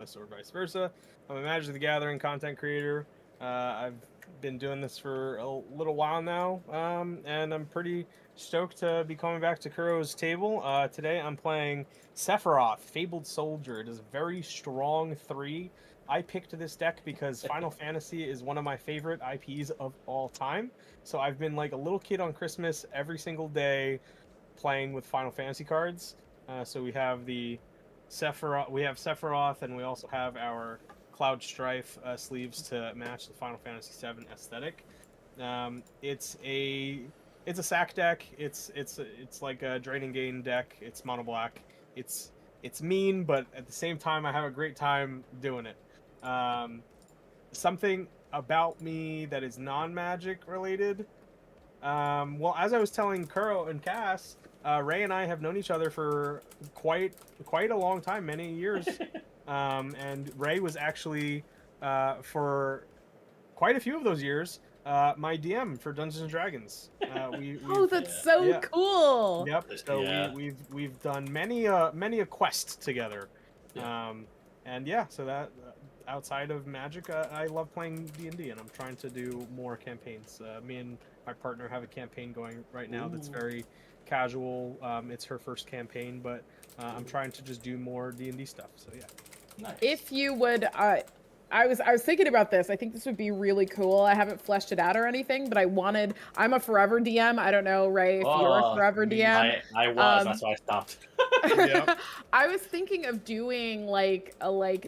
or vice versa. I'm a Magic the Gathering content creator. I've been doing this for a little while now, and I'm pretty stoked to be coming back to Kuro's table. Today I'm playing Sephiroth, Fabled Soldier. It is a very strong 3. I picked this deck because Final Fantasy is one of my favorite IPs of all time. So I've been like a little kid on Christmas every single day playing with Final Fantasy cards. So we have Sephiroth, and we also have our Cloud Strife sleeves to match the Final Fantasy VII aesthetic. It's a sack deck. It's like a Draining Gain deck. It's mono black. It's mean, but at the same time, I have a great time doing it. Something about me that is non-magic related. Well, as I was telling Kuro and Cass, Ray and I have known each other for quite a long time, many years. And Ray was actually, for quite a few of those years, my DM for Dungeons and Dragons. That's so cool. Yep. So we've done many a quest together. Yeah. And yeah, so that outside of Magic, I love playing D&D, and I'm trying to do more campaigns. Me and my partner have a campaign going right now that's very casual. It's her first campaign, but I'm trying to just do more D&D stuff. So yeah. Nice. If you would, I was thinking about this. I think this would be really cool. I haven't fleshed it out or anything, but I'm a forever DM. I don't know, Ray, if you're a forever DM. I was. That's why I stopped. Yep. I was thinking of doing like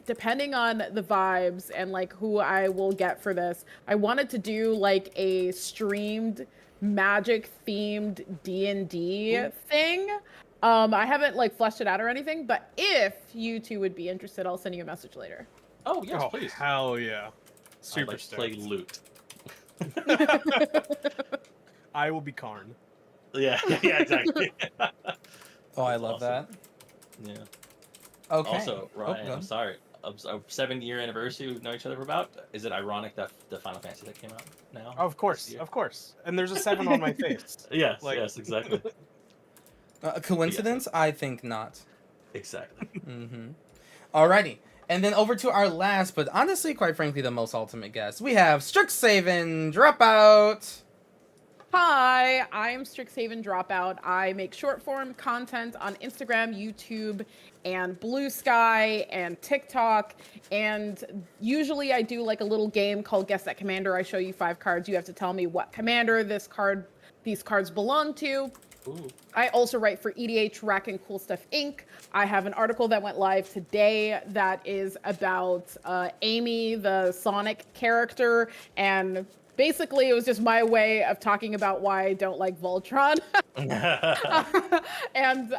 depending on the vibes and like who I will get for this. I wanted to do like a streamed Magic themed D&D thing. I haven't like fleshed it out or anything, but if you two would be interested, I'll send you a message later. Oh yes, please. Hell yeah. I'd Super like to play stoked. loot. I will be Karn. Yeah, exactly. Oh, I love that. Yeah. Okay. Also, Ryan, go. I'm sorry. A 7-year anniversary we've known each other for about. Is it ironic that the Final Fantasy that came out now? Of course. And there's a 7 on my face. Yes, Like- yes, exactly. Coincidence? I think not. Exactly. Alrighty. And then over to our last, but honestly, quite frankly, the most ultimate guest. We have Strixhaven Dropout. Hi, I'm Strixhaven Dropout. I make short form content on Instagram, YouTube, and Blue Sky, and TikTok. And usually I do like a little game called Guess That Commander. I show you 5 cards. You have to tell me what commander these cards belong to. Ooh. I also write for EDH Rack and Cool Stuff Inc. I have an article that went live today that is about Amy, the Sonic character, and basically it was just my way of talking about why I don't like Voltron. And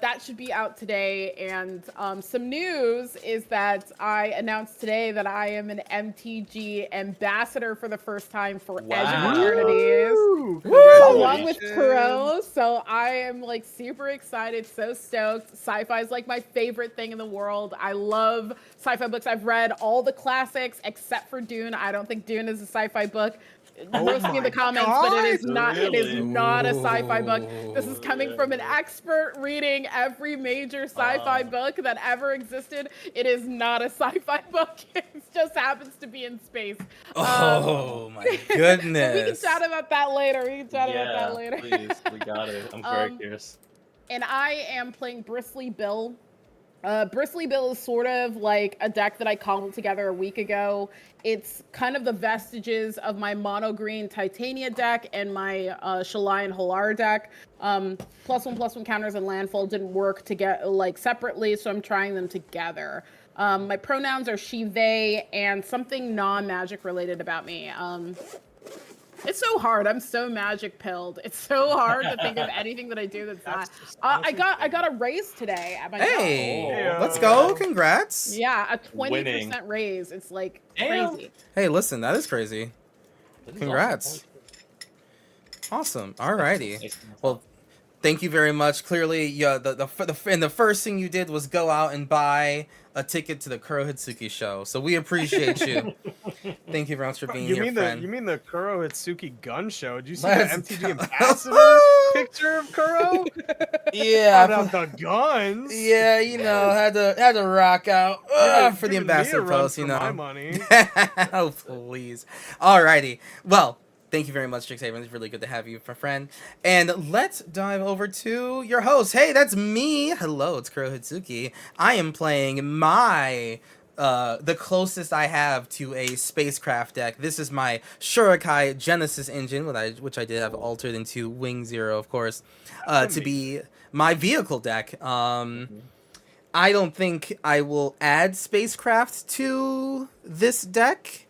that should be out today. And some news is that I announced today that I am an MTG ambassador for the first time for Edge of Eternities. Along with Kuro, so I am like super excited, so stoked. Sci-fi is like my favorite thing in the world. I love sci-fi books. I've read all the classics except for Dune. I don't think Dune is a sci-fi book. Roast me in the comments, but it is not. Really? It is not a sci-fi book. This is coming from an expert reading every major sci-fi book that ever existed. It is not a sci-fi book. It just happens to be in space. Oh my goodness. We can chat about that later. Please, we got it. I'm very curious. And I am playing Bristly Bill. Bristly Bill is sort of like a deck that I cobbled together a week ago. It's kind of the vestiges of my mono green Titania deck and my Shalai Halar deck. +1/+1 counters and landfall didn't work to get like separately, so I'm trying them together. My pronouns are she, they, and something non-magic related about me. It's so hard. I'm so magic pilled. It's so hard to think of anything that I do that's not. I got a raise today at my job. Hey, let's go. Congrats. Yeah, a 20% Winning. raise. It's like Damn. crazy. Hey, listen, that is crazy. That is Congrats. Awesome. Alrighty. awesome. Well, thank you very much. Clearly, yeah, the first thing you did was go out and buy a ticket to the Kuro Hitsuki show. So we appreciate you. Thank you very much for being You here, mean friend. you mean the Kuro Hitsuki gun show? Did you see Let's the MTG go. ambassador picture of Kuro? Yeah, Brought out the guns. yeah, you know, had to rock out for the Giving me ambassador a run post, you for my know. money. Oh please. Alrighty. Well, thank you very much, Strixhaven. It's really good to have you, my friend. And let's dive over to your host. Hey, that's me. Hello, it's Kuro Hitsuki. I am playing my the closest I have to a spacecraft deck. This is my Shurikai Genesis engine, which I did have altered into Wing Zero, of course, to be my vehicle deck. I don't think I will add spacecraft to this deck.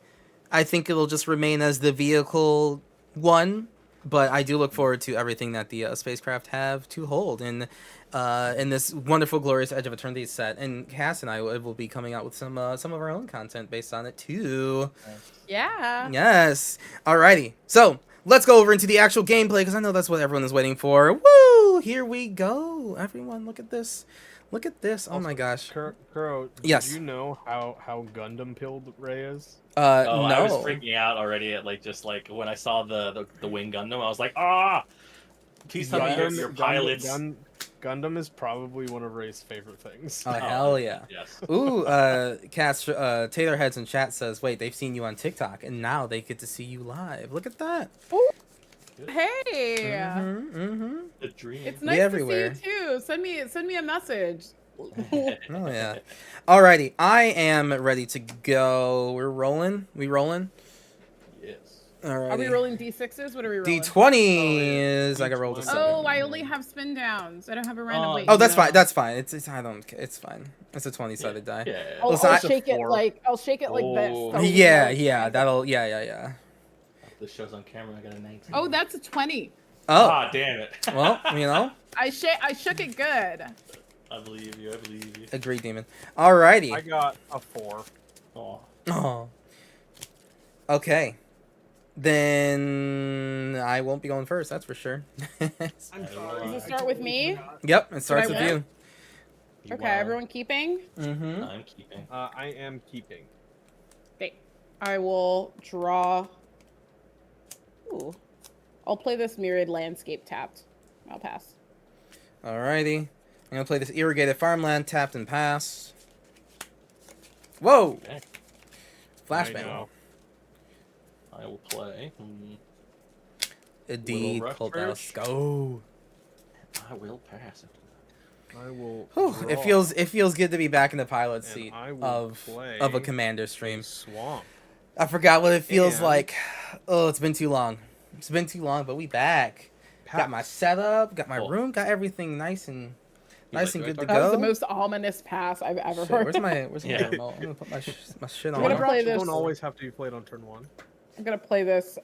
I think it'll just remain as the vehicle one, but I do look forward to everything that the spacecraft have to hold in this wonderful, glorious Edge of Eternity set. And Cass and I will be coming out with some of our own content based on it too. Yeah. Yes. Alrighty. So let's go over into the actual gameplay because I know that's what everyone is waiting for. Woo! Here we go. Everyone, look at this. Look at this. Oh my gosh. Kuro, Yes. do you know how Gundam pilled Ray is? Oh, I was No. freaking out already at when I saw the Wing Gundam. I was like, ah! Please tell me your pilots. Gundam is probably one of Ray's favorite things. Oh, hell yeah. Yes. Ooh, Cass, Taylorheads in chat says, wait, they've seen you on TikTok, and now they get to see you live. Look at that. Hey. Mm-hmm. The dream. It's We nice to everywhere. see you too. Send me a message. Oh, yeah. Alrighty, I am ready to go. We're rolling? We rolling? Yes. Alrighty. Are we rolling D6s? What are we rolling? D20s. I got rolled a D20. 7. Oh, I only have spin downs. I don't have a random. Oh, Wait, Oh, that's No. fine. That's fine. It's I don't. It's fine. It's a 20-sided die. Yeah. I'll, Listen, I'll I- shake it Four. like this. Oh. So Yeah, low. yeah. That'll. Yeah. The show's on camera. I got a 19. Oh, that's a 20. Oh, Ah, damn it. well, you know. I shook it good. I believe you. I believe you. Agree, demon. Alrighty. I got a 4. Oh. Oh. Okay. Then I won't be going first, that's for sure. Does it start with me? Yep, it starts with win? you. Okay, everyone keeping? Mm-hmm. I'm keeping. I am keeping. Okay. I will draw. Ooh. I'll play this Myriad Landscape tapped. I'll pass. Alrighty. I'm gonna play this Irrigated Farmland, tapped and pass. Whoa! Okay. I Flashbang. know. I will play. Indeed, Little Colt Rush House. Go. I will pass. I will. Whew, it draw feels good to be back in the pilot and seat I will of play a commander stream. a swamp. I forgot what it feels And- like. Oh, it's been too long. It's been too long, but we back. Got my setup, got my Cool. room, got everything nice and good to That was the go. most ominous pass I've ever Shit, heard. where's my Yeah. remote? I'm gonna put my shit I'm on. gonna play Don't this- always have to be played on turn 1. I'm gonna play this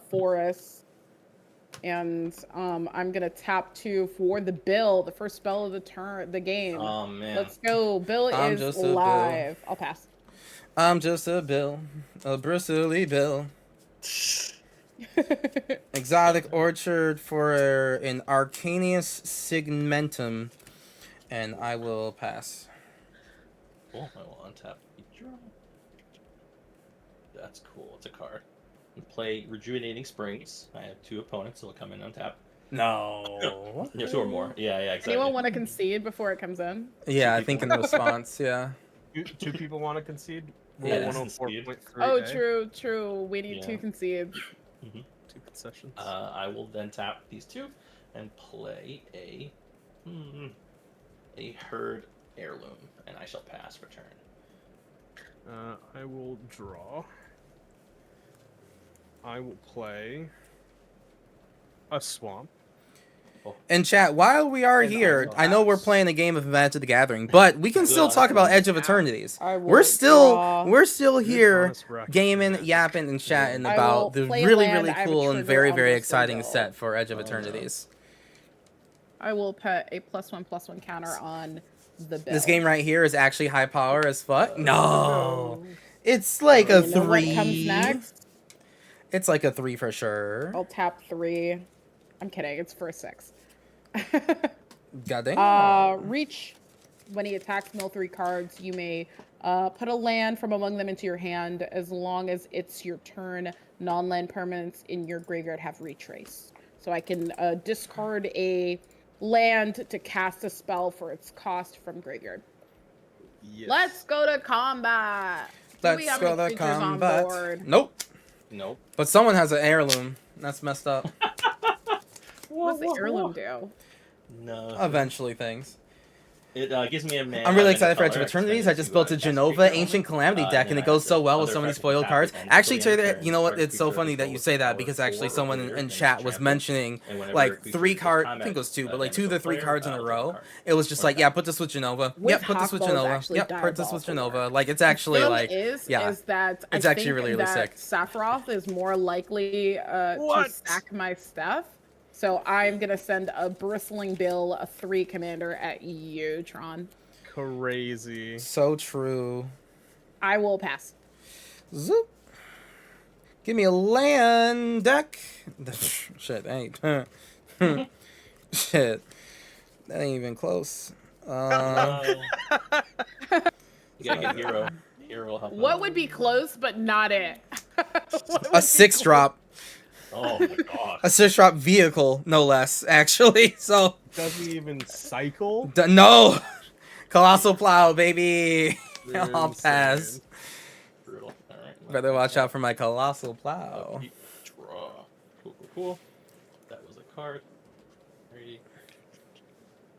Forest, and I'm gonna tap 2 for the Bill, the first spell of the game. Oh man. Let's go. Bill I'm is just a Bill. live. I'll pass. I'm just a Bill, a bristly Bill. Exotic Orchard for an Arcanius Sigmentum, and I will pass. Cool. I will untap. Draw. That's cool. It's a card. And play Rejuvenating Springs. I have 2 opponents, so they'll come in untap. No. There's 2 or more. Yeah, exactly. Anyone want to concede before it comes in? Yeah, I think in response, yeah. Two people want to concede. Yeah. Rule 104.3. Oh, true. We need Yeah. 2 concedes. 2 concessions. I will then tap these 2 and play a herd heirloom, and I shall pass for turn. I will draw. I will play a swamp. And chat, while we are And here, also I know we're House. playing a game of Magic the Gathering, but we can Good still talk about idea. Edge of Eternities. I will We're still draw. here Honest wreck. gaming, yapping, and chatting I will about the play a really, land. really I have a cool and trigger very, on very this exciting window. set for Edge of Oh, no. Eternities. I will put a +1/+1 counter on the Bill. This game right here is actually high power as fuck. Oh. No, it's like a You know what comes 3. next? It's like a 3 for sure. I'll tap 3. I'm kidding. It's for a 6. God damn. Reach when he attacks, mill 3 cards. You may put a land from among them into your hand as long as it's your turn. Non-land permanents in your graveyard have retrace. So I can discard a land to cast a spell for its cost from graveyard. Yes. Let's go to combat. Do we Let's have go any to creatures on combat. board? Nope. Nope. But someone has an heirloom. That's messed up. What does the heirloom do? No. Eventually, things. It gives me a man. I'm really excited for Edge of Eternities. I just built a Genova Ancient Calamity deck, and it goes so well with so many spoiled cards. Actually, Taylor, you know what? It's so funny that you say that because actually someone in chat was mentioning like 3 cards. I think it was 2, but like 2 to 3 cards in a row. It was just like, yeah, put this with Genova. Yep, put this with Genova. Yep, put this with Genova. Like it's actually like, yeah, is that it's I actually think really, really that sick. Sephiroth is more likely to What? sack my stuff. So I'm gonna send a Bristling Bill, a 3 commander at you, Tron. Crazy. So true. I will pass. Zoop. Give me a land deck. Shit, ain't. Shit. That ain't even close. You gotta get hero. Hero will help. What would be close but not it? A 6-drop. Oh my god. A 6-drop vehicle, no less, actually. So, Doesn't even cycle. no. Colossal Plow, baby. I'll Insane. pass. Brutal. Alright. Better watch out for my Colossal Plow. Draw. Cool. That was a card. Ready.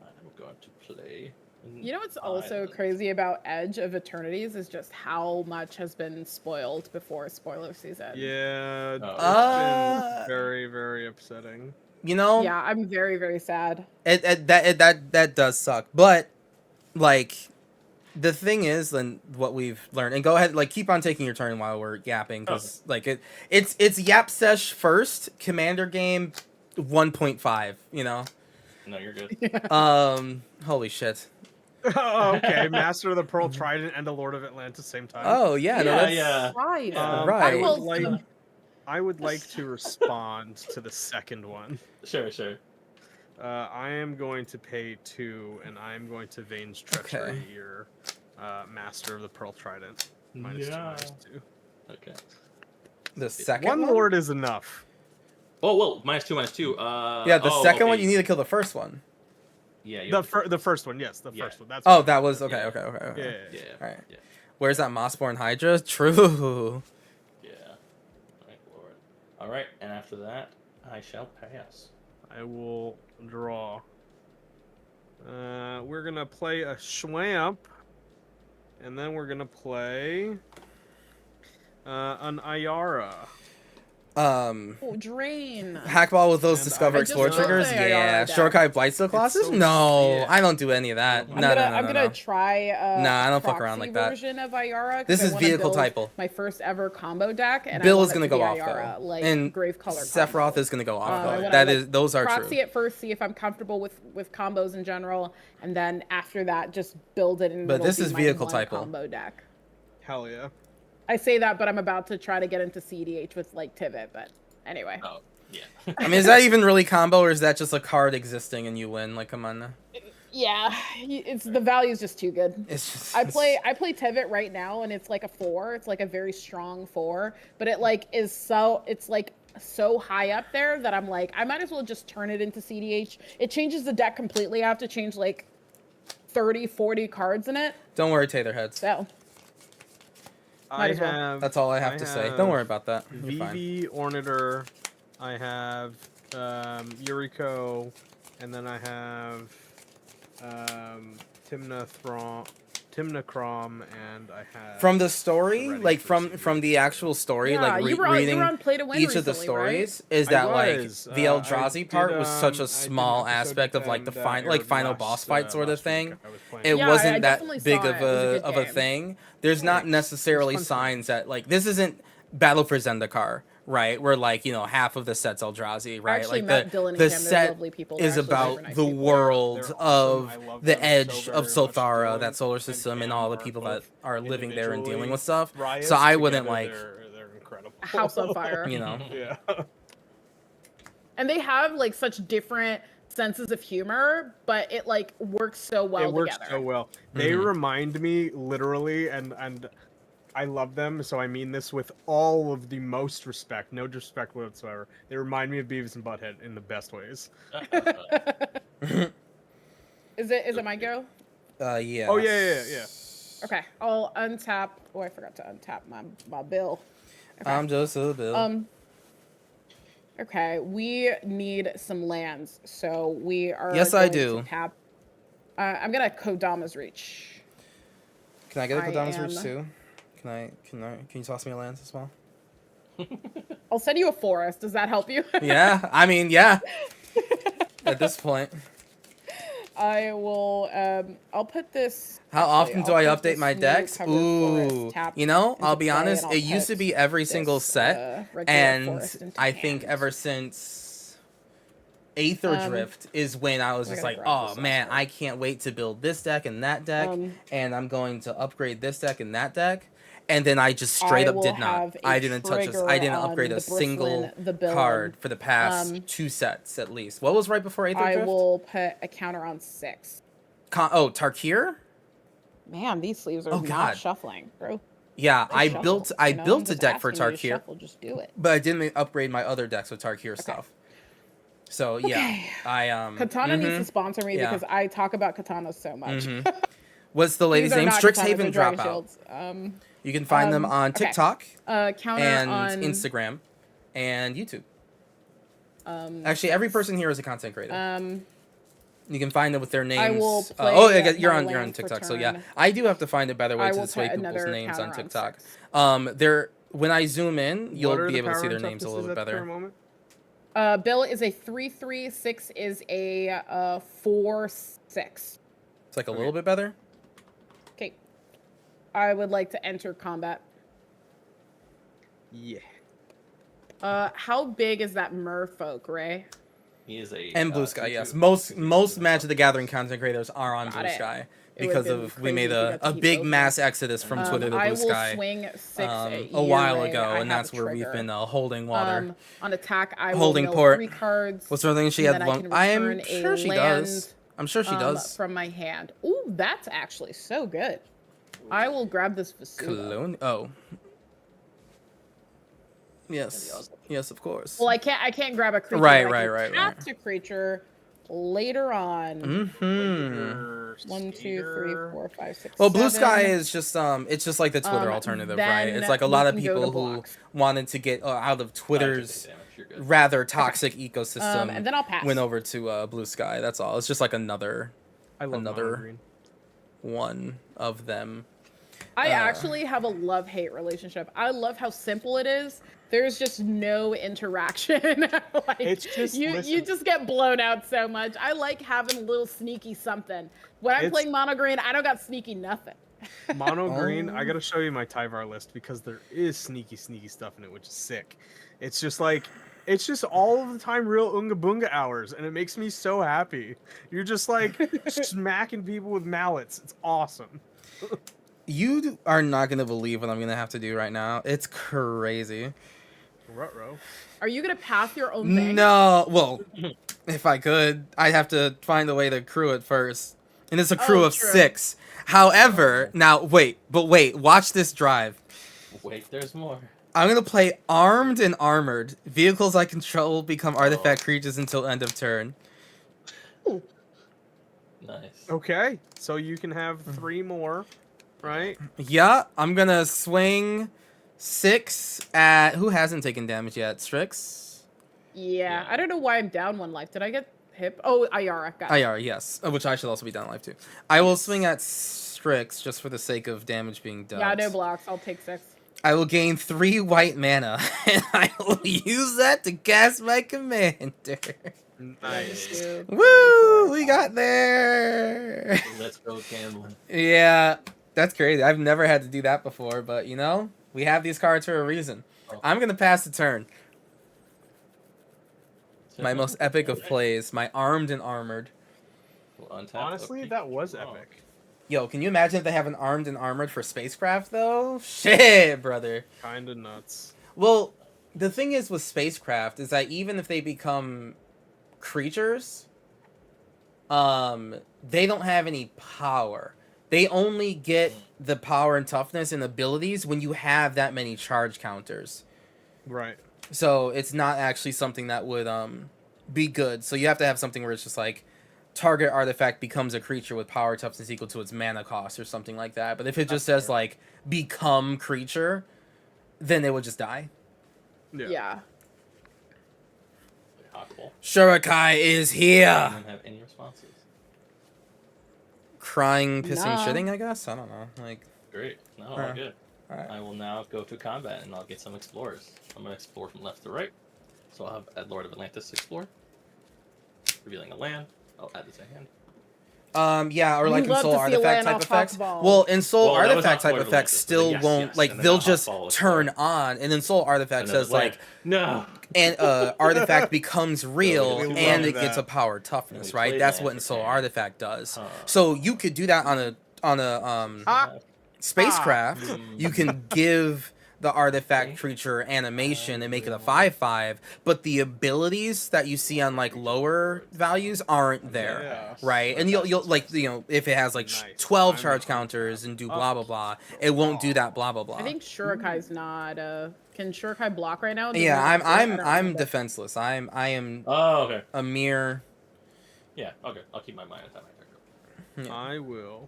I'm going to play. You know what's also crazy about Edge of Eternities is just how much has been spoiled before spoiler season. Yeah, Oh. it's been very, very upsetting. You know, Yeah, I'm very, very sad. that does suck. But like, the thing is, then what we've learned, and go ahead, like, keep on taking your turn while we're yapping, because like it's Yap Sesh first, Commander game 1.5. You know. No, you're good. Holy shit. Oh, okay, Master of the Pearl Trident and a Lord of Atlantis same time. Oh yeah, no, that's, yeah. Right. Right. I would like to respond to the second one. Sure. I am going to pay 2, and I am going to Vane's Treachery Okay. your Master of the Pearl Trident. -2/-2. Okay. The second One one. Lord is enough. Oh, whoa, -2/-2. Yeah, the second okay. one you need to kill the first one. Yeah. The first one, yes, the first one. That's Oh, what- that was okay. Yeah. Okay. Yeah. Yeah. All right. Yeah. Where's that Mossborn Hydra? True. Yeah. Thank Lord. All right, and after that, I shall pass. I will draw. We're gonna play a Schwamp, and then we're gonna play an Ayara. Oh, Drain. Hackball with those And Discover I Explore just love triggers? the Yeah. Ayara Shortcut Blightsteel Colossus? so- No, yeah. I don't do any of that. I'm No. I'm gonna try Nah, I don't fuck proxy around like that. version of Ayara. 'cause This I is wanna vehicle build typal. My first ever combo deck, and Bill I is want gonna it to go be off Ayara, though, like and Grave Color. Sephiroth combo. is gonna go off I though. wanna, That like, is, those are proxy true. it first, see if I'm comfortable with combos in general, and then after that, just build it. And But it'll this be is my vehicle one typal. combo deck. Hell yeah. I say that, but I'm about to try to get into CDH with like Tivit. But anyway, Oh, yeah. I mean, is that even really combo, or is that just a card existing and you win? Like, come on. Now. yeah, it's the value is just too good. It's just. I play Tivit right now, and it's like a 4. It's like a very strong 4, but it like is so it's like so high up there that I'm like I might as well just turn it into CDH. It changes the deck completely. I have to change like 30, 40 cards in it. Don't worry, Tatherheads. So I as well. have. That's all I have to say. Don't worry about that. You're fine. Vivi Orniter. I have Yuriko, and then I have Timna Crom, and I have From the story, Ready like for from the actual story, yeah, like you were on reading Play to Win each of the recently, right? stories, is I that like was, the I Eldrazi did, part was such I a did an small episode aspect with of like the them that final aired boss last, fight sort of last week. thing. I was playing It Yeah, I wasn't that definitely big saw of it. It was a good a game. thing. There's not necessarily fun. signs that like this isn't Battle for Zendikar, right? Where like half of the set's Eldrazi, right? Actually Like met Dylan and the Cam, they're set lovely people. They're is actually about super nice the people. world They're awesome. I of love the them edge so of very much. Sothara, Dylan that solar and system, and Cam all the are people that both are living there and dealing individually with stuff. Riot's So I wouldn't together, like, They're incredible. House on Fire. you know. Yeah. And they have like such different senses of humor, but it like works so well it works together. so well. They Mhm. remind me literally, and I love them, so I mean this with all of the most respect, no disrespect whatsoever. They remind me of Beavis and Butthead in the best ways. Is it my go? Yeah. Oh, yeah. Okay, I'll untap. Oh, I forgot to untap my bill. Okay. I'm just a bill. Okay, we need some lands, so we are. Yes, I going do. To tap. I'm gonna Kodama's Reach. Can I get a I Kodama's Reach am- too? Can you toss me a lands as well? I'll send you a forest. Does that help you? Yeah, I mean, yeah. At this point, I will. I'll put this. how often do I'll I put update this my new decks? covered forest Ooh, tap you know, into I'll be play, honest. and I'll It used to put be every this, single set, regular and forest into I think hand. ever since Aether Drift is when I was I just gotta like, grab oh this man, elsewhere. I can't wait to build this deck and that deck, and I'm going to upgrade this deck and that deck. And then I just straight I up will did not. have a I didn't touch this. trigger I didn't on upgrade a the single Bristlin, the villain. card for the past 2 sets at least. What was right before Aether I Drift? will put a counter on 6. Tarkir? Man, these sleeves are Oh, not God. shuffling, bro. Yeah, They I shuffle, built you I know? I'm built a just deck for asking you to Tarkir, shuffle, just do it. but I didn't upgrade my other decks with Tarkir stuff. So yeah, Okay. I Katana needs to sponsor me Yeah. because I talk about katanas so much. What's the These lady's are name? not katanas, Strixhaven they're Dragon Dropout. Shields. You can find them on okay. TikTok Counter and on Instagram and YouTube. Actually, every person here is a content creator. You can find them with their names. I will play you're my on land for TikTok. So yeah, turn. I do have to find a better way I to will display put people's another names on counter on TikTok. 6. When I zoom in, you'll What are be the able to power see their and names a toughnesses little bit at the better. current moment? Bill is a 3/3, 6 is a 4/6. It's like a little bit better. Okay. I would like to enter combat. Yeah. How big is that merfolk, Ray? He is a And Blue Sky, 2/2. yes. Most Magic the Gathering content creators are on Got Blue it. Sky It because would've been of we made crazy if we a got to keep big both mass of them. exodus from Twitter to I Blue will Sky swing 6 at a you, while Ray. ago, I and have that's a where we've trigger. been holding water. On attack, I Holding will mill port. 3 cards. What's the other thing she and had? then I can I am return a sure she land, does. I'm sure she does. From my hand. Ooh, that's actually so good. I will grab this Vesuva. Cologne. Oh. Yes. Yes, of course. Well, I can't grab a creature. Right, but I can right. tap a creature later on. Mm-hmm. 1, 2, 3, 4, 5, 6. Well, Blue 7. Sky is just it's just like the Twitter alternative, right? then It's like a we lot of can go to people who blocks. wanted to get out of Twitter's Damage, you're good. rather toxic ecosystem and then I'll pass. went over to Blue Sky. That's all. It's just like another I love Another- mono green. one of them. I actually have a love-hate relationship. I love how simple it is. There's just no interaction. Like, It's just- you listen. just get blown out so much. I like having a little sneaky something. When I'm It's- playing mono green, I don't got sneaky nothing. Mono green, I Oh. gotta show you my Tyvar list because there is sneaky stuff in it, which is sick. It's just all of the time real Unga Bunga hours, and it makes me so happy. You're just like smacking people with mallets. It's awesome. You are not gonna believe what I'm gonna have to do right now. It's crazy. Ruh-roh. Are you gonna pass your own thing? No, well, if I could, I'd have to find a way to crew it first. And it's a crew of true. 6. However, now wait, watch this drive. Wait, there's more. I'm gonna play armed and armored. Vehicles I control become artifact creatures until end of turn. Nice. Okay, so you can have 3 more, right? Yeah, I'm gonna swing 6 at who hasn't taken damage yet? Strix? Yeah, Yeah. I don't know why I'm down 1 life. Did I get hip? Oh, Ayara got it. IR, yes. Which I should also be down life too. I will swing at Strix just for the sake of damage being done. Yeah, no blocks. I'll take 6. I will gain 3 white mana, and I will use that to cast my commander. Nice. Woo! We got there! Let's go gambling. Yeah, that's crazy. I've never had to do that before, but you know, we have these cards for a reason. I'm gonna pass the turn. My most epic of plays, my armed and armored. We'll untap, Honestly, upkeep. that was Oh. epic. Yo, can you imagine if they have an armed and armored for spacecraft though? Shit, brother. Kinda nuts. Well, the thing is with spacecraft is that even if they become creatures, they don't have any power. They only get the power and toughness and abilities when you have that many charge counters. Right. So it's not actually something that would be good. So you have to have something where it's just like target artifact becomes a creature with power toughness equal to its mana cost or something like that. But if it just says like become creature, then it would just die. Yeah. Cool. Shurikai is here. Anyone have any responses? Crying, pissing, Nah. shitting, I guess. I don't know. Like, Great. No, all good. alright. I will now go to combat and I'll get some explorers. I'm gonna explore from left to right. So I'll have add Lord of Atlantis explore. Revealing a land. I'll add it to hand. Yeah, or You like in love Soul to see a Artifact land type off effects. Hawkball. Well, in Soul Well, that was Artifact off type Lord of effects Atlantis, still yes, won't yes, like and then they'll the just Hawkball was turn there. on, and then Soul Artifact And then says the land. like No. and artifact becomes real We and love it gets that. a power toughness, And we right? play That's land what in for Soul turn. Artifact does. Huh. So you could do that on a Ah. spacecraft. Hmm. You can give the artifact creature animation and make it a 5/5, but the abilities that you see on like lower values aren't there. Yeah. Right, and you'll like if it has like Nice. 12 I'm charge on counters that. and do Oh. blah blah blah, it won't do that blah blah blah. I think Shurikai's not. Can Shurikai block right now? Does yeah, he not I'm do it? I don't I'm remember. defenseless. I am Oh, okay. a mere. Yeah, okay. I'll keep my mind on my turn. Yeah. I will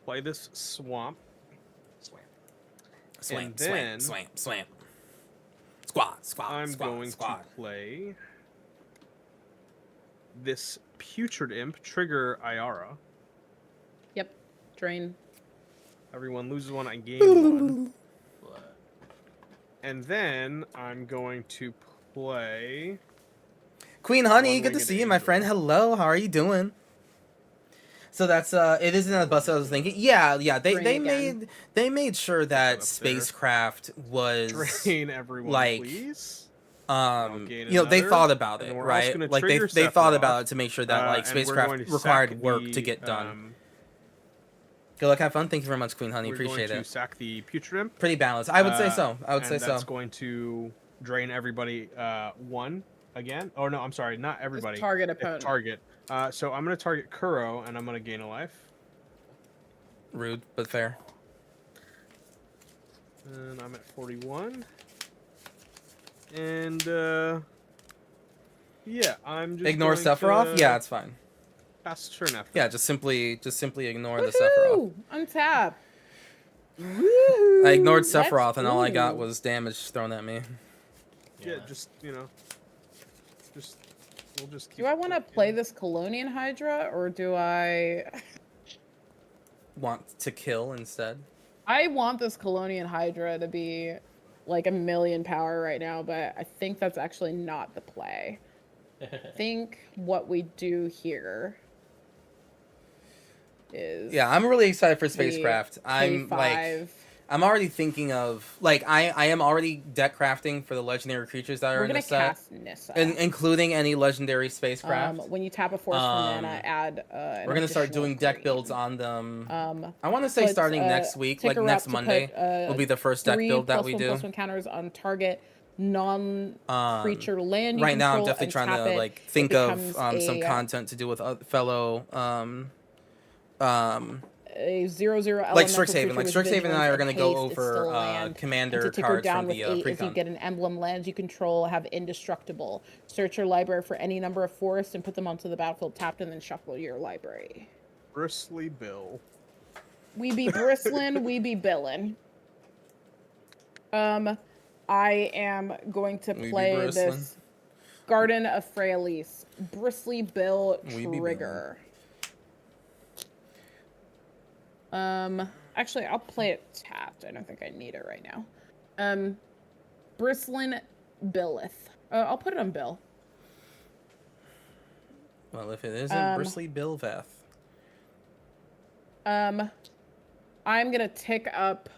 play this swamp. Swam. Swam, And swam, then- swam, swam. Squad, squad, I'm squad, going squad. to play this Putrid Imp, trigger Iara. Yep. Drain. Everyone loses one, I gain one. But And then I'm going to play. Queen Honey, One good to Winged see you, my Angel. friend. Hello, how are you doing? So that's it isn't a bus I was thinking. Yeah, they Drain again. made sure that up there. spacecraft was Drain everyone, like, please. you gain know, they another, thought about and it, then we're also right? gonna Like trigger they thought Sephiroth, about it to make sure that like and we're spacecraft going to required sack work the, to get done. Good luck, have fun. Thank you very much, Queen Honey. We're Appreciate going it. to sack the Putrid Imp. Pretty balanced. I would say uh, so. I would and say so. that's going to drain everybody one again. Oh no, I'm sorry, not everybody. Just target It's opponent. target. So I'm going to target Kuro, and I'm going to gain a life. Rude, but fair. And I'm at 41. And yeah, I'm just Ignore going Sephiroth? to Yeah, it's fine. pass turn after. Yeah, just simply ignore the Sephiroth. Woohoo! Untap. I ignored Let's Sephiroth and all I got go. was damage thrown at me. Yeah, just we'll just. Do I want to keep play clicking. this Colonian Hydra or do I? Want to kill instead. I want this Colonian Hydra to be like 1,000,000 power right now, but I think that's actually not the play. I think what we do here is Yeah, I'm really excited for the Spacecraft. I'm like K5. I'm already thinking of like I am already deck crafting for the legendary creatures that are We're in gonna the set, cast Nissa. including any legendary spacecraft. When you tap a force for mana, add. We're gonna start additional doing deck green. builds on them. Um, I want to say put, starting next week, like ticker next up to Monday, put, will be the first deck 3 build that +1 we do. +1 counters on target non-creature land. You Right now, I'm control definitely and trying tap to it. like It think of becomes some a, content to do with fellow a 0/0 like elemental Strixhaven. creature Like with Strixhaven and I are vigilance gonna and go haste. It's still over a land. And commander to ticker cards down from with the 8 if you precon. get an emblem. Lands you control have indestructible. Search your library for any number of forests and put them onto the battlefield tapped, and then shuffle your library. Bristly Bill. We be bristlin', we be billin'. I am going to We be play bristlin'. this Garden of Fraelis Bristly Bill We be trigger. Actually, I'll play it tapped. I don't think I need it right now. Bristlin Billith. I'll put it on Bill. Well, if it isn't Bristly Billveth. I'm gonna tick up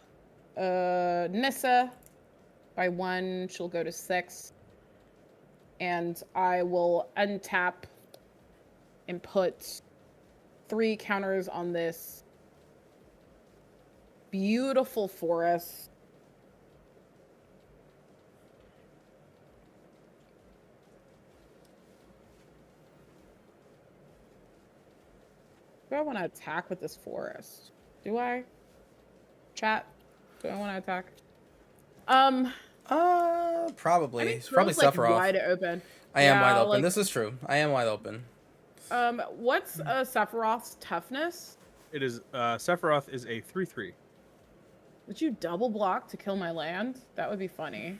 Nissa by 1. She'll go to 6. And I will untap and put 3 counters on this beautiful forest. I want to attack with this forest? Do I? Chat? Do I want to attack? Probably. I mean, It's probably Crow's, like, Sephiroth. wide open. I am Yeah, wide open. like- This is true. I am wide open. What's Sephiroth's toughness? It is Sephiroth is a 3/3. Would you double block to kill my land? That would be funny.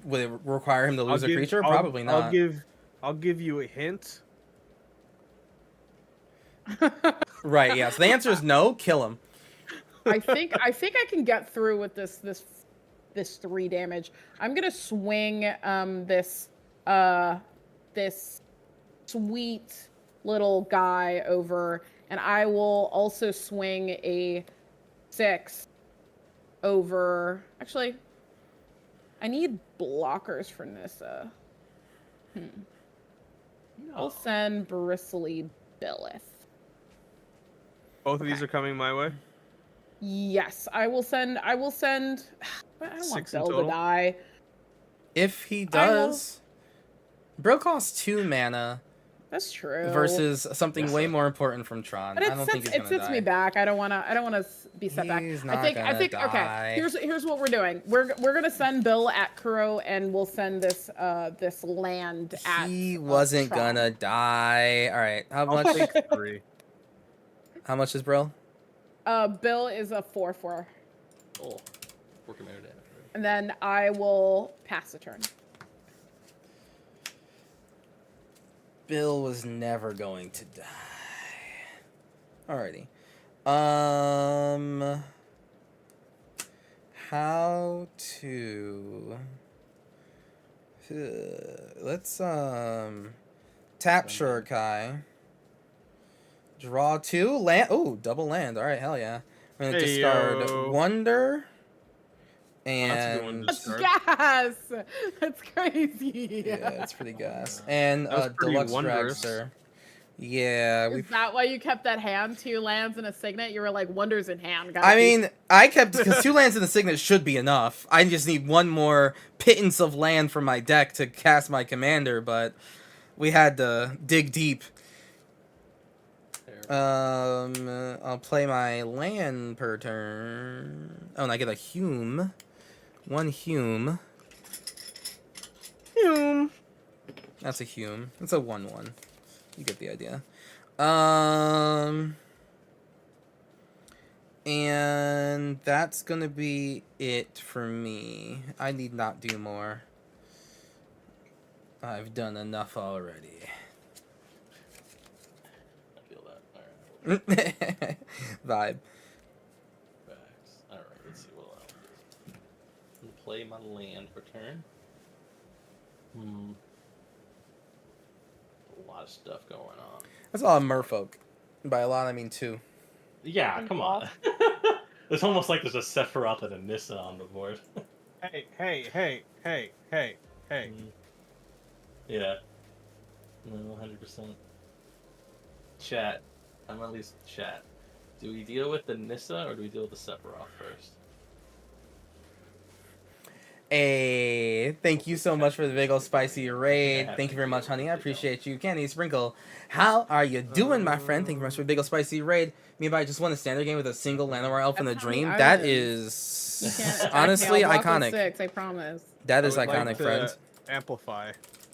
Would it require him to lose a creature? I'll- Probably not. I'll give you a hint. Right, yeah. So the answer is no. Kill him. I think I can get through with this 3 damage. I'm gonna swing this sweet little guy over, and I will also swing a 6 over. Actually, I need blockers for Nissa. I'll send Bristly Billith. Both of these are coming my way. Yes, I will send. I don't want 6 in Bill to total? die. If he I will- does, Bro costs 2 mana That's true. versus something Yes, way sir. more important from Tron. But I it don't sets, think he's it gonna sets die. me back. I don't want to be set back. He's I not think gonna die. okay. Here's what we're doing. We're gonna send Bill at Kuro, and we'll send this land at. He wasn't Tron. gonna die. All right. How I'll much? take 3. How much is Bro? Bill is a 4/4, Oh, 4 commander damage. and then I will pass the turn. Bill was never going to die. Alrighty. How to let's tap Shurikai. Draw 2 land. Oh, double land. All right, hell yeah. We're gonna discard Heyo. Wonder That's a good one and to That's start. gas. That's crazy. yeah, it's pretty gas. And That was pretty deluxe wondrous. dragster. Yeah, Is we. that why you kept that hand? 2 lands and a signet. You were like wonders in hand. Gotta I keep- mean, I kept because 2 lands in the signet should be enough. I just need 1 more pittance of land from my deck to cast my commander, but we had to dig deep. Fair. I'll play my land per turn. Oh, and I get a Hume. 1 Hume. Hume. That's a Hume. It's a 1/1. You get the idea. And that's gonna be it for me. I need not do more. I've done enough already. I feel that. Alright, Vibe. facts. Alright, let's see what I'll do. I'm gonna play my land for turn. A lot of stuff going on. That's a lot of merfolk. By a lot, I mean 2. Yeah, And come on. It's almost like there's a Sephiroth and a Nissa on the board. Hey. Yeah. No, 100%. Chat. I'm at least chat. Do we deal with the Nissa or do we deal with the Sephiroth first? Hey, thank you so much for the big old spicy raid. Yeah, Thank you very much, honey. I thank you. appreciate you. Candy Sprinkle, how are you doing, my friend? Thank you very much for the big old spicy raid. Me and I just won a standard game with a single Llanowar Elf in the That's how many dream. That islands. is You can't attack me. honestly I'll block with iconic. 6, I promise. That I is would like iconic, to friend. Amplify.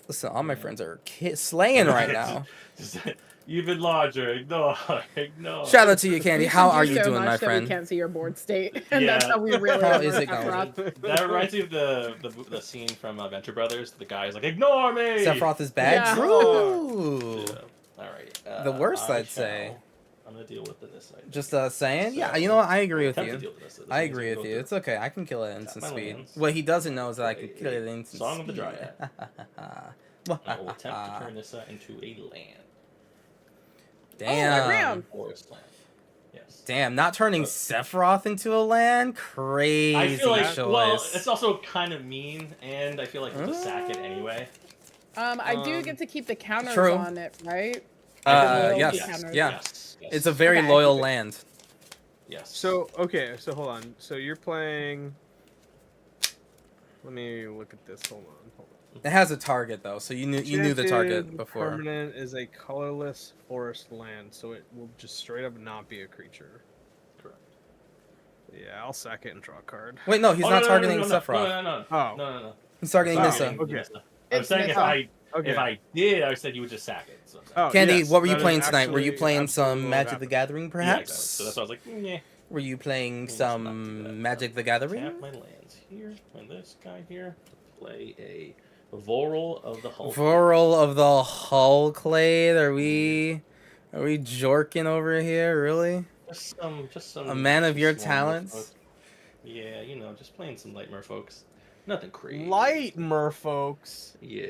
Listen, all my friends are slaying right now. Even larger. Ignore. Shout out to you, Candy. We How can are do you so doing, much my that friend? We can't see your board state, and that's Yeah. how we really. How know is it Sephiroth. going? That reminds me of the scene from Venture Brothers. The guy's like, "Ignore me." Sephiroth is bad. Yeah. True. Yeah. All right. The worst, I I'd say. shall- I'm gonna deal with the Nissa. Just saying, yeah. So, You know what? I agree with attempt to you. deal with Nissa. This I means agree we with go you. through It's okay. I can kill it at instant my speed. lands. What he doesn't know is that I Play can kill it at a instant Song of the speed. Dryad. I will attempt to turn Nissa into a land. Damn. Ram. Forest land. Yes. Damn, not turning Sephiroth into a land? Crazy I feel like, choice. well, it's also kind of mean, and I feel like it's a sack it anyway. I do get to keep the counters True. on it, right? yes, Loyalty yes, counters. yeah. Yes. It's a very Okay. loyal land. Yes. So hold on. So you're playing. Let me look at this. Hold on. It has a target though, so you knew the target Enchanted before. Permanent is a colorless forest land, so it will just straight up not be a creature. Correct. Yeah, I'll sack it and draw a card. Wait, no, he's Oh, not no, targeting no, Sephiroth. no. Oh, No. He's targeting Oh, Nissa. Targeting okay. Nissa. I was It's saying Nissa. Okay. if I did, I said you would just sack it. So Oh, Candy, yes, what were you that is playing tonight? Were you actually playing absolutely some what Magic the happened. Gathering, yeah, perhaps? exactly. So that's why I was like, yeah. Were you playing Just not do some that. Magic the Tap Gathering? my lands here, and this guy here. Play a Voral of the Hulk. Voral of the Hullclade? Are we jorking over here? Really? Just some. A man of some your small talents? merfolk. Yeah, just playing some light merfolks. Nothing crazy. Light merfolks. Yeah.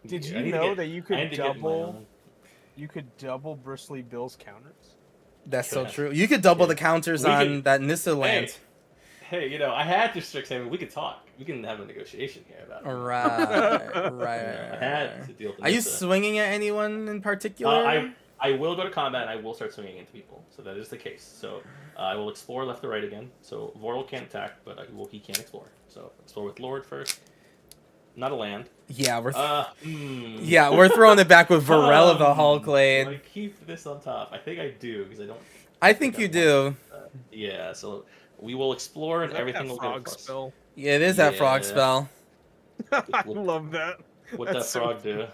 Did Yeah, I you need to know get- that you I could need to get my double? own. You could double Bristly Bill's counters. That's so Yeah. true. You could double Yeah. the counters We on can- that Nissa land. Hey, I had to Strixhaven. We could talk. We can have a negotiation here about it. Right. I had to deal with Are you Nissa. swinging at anyone in particular? I will go to combat and I will start swinging into people. So that is the case. So I will explore left to right again. So Voral can't attack, but he can explore. So explore with Lord first. Not a land. Yeah, we're Yeah, we're throwing it back with Varel of the Hullclade. Do I keep this on top? I think I do because I don't. I think you do. Yeah, so we will explore and Is that everything that will frog get plus. spell. Yeah, it is that frog Yeah. spell. I love that. What That's that so frog do?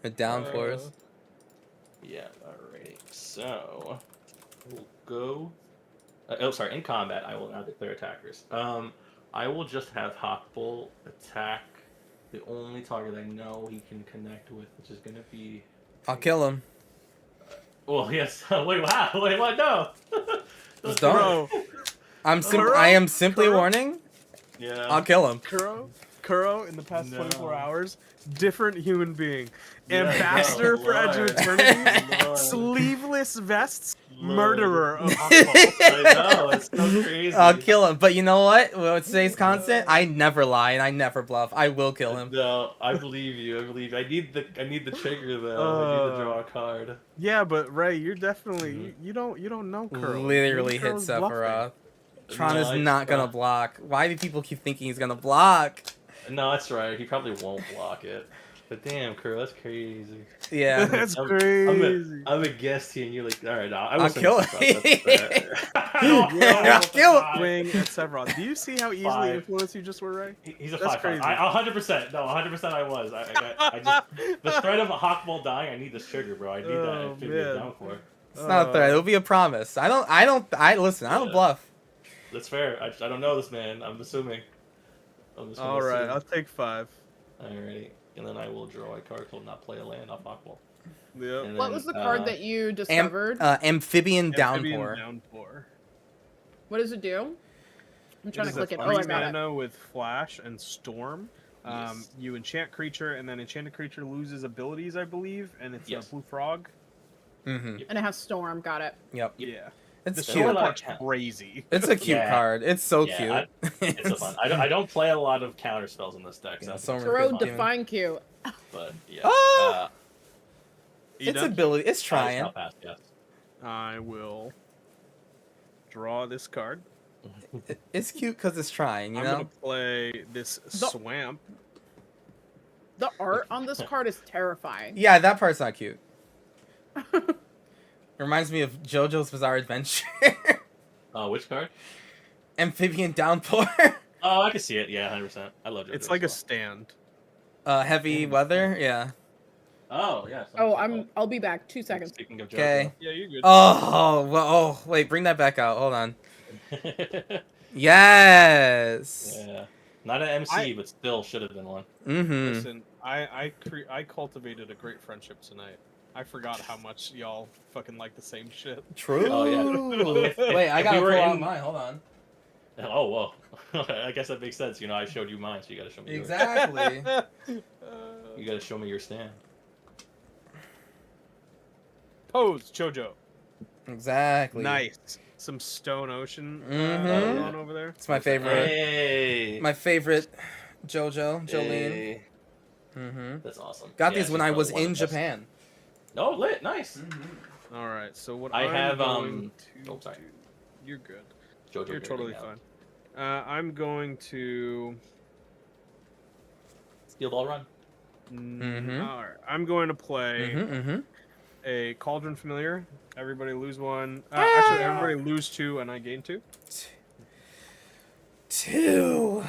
The downforce. Yeah, alrighty. So we'll go. In combat, I will now declare attackers. I will just have Hawkbull attack the only target I know he can connect with, which is gonna be. I'll kill him. Well, yes. Wait, wow. Wait, what? No. Just don't. Kuro, I am simply Kuro? warning. Yeah. I'll kill him. Kuro, in the past No. 24 hours, different human being. Yeah, Ambassador no, for Edge of Lord. Eternity, Lord. sleeveless vests, Lord. murderer of Hawkball. I know. It's so crazy. I'll kill him. But you know what? What stays constant? I never lie and I never bluff. I will kill him. No, I believe you. I need the trigger though. I need to draw a card. Yeah, but Ray, you're definitely you don't know Kuro. Literally Maybe hit Kuro's bluffing. Sephiroth. Tron No, is I- not gonna block. Why do people keep thinking he's gonna block? No, that's right. He probably won't block it. But damn, Kuro, that's crazy. Yeah. That's I'm- crazy. I'm a guest here, and you're like, all right, I I'll will kill him. I'll kill him. Swing at Sephiroth. Do you see how easily Five. influenced you just were, Ray? He's a That's 5/5. crazy. 100%. No, 100% I was. I just the threat of a Hawkball dying. I need this trigger, bro. I need Oh, that to get man. down for. It's not a threat. It'll be a promise. I listen. I don't Yeah. bluff. That's fair. I don't know this man. I'm assuming. I'm just gonna All right, assume. I'll take 5. Alrighty. And then I will draw a card called Not Play a Land off Hawkball. Yep. And What then, was the card that you discovered? Amphibian Amphibian downpour. Downpour. What does it do? I'm trying to is a click it. 3 Oh, I got it. mana with flash and storm. Yes. You enchant creature, and then enchanted creature loses abilities, I believe, and it's Yes. a blue frog. Mm-hmm. And it has storm. Got it. Yep. Yeah, It's the So storm cute. like- part's crazy. It's a cute Yeah. card. It's so Yeah, cute. It's a fun. I don't play a lot of counter spells in this deck. Yeah, So so Throw Good define Q. but yeah. Ah! You It's done? ability. It's I'll trying. pass, yes. I will draw this card. It's cute because it's trying. You I'm know. gonna play this The- swamp. The art on this card is terrifying. Yeah, that part's not cute. Reminds me of JoJo's Bizarre Adventure. Which card? Amphibian downpour. Oh, I can see it. Yeah, 100%. I love it. It's like a stand. Heavy weather. Yeah. Oh yeah. Oh, I'll be back. 2 seconds. Speaking of Okay. Yeah, you're good. Oh, well, oh, wait, bring that back out. Hold on. Yes. yeah. Not an MC, but still should have been one. Mm-hmm. Listen, I cultivated a great friendship tonight. I forgot how much y'all fucking like the same shit. True. Oh, yeah. Wait, I gotta we were pull out in- mine. Hold on. Oh whoa. I guess that makes sense. I showed you mine, so you gotta show me yours. Exactly. You gotta show me your stand. Pose, Chojo. Exactly. Nice. Some Stone Ocean Mhm. going on over there. It's my favorite. Hey. My favorite JoJo, Jolene. Hey. Mm-hmm. That's awesome. Got Yeah, these when she's I was probably one in of the best. Japan. Oh, lit. Nice. All right. So what I I'm have, going to oh, sorry. do- You're good. JoJo You're Grading totally out. fine. I'm going to Steel ball run. Mhm. All right, I'm going to play Mm-hmm. a Cauldron Familiar. Everybody lose one. Ah! Actually, everybody lose 2, and I gain 2. 2.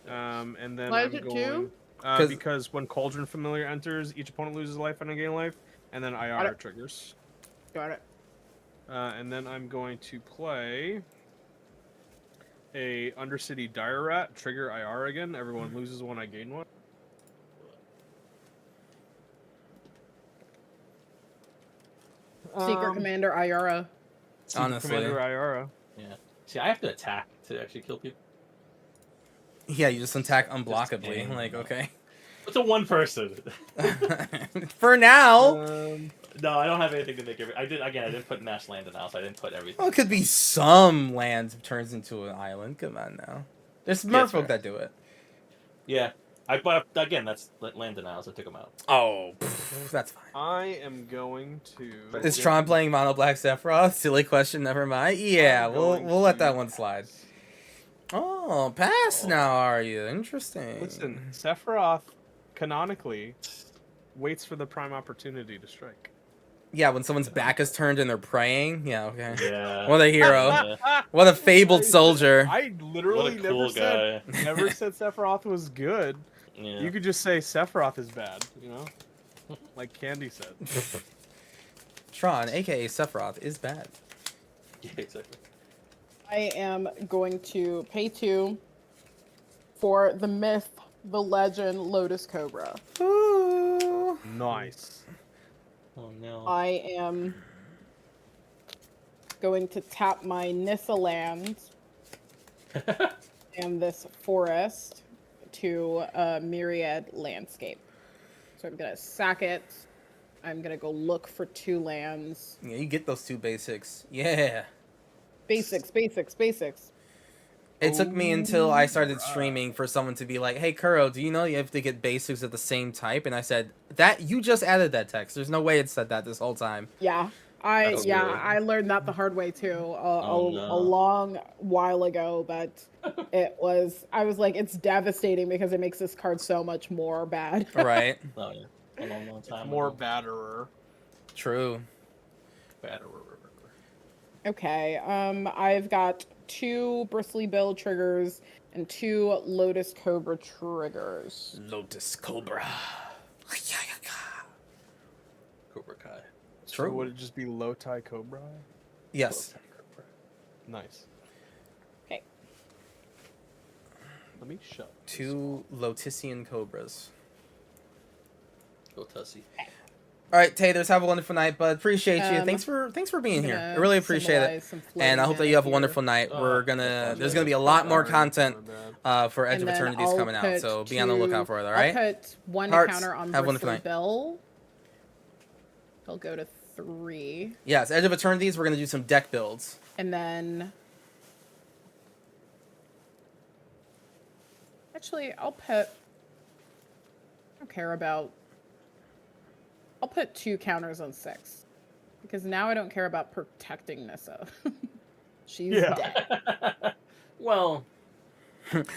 And then Why I'm is it going 2? because when Cauldron Familiar enters, each opponent loses life and I gain life, and then IR triggers. Got it. And then I'm going to play a Undercity Dire Rat, trigger IR again. Everyone loses 1, I gain 1. Secret Commander Ayara. Secret Honestly. Commander IRA. Yeah. See, I have to attack to actually kill people. Yeah, you just attack Just unblockably. kidding. Like, okay. It's a one person. For now. No, I don't have anything to make every. I didn't put mass land in the house. I didn't put everything. Well, it could be some land turns into an island. Come on now. There's Yeah, it's merfolk fair. that do it. Yeah. But again, that's land denials. I took them out. Oh, that's fine. I am going to. Is Tron playing Mono Black Sephiroth? Silly question. Never mind. Yeah, I'm we'll going let to that one slide. Oh, pass now, are you? Interesting. Listen, Sephiroth canonically waits for the prime opportunity to strike. Yeah, when someone's back is turned and they're praying. Yeah, okay. Yeah. What a hero. Yeah. What a fabled soldier. I literally What a cool guy. never said Sephiroth was good. Yeah. You could just say Sephiroth is bad, you know? Like Candy said. Tron, aka Sephiroth, is bad. Yeah, exactly. I am going to pay 2 for the myth, the legend, Lotus Cobra. Ooh. Nice. Oh no. I am going to tap my Nissa land and this forest to a Myriad landscape. So I'm gonna sack it. I'm gonna go look for 2 lands. Yeah, you get those 2 basics. Yeah. Basics. It took me until I started streaming for someone to be like, "Hey, Kuro, do you know you have to get basics of the same type?" And I said, "That you just added that text. There's no way it said that this whole time." Yeah. That's good. I learned that the hard way too, Oh, no. a long while ago, but I was like, it's devastating because it makes this card so much more bad. Right. Oh yeah. A long time. More ago. batterer. True. Better. Okay, I've got 2 Bristly Bill triggers and 2 Lotus Cobra triggers. Lotus Cobra. Cobra Kai. So True. would it just be Lotai Cobra? Yes. Nice. Okay. Let me shut. 2 Lotisian Cobras. Go Tussie. All right, Taters, have a wonderful night, bud. Appreciate you. Um, Thanks for being I'm here. gonna I really appreciate it. symbolize some And I hope that you have a floating wonderful night. Oh, We're that's gonna awesome. there's gonna be a lot more Sorry, content my bad. for Edge And of then Eternities I'll coming out. put So be on the lookout for it, all right? I'll put 1 Hearts, counter on have a wonderful Bristly night. Bill. He'll go to 3. Yes, Edge of Eternities, we're gonna do some deck builds. And then actually I'll put I'll put 2 counters on 6. Because now I don't care about protecting Nissa. She's Yeah. dead. Well.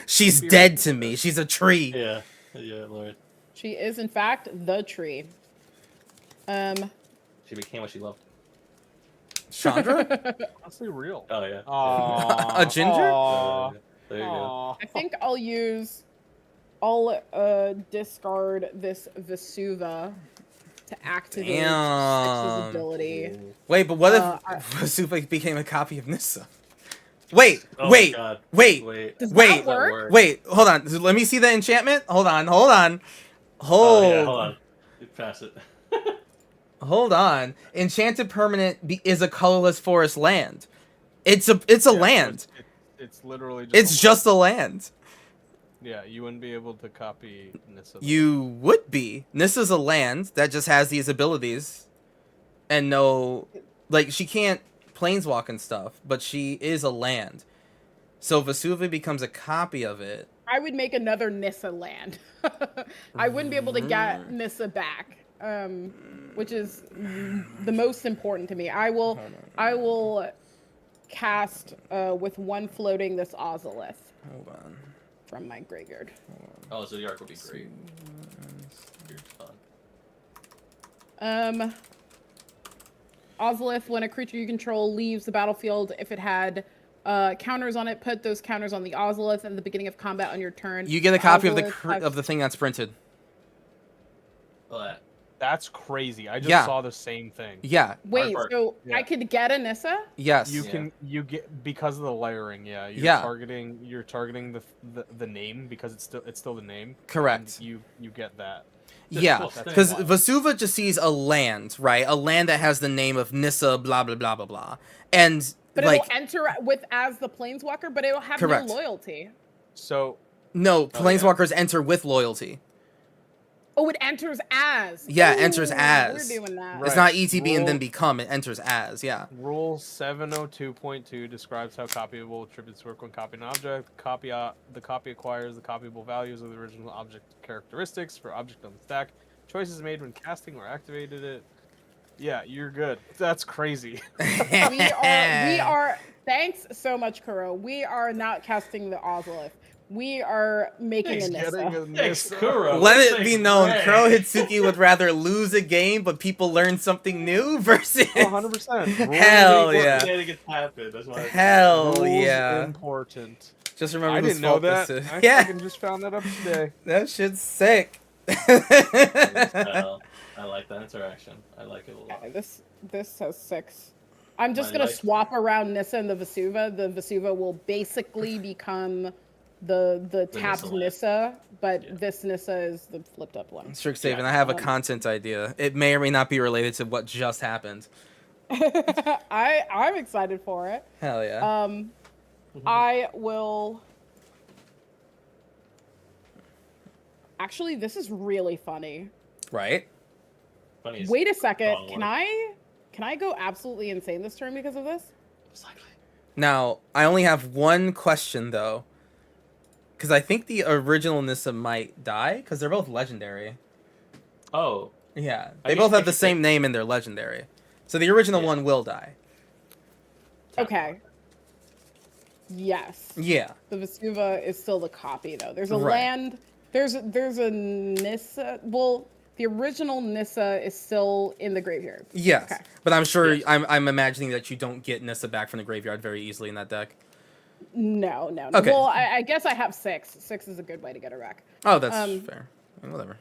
She's dead to me. She's a tree. Yeah. Yeah, Lord. She is in fact the tree. She became what she loved. Chandra? Honestly, real. Oh yeah. Aww, A ginger? aww, There you go. aww. I think I'll discard this Vesuva to activate Six's Damn. ability. Wait, but what I- if Vasupa became a copy of Nissa? Wait, Oh my wait, God. wait, Wait. Does wait, that work? wait, hold on. Let me see the enchantment. Hold on. Oh yeah, hold on. You pass it. Hold on. Enchanted permanent is a colorless forest land. It's a Yeah, land. It's literally just. It's just a land. Yeah, you wouldn't be able to copy Nissa. You would be. Nissa's a land that just has these abilities, and no, like she can't planeswalk and stuff, but she is a land. So Vesuva becomes a copy of it. I would make another Nissa land. I wouldn't be able to get Nissa back, which is the most important to me. I will cast with 1 floating this Ozolith. Hold on. from my graveyard. Oh, Zodiac would be great. You're fun. Ozolith, when a creature you control leaves the battlefield, if it had counters on it, put those counters on the Ozolith at the beginning of combat on your turn. You get a copy of the Ozolith has- of the thing that's printed. But That's crazy. I just Yeah. saw the same thing. Yeah. Wait, Artwork. so Yeah. I could get a Nissa? Yes. You get because of the layering. Yeah. Yeah. You're targeting the name because it's still the name. Correct. And you get that. Yeah, Just plus because thing. Vesuva just sees a land, right? A land that has the name of Nissa, blah blah blah blah blah, and But like it'll enter with as the planeswalker, but it'll have Correct. no loyalty. So no, yeah. planeswalkers enter with loyalty. Oh, it enters as. Yeah, Ooh, enters as. We're doing that. Right. It's not ETB and then Rule- become. It enters as. Yeah. Rule 702.2 describes how copyable attributes work when copying an object. The copy acquires the copyable values of the original object characteristics for object on the stack. Choices made when casting or activated it. Yeah, you're good. That's crazy. We are. Thanks so much, Kuro. We are not casting the Ozolith. We are making He's a Nissa. getting a Thanks, Nissa. Kuro. Let This it be thing's known, great. Kuro Hitsuki would rather lose a game, but people learn something new versus. 100%. Hell Rules- yeah. Shenanigans happen. That's why. Hell rules yeah. important. Just remember I whose didn't know fault that. this is. I Yeah, fucking just found that up today. that shit's sick. Well, I like that interaction. I like it a lot. Okay, this has 6. I'm just I gonna like- swap around Nissa and the Vesuva. The Vesuva will basically become the tapped Nissa. Nissa, but Yeah. this Nissa is the flipped up one. Strixhaven, Yeah. I have a Um, content idea. It may or may not be related to what just happened. I'm excited for it. Hell yeah. I will. Actually, this is really funny. Right? Funny as Wait a second. Oh, Can I go absolutely insane this turn because of this? Exactly. Now, I only have one question, though. Because I think the original Nissa might die, because they're both legendary. Oh, Yeah. I They guess both they have the could same name and they're legendary. So the original Yeah. one will die. Okay. Yes. Yeah. The Vesuva is still the copy though. There's a Right. land. There's a Nissa. Well, the original Nissa is still in the graveyard. Yes. Okay. But I'm sure, Yes. I'm imagining that you don't get Nissa back from the graveyard very easily in that deck. No. Okay. Well, I guess I have 6. 6 is a good way to get a wreck. Oh, that's Um, fair. Whatever.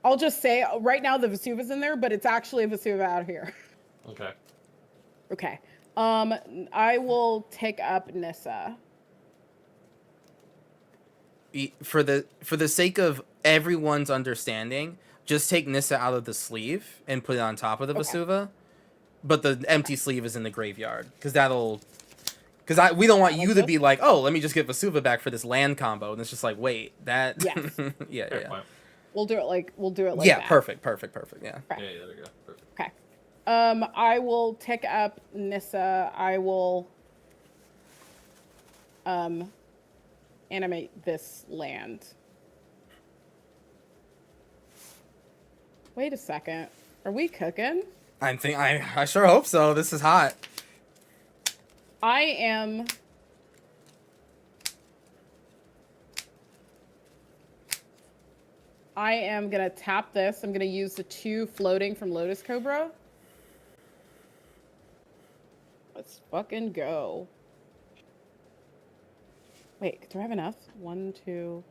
I'll just say right now the Vesuva's in there, but it's actually a Vesuva out here. okay. Okay. I will take up Nissa. For the sake of everyone's understanding, just take Nissa out of the sleeve and put it on top of the Okay. Vesuva. But the empty sleeve is in the graveyard. Because we don't want you to be like, oh, let me just get Vesuva back for this land combo. And it's just like, wait, that... Yes. yeah, Fair yeah. point. We'll do it like Yeah, that. perfect, yeah. Yeah, there we go. Perfect. Okay. I will take up Nissa. I will animate this land. Wait a second. Are we cooking? I sure hope so. This is hot. I am gonna tap this. I'm gonna use the 2 floating from Lotus Cobra. Let's fucking go. Wait, do I have enough? 1, 2,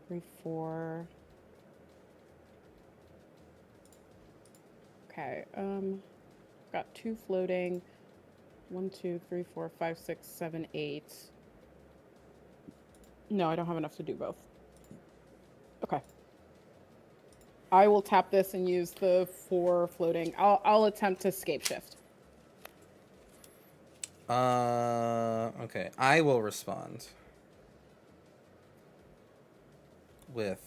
3, 4. Okay, got 2 floating. 1, 2, 3, 4, 5, 6, 7, 8. No, I don't have enough to do both. Okay. I will tap this and use the 4 floating. I'll attempt to scape shift. Okay. I will respond with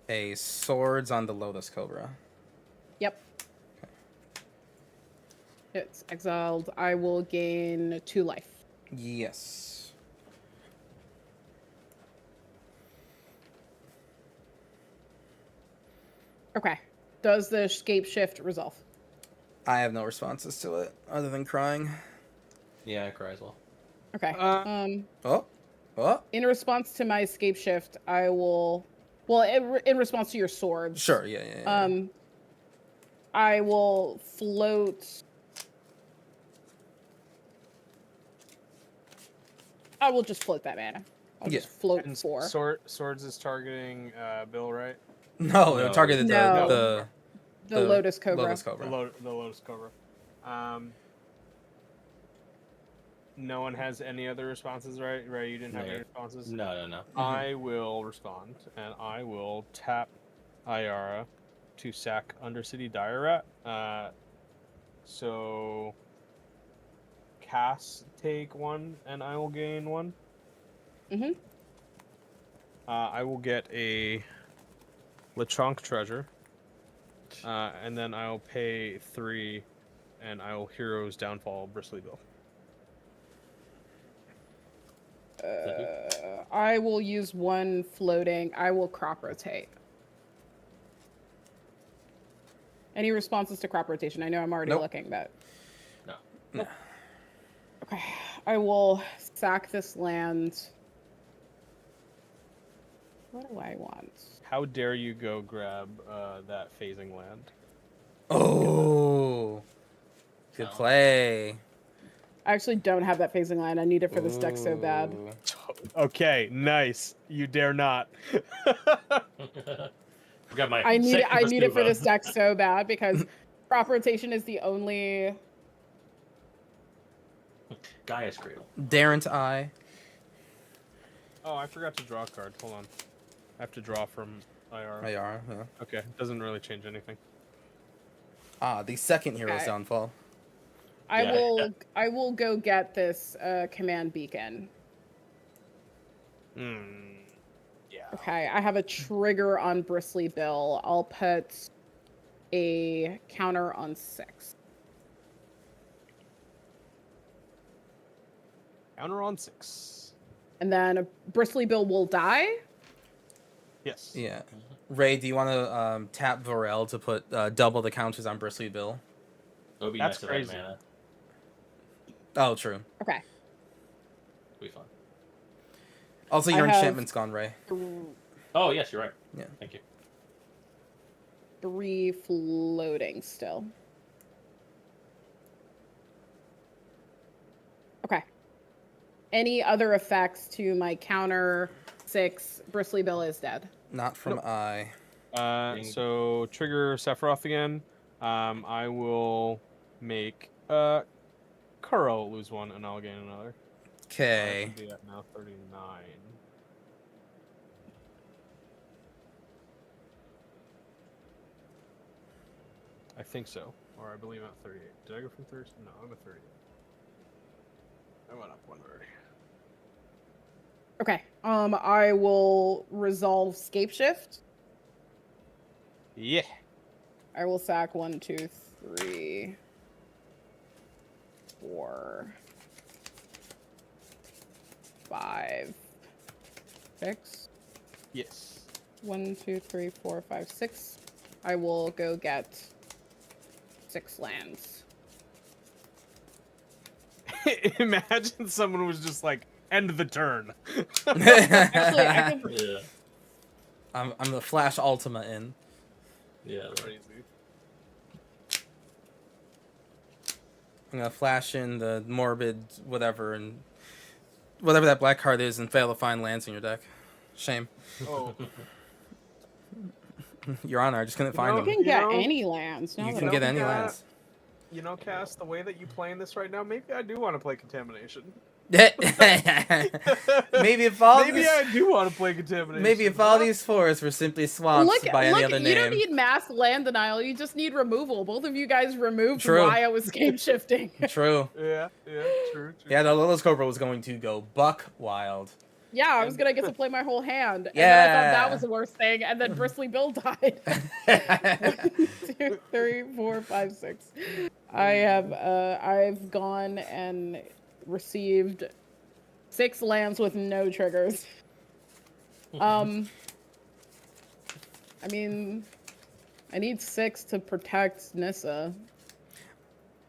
a swords on the Lotus Cobra. Yep. It's exiled. I will gain 2 life. Yes. Okay. Does the escape shift resolve? I have no responses to it other than crying. Yeah, I cry as well. Okay. Uh, Oh, Oh, In response to my escape shift, I will. Well, in response to your swords. sure. Yeah. I will float. I will just float that mana. I'll Yeah. just float And 4. Swords is targeting Bill, right? No, No. targeted No. the The Lotus Cobra. Lotus Cobra. The Lotus Cobra. No one has any other responses, right? Right, you didn't have No. any responses? No. I will respond, and I will tap Ayara to sack Undercity Dire Rat. So Cass take 1, and I will gain 1. Mm-hmm. I will get a Lechonk treasure, and then I'll pay 3, and I will Hero's Downfall Bristly Bill. I will use 1 floating. I will crop rotate. Any responses to crop rotation? I know I'm already Nope. looking, but No. okay. I will sack this land. What do I want? How dare you go grab that phasing land? Oh, good No. play. I actually don't have that phasing land. I need it for this deck so bad. Ooh. Okay, nice. You dare not. Forgot my I need it. second I need it for Vestuva. this deck so bad because crop rotation is the only. Gaia's Cradle. Daren't I? Oh, I forgot to draw a card. Hold on. I have to draw from IR. Ayara, yeah. Okay, doesn't really change anything. Ah, the second hero's Okay. downfall. Yeah. I will go get this command beacon. Hmm. Yeah. Okay, I have a trigger on Bristly Bill. I'll put a counter on 6. Counter on 6. And then Bristly Bill will die. Yes. Yeah. Ray, do you want to tap Vorel to put double the counters on Bristly Bill? That would be That's nice to have crazy. mana. Oh, true. Okay. It'll be fun. Also, I your have- enchantment's gone, Ray. Oh, yes, you're right. Yeah. Thank you. 3 floating still. Okay. Any other effects to my counter 6? Bristly Bill is dead. Not from Nope. I. So trigger Sephiroth again. I will make Kuro lose 1, and I'll gain another. I Okay. should be at now 39. I think so, or I believe I'm at 38. Did I go from 30? No, I'm at 38. I went up 1 already. Okay. I will resolve Scape Shift. Yeah. I will sack 1, 2, 3, 4, 5, 6. Yes. 1, 2, 3, 4, 5, 6. I will go get 6 lands. Imagine someone was just like, end the turn. Actually, I can. Yeah. I'm the Flash Ultima in. Yeah. Right. Crazy. I'm gonna flash in the morbid whatever and whatever that black card is and fail to find lands in your deck. Shame. Oh, Your Honor, I just couldn't You find know- You them. can get know, any lands. You now can that get I'm- any Yeah. lands. you know, Cass, the way that you playing this right now, maybe I do want to play Contamination. Maybe if all Maybe these, I do want to play Contamination. maybe if all these forests were simply swamps by any other you don't name. need mass land denial. You just need removal. Both of you guys removed True. why I was game shifting. True. Yeah, true. Yeah, the Lotus Cobra was going to go buck wild. Yeah, I was gonna get to play my whole hand. And then I Yeah. thought that was the worst thing, and then Bristly Bill died. 2, 3, 4, 5, 6. I've gone and received 6 lands with no triggers. I mean, I need 6 to protect Nissa.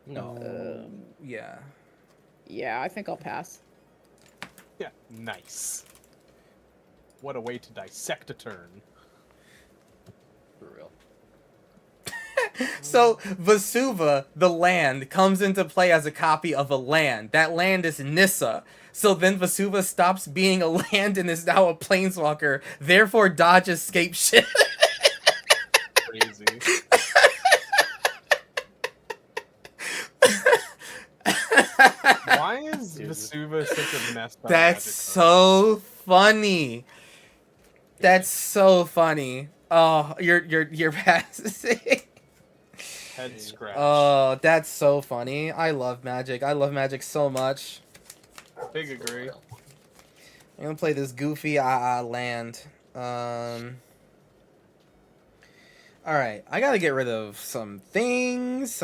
No. Yeah. Yeah, I think I'll pass. Yeah, nice. What a way to dissect a turn. For real. So Vesuva, the land, comes into play as a copy of a land. That land is Nissa. So then Vesuva stops being a land and is now a planeswalker. Therefore, Dodge escape shit. Crazy. Why is Vesuva such a mess? That's so funny. That's so funny. Oh, you're passing. Head scratch. Oh, that's so funny. I love Magic. I love Magic so much. Big agree. I'm gonna play this goofy land. Alright, I gotta get rid of some things.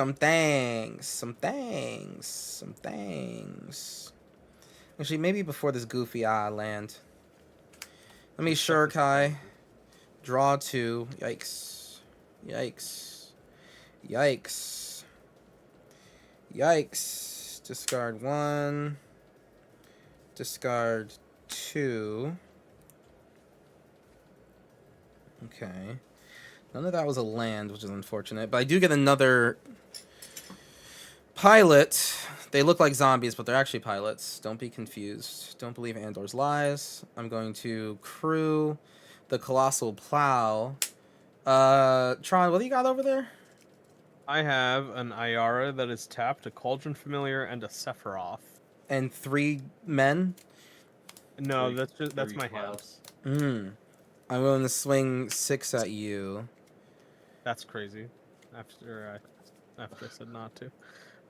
Actually, maybe before this goofy land. Let me Shurikai. Draw 2. Yikes. Discard 1. Discard 2. Okay. None of that was a land, which is unfortunate. But I do get another pilot. They look like zombies, but they're actually pilots. Don't be confused. Don't believe Andor's lies. I'm going to crew the Colossal Plow. Tron, what do you got over there? I have an Ayara that is tapped, a Cauldron Familiar, and a Sephiroth. And 3 men? No, that's my hand. I'm going to swing 6 at you. That's crazy. After I said not to.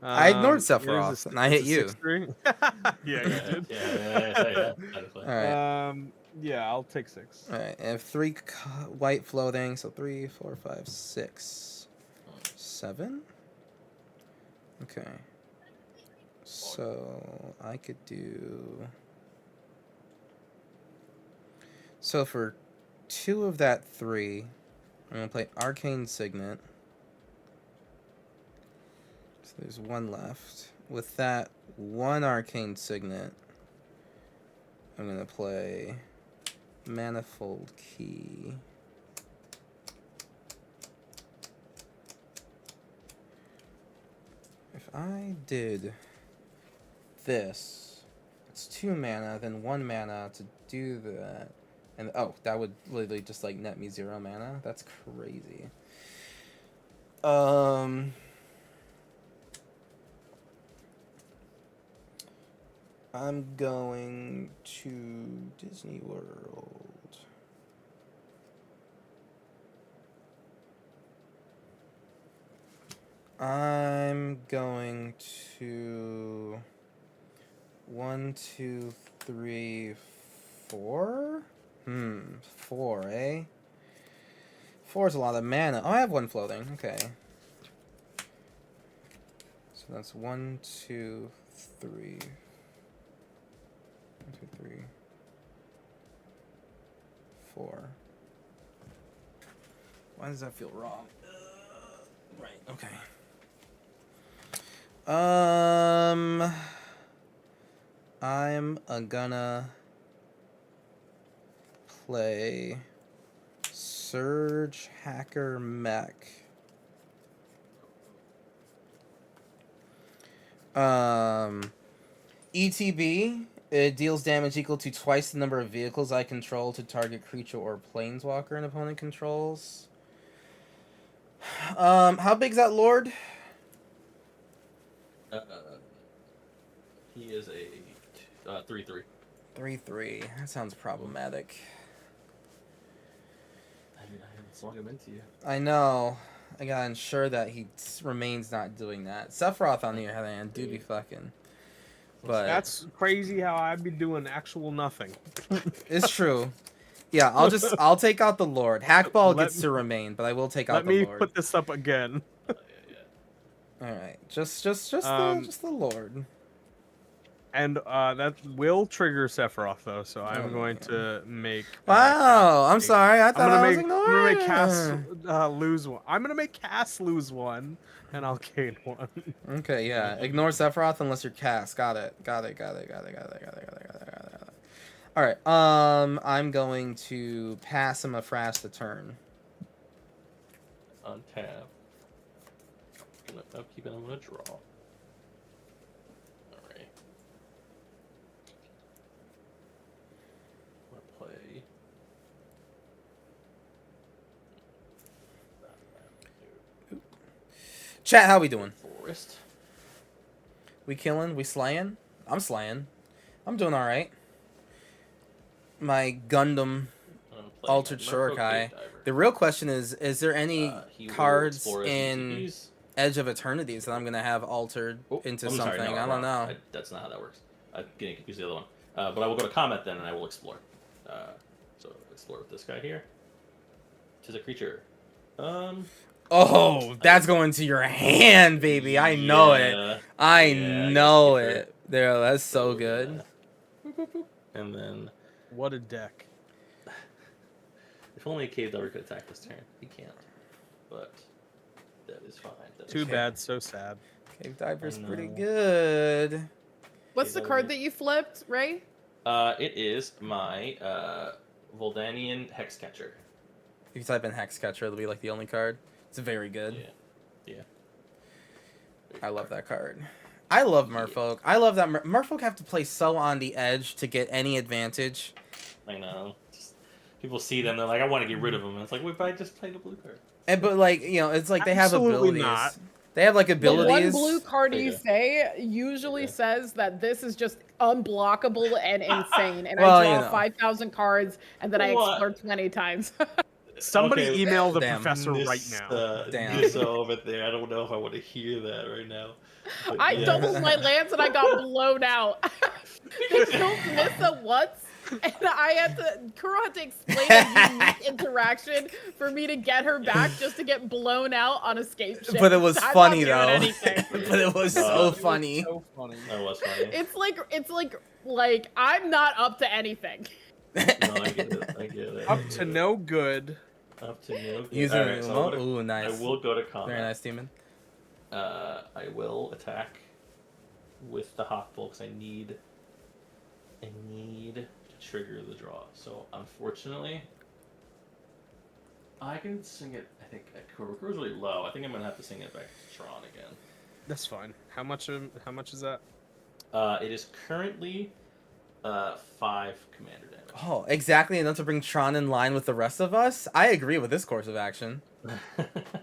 I ignored it is Sephiroth, and I hit you. 6-3. Yeah, you did. Yeah. Alright. Yeah, I'll take 6. Alright, I have 3 white floating, so 3, 4, 5, 6, 7? Okay. So, I could do... So for 2 of that 3, I'm going to play Arcane Signet. So there's 1 left. With that 1 Arcane Signet, I'm going to play Manifold Key. If I did this, it's 2 mana, then 1 mana to do that. And oh, that would literally just like net me 0 mana. That's crazy. I'm going to Disney World. I'm going to 1, 2, 3, 4. 4, eh? 4 is a lot of mana. Oh, I have 1 floating. Okay. So that's 1, 2, 3. 1, 2, 3. 4. Why does that feel wrong? Right. Okay. I'm gonna play Surge Hacker Mech. ETB, it deals damage equal to twice the number of vehicles I control to target creature or planeswalker an opponent controls. How big's that Lord? He is a 3/3. 3/3. That sounds problematic. I haven't swung him into you. I know. I gotta ensure that he remains not doing that. Sephiroth, on the other hand, do be fucking. But That's crazy how I'd be doing actual nothing. it's true. Yeah, I'll take out the Lord. Hackball gets to remain, but I will take out Let the me Lord. put this up again. All right, just the Lord. And that will trigger Sephiroth though, so I'm going to make. Wow, I'm sorry. I thought I was I'm gonna make Cass ignoring. lose one. I'm gonna make Cass lose one, and I'll gain one. Okay, yeah. Ignore Sephiroth unless you're cast. Got it. All right. I'm going to pass him a Frass the turn. Untap. Upkeep, and I'm gonna draw. All right. I'm gonna play. Chat, how we doing? Forest. We killing? We slaying? I'm slaying. I'm doing all right. My Gundam I'm gonna play Altered my Merfolk Shurikai. Cave Diver. The real question is there any He will cards explore his in UTPs. Edge of Eternities that I'm gonna have altered Oh, into I'm something? sorry, no, I don't know. that's not how that works. I'm getting confused with the other one. But I will go to combat then, and I will explore. So explore with this guy here. Which is a creature. Oh, that's going to your hand, baby. I know it. yeah, I yeah, know guess keep it. There, that's so good. yeah. And then, What a deck. if only a cave diver could attack this turn. He can't. But that is fine. That is Too fine. bad, so sad. Cave Diver's I pretty know. good. What's the card that you flipped, Ray? It is my Voldanian Hexcatcher. If you type in Hexcatcher, it'll be like the only card. It's very good. Yeah. I love that card. I love Merfolk. I love that Merfolk have to play so on the edge to get any advantage. I know. Just, people see them, they're like, I want to get rid of them. And it's like, wait, but I just played a blue card. And but like it's like they have Absolutely abilities. not. They have like The abilities. one blue card They you do. say usually Yeah. says that this is just unblockable and insane, and Well, I draw you know. 5,000 cards, and then I What? explore 20 times. Somebody Okay, email the Damn. professor right now. Damn. Nissa over there. I don't know if I want to hear that right now. But I yeah. doubled my lands and I got blown out. They killed Nissa once, and I had to. Kuro had to explain a unique interaction for me to get her back, just to get blown out on escape ship. But it was I'm not funny doing though. anything. But it was so It was funny. So funny. That was funny. It's like I'm not up to anything. No, I get it. I get it. Up to no good. Up to no good. Using Alright, so I'm gonna- ooh, nice. I will go to combat. Very nice, Demon. I will attack with the Hawk Bolt because I need to trigger the draw. So unfortunately, I can sing it. I think Kuro's really low. I think I'm gonna have to sing it back to Tron again. That's fine. How much is that? It is currently 5 commander damage. Oh, exactly enough to bring Tron in line with the rest of us. I agree with this course of action.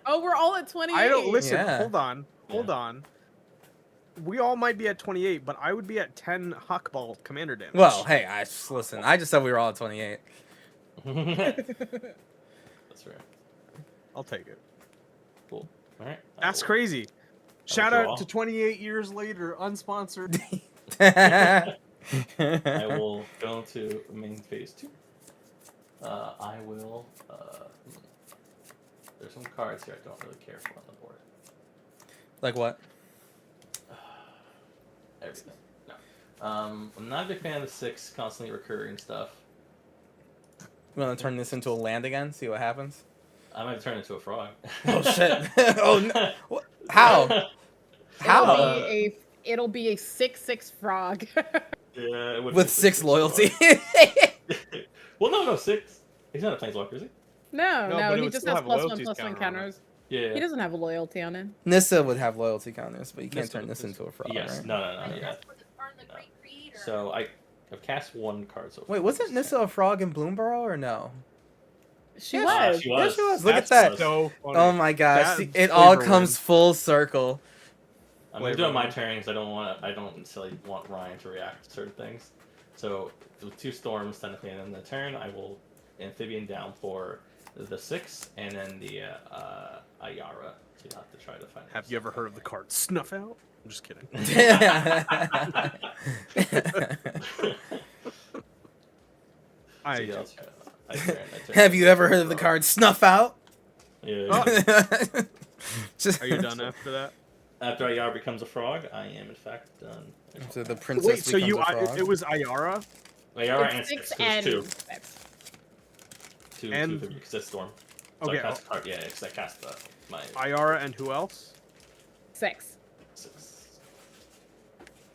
Oh, we're all at 28. I don't listen. Yeah. Hold on. Hold Yeah. on. We all might be at 28, but I would be at 10 Huckball commander damage. Well, hey, listen. I just said we were all at 28. That's fair. I'll take it. Cool. All right. That's crazy. Shout draw. out to 28 years later, unsponsored. I will go into main phase 2. I will. There's some cards here I don't really care for on the board. Like what? Everything. No. I'm not a big fan of the 6 constantly recurring stuff. You want to turn this into a land again? See what happens? I might turn into a frog. Oh shit! Oh no! What? How? How? It'll be a 6/6 frog. Yeah, it would With be 6 loyalty. frog. Well, no, 6. He's not a planeswalker, is he? No, but it he would just still has have loyalties +1/+1 counter on it. counters. Yeah. He doesn't have a loyalty on him. Nissa would have loyalty counters, but you can't Nissa turn this would- into a frog, Yes. right? No. Yeah. So I've cast 1 card so far. Wait, wasn't Nissa a frog in Bloomborough or no? She Yeah, was. She Yeah, was. she was. Look at That's that. so funny. Oh my gosh! That See, it all flavor comes wins. full circle. I'm gonna do Flavor it my wins. turn because I don't necessarily want Ryan to react to certain things. So with 2 storms technically in the turn, I will amphibian down for the 6 and then the Ayara. So you'll have to try to find. Have you ever heard of the card Snuff Out? I'm just kidding. I Have you ever heard of the card Snuff Out? Yeah. Just Are you done after that? After Ayara becomes a frog, I am in fact done. So the princess Wait, so becomes you a frog? it was Ayara? Ayara and It's 6 6 because and 2. 6. 2 And- because it's storm. So Okay, I cast card, yeah, because I cast my Ayara and who else? 6. 6.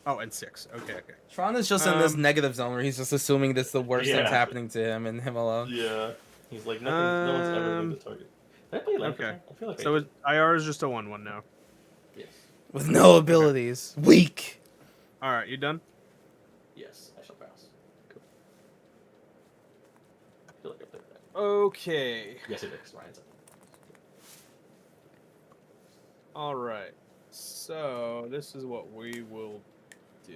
Oh, and 6. Okay. Tron is just in this Um, negative zone where he's just assuming this the worst thing's Yeah. happening to him and him alone. Yeah. He's like nothing. No one's ever been the Um, target. Did I play land okay. I feel like So I it, did. IR is just a 1/1 now. Yes. With no abilities. Weak. All right, you done? Yes. I shall pass. Cool. I feel like I played that. Okay. Yes, it is. Ryan's up. All right. So this is what we will do.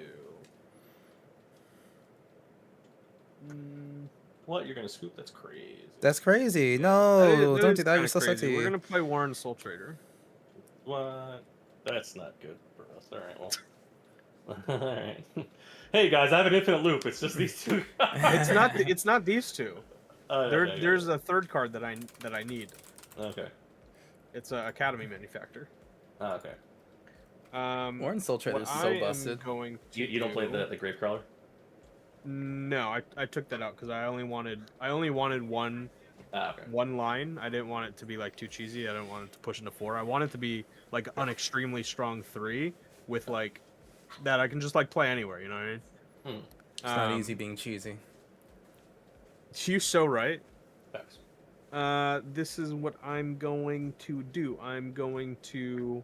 What? You're gonna scoop? That's crazy. That's crazy. No, don't do that. You're so sexy. We're gonna play Warren Soul Trader. What? That's not good for us. All right. Well. All right. Hey guys, I have an infinite loop. It's just these two guys. It's not these two. There's a. a third card that I need. Okay. It's a Academy Manufactor. Oh, okay. Warren Soul Trader What is so I am busted. going to You don't play do- the Gravecrawler? No, I took that out because I only wanted one Ah, okay. one line. I didn't want it to be like too cheesy. I didn't want it to push into 4. I want it to be like an extremely strong 3 with like that I can just like play anywhere. You know what I mean? It's not easy being cheesy. You're so right. Facts. This is what I'm going to do. I'm going to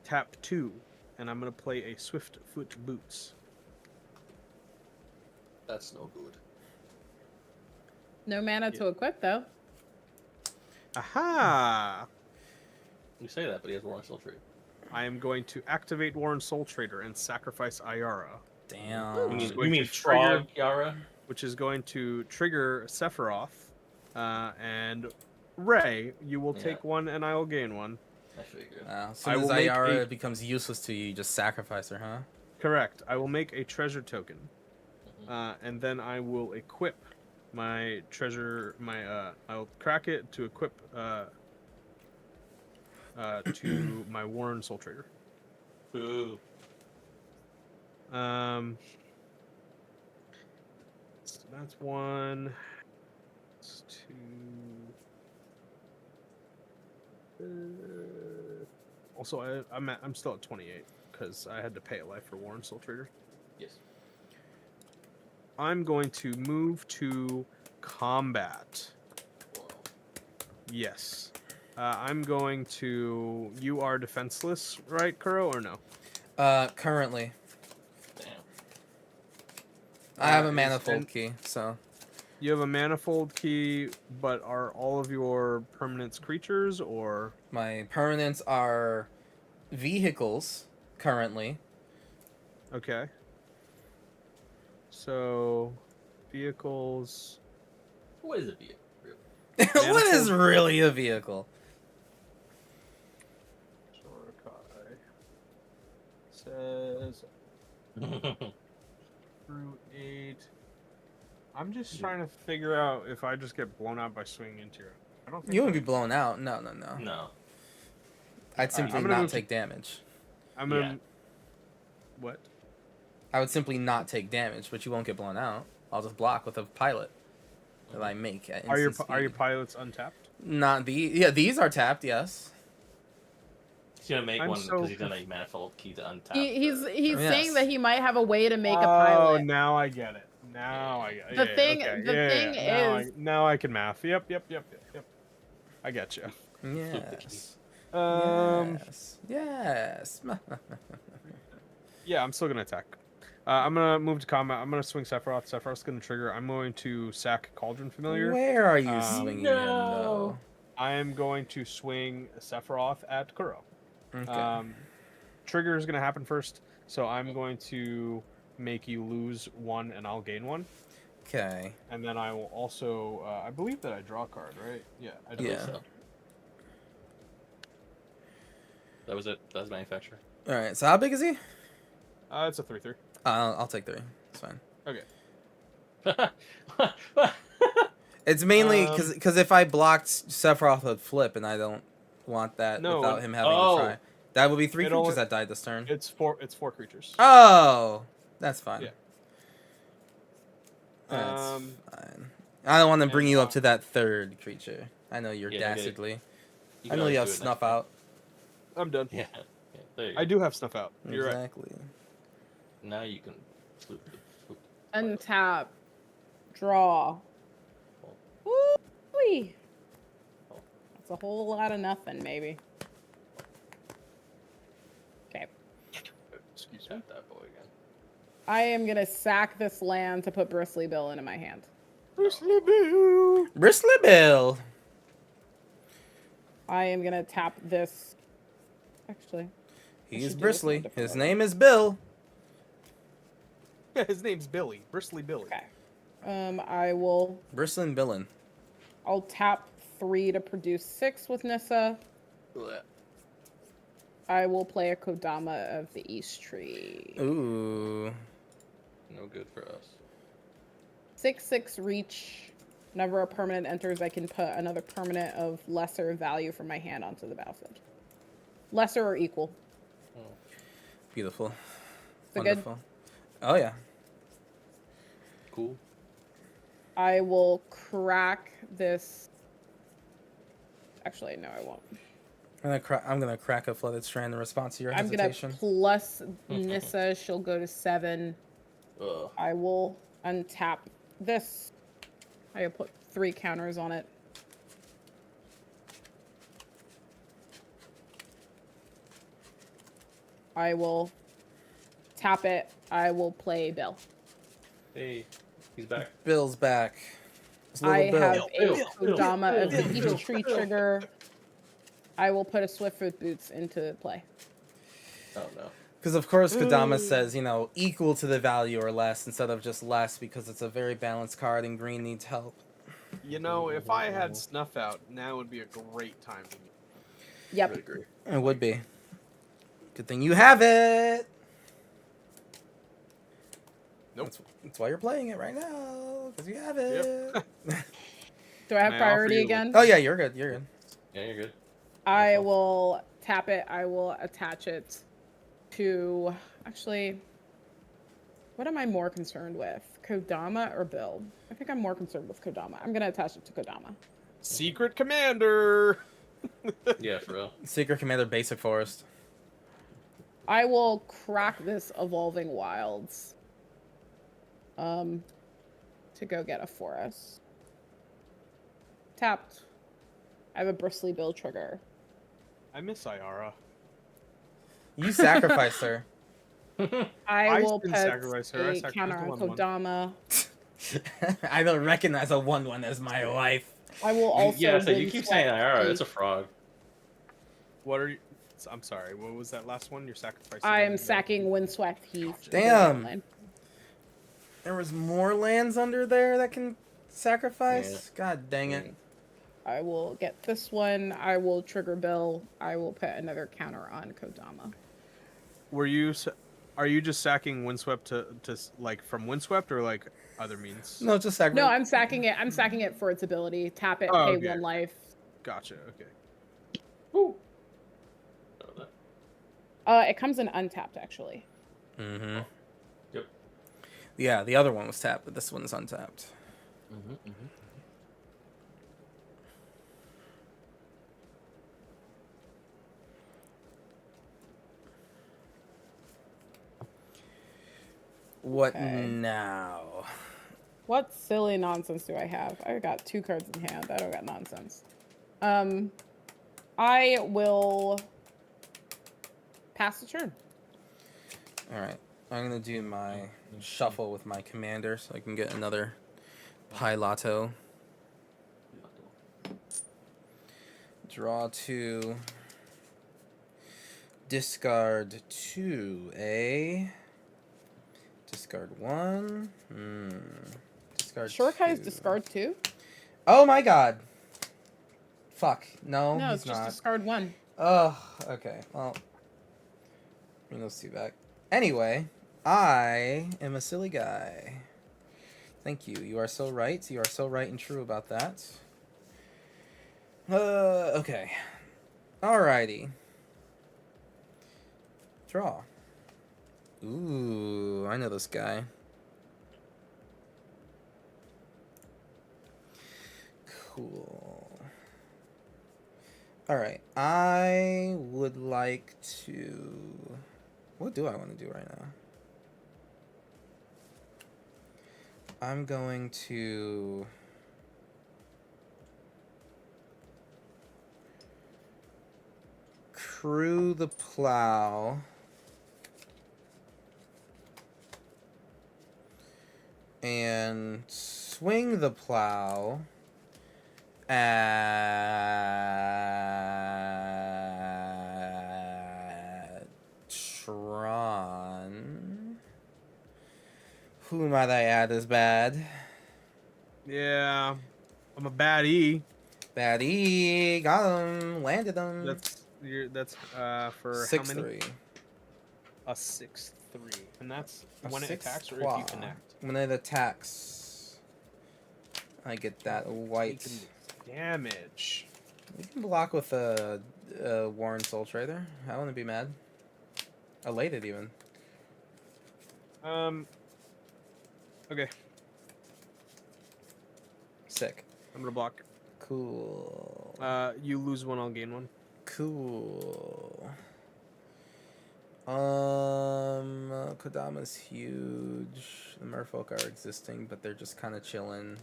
tap 2, and I'm going to play a Swift Foot Boots. That's no good. No mana to equip though. Aha! You say that, but he has Warren Soul Trade. I am going to activate Warren Soul Trader and sacrifice Ayara, Damn. Which is You going mean to trigger- Frog Yara? which is going to trigger Sephiroth, and Ray. You will take Yeah. 1, and I will gain 1. I figured. As I soon as will make Ayara a- becomes useless to you, you just sacrifice her, huh? Correct. I will make a treasure token, and then I will equip my treasure. I'll crack it to equip to my Warren Soul Trader. Ooh. So that's 1. That's 2. Also, I'm still at 28 because I had to pay a life for Warren Soul Trader. Yes. I'm going to move to combat. Whoa. Yes. I'm going to. You are defenseless, right, Kuro, or no? Currently. Damn. I have a is- manifold and- key, so You have a manifold key, but are all of your permanents creatures, or my permanents are vehicles currently. okay? So, vehicles. What is it? Really? What is really a vehicle? Shorokai says through 8. I'm just trying to figure out if I just get blown out by swinging into your. I don't think You wouldn't I- be blown out. No. No. I'd simply I'm gonna not move to- take damage. I'm gonna. Yeah. What? I would simply not take damage, but you won't get blown out. I'll just block with a pilot that I make at Are your instant are your speed. pilots untapped? Not these are tapped, yes. He's gonna make I'm one so because he's gonna manifold key to untap. He's Yes. saying that he might have a way to make a Oh, pilot. now I get it. Now I get it. The Yeah, thing- okay. the Yeah, thing yeah. is- Now I can math. Yep. I get you. Yes. Um. Yes. Yeah, I'm still gonna attack. I'm gonna move to combat. I'm gonna swing Sephiroth. Sephiroth's gonna trigger. I'm going to sack Cauldron Familiar. Where are you No. swinging him, though? I am going to swing Sephiroth at Kuro. Okay. Trigger is gonna happen first, so I'm going to make you lose 1, and I'll gain 1. Okay. And then I will also. I believe that I draw a card, right? Yeah, I do. Yeah. So. That was it. That was manufacturer. All right. So how big is he? It's a 3/3. I'll take 3. It's fine. Okay. It's mainly Um, because if I blocked Sephiroth would flip, and I don't want that No, without him having oh. to try. That would be 3 It creatures only- that died this turn. It's 4. It's 4 creatures. Oh, that's fine. Yeah. That's Um, fine. I don't want to and, bring you up to that 3rd creature. I know you're Yeah, you get it. dastardly. You I can know you always have do it snuff next out. I'm done. time. Yeah. There you go. I do have snuff out. You're right. Exactly. now you can flip the Untap. Draw. Woo-wee. That's a whole lot of nothing, maybe. Okay. Excuse me. Tap that boy again. I am gonna sack this land to put Bristly Bill into my hand. Bristly Bill. Bristly Bill. I am gonna tap this. Actually, He's should do this in a Bristly. different His order. name is Bill. His name's Billy. Bristly Billy. okay. I will. Bristling Billin. I'll tap 3 to produce 6 with Nissa. Blech. I will play a Kodama of the East Tree. Ooh. No good for us. 6/6 reach. Whenever a permanent enters, I can put another permanent of lesser value from my hand onto the battlefield. Lesser or equal. Beautiful. So good. Wonderful. Oh yeah. Cool. I will crack this. Actually, no, I won't. I'm gonna crack a flooded strand in response to your I'm gonna hesitation. plus Nissa. She'll go to 7. Ugh. I will untap this. I will put 3 counters on it. I will tap it. I will play Bill. Hey, he's back. Bill's back. It's little I Bill. have Bill, a Bill, Bill, Kodama of Bill, the Bill, East Tree Bill. trigger. I will put a Swiftfoot Boots into play. Oh no. Because of course Kodama says, equal to the value or less instead of just less because it's a very balanced card and green needs help. You know, if I had Snuff out, now would be a great time to me. Yep. Would agree. It would be. Good thing you have it. Nope. That's why you're playing it right now because you have it. Yep. Do I have May I offer priority you- again? Oh yeah, you're good. You're good. Yeah, you're good. I will tap it. I will attach it to. Actually, what am I more concerned with? Kodama or Bill? I think I'm more concerned with Kodama. I'm gonna attach it to Kodama. Secret Commander. Yeah, for real. Secret Commander Basic Forest. I will crack this Evolving Wilds. To go get a forest. Tapped. I have a Bristly Bill trigger. I miss Ayara. You sacrificed her. I will didn't put sacrifice her. I a sacrificed counter the on 1/1. Kodama. I don't recognize a 1/1 as my wife. I will also. Yeah, so you keep windswept saying Ayara, the- it's a frog. What are you? I'm sorry. What was that last one? You're sacrificing. I am the- sacking Windswept Heath. Damn. There was more lands under there that can sacrifice. God dang it. I will get this one. I will trigger Bill. I will put another counter on Kodama. Were you? Are you just sacking Windswept to like from Windswept or like other means? No, just sacrifice. No, I'm sacking it. I'm sacking it for its ability. Tap it, Oh, pay okay. 1 life. Gotcha. Okay. Woo. Oh, that- It comes in untapped actually. Mm-hmm. Yep. Yeah, the other one was tapped, but this one's untapped. What Okay. now? What silly nonsense do I have? I got 2 cards in hand. I don't got nonsense. I will pass the turn. Alright, I'm gonna do my shuffle with my commander so I can get another Pilato. Draw 2. Discard 2, eh? Discard 1. Discard Shorkai's 2. discard 2? Oh my god. Fuck. No, No, he's it's just not. discard 1. Oh, okay. Well, bring those 2 back. Anyway, I am a silly guy. Thank you. You are so right. You are so right and true about that. Okay. Alrighty. Draw. Ooh, I know this guy. Cool. Alright, I would like to... What do I want to do right now? I'm going to crew the plow. And swing the plow at Tron. Who might I add as bad? Yeah, I'm a baddie. Baddie, got him, landed him. That's for Six how many? three. A 6-3, and that's A when it six attacks or if claw. you connect. When it attacks, I get that white. Taking damage. You can block with a Warren Soul Trader. I wouldn't be mad. Elated even. Okay, Sick. I'm gonna block. Cool. You lose one, I'll gain one. Cool. Kodama's huge. The Merfolk are existing, but they're just kind of chilling.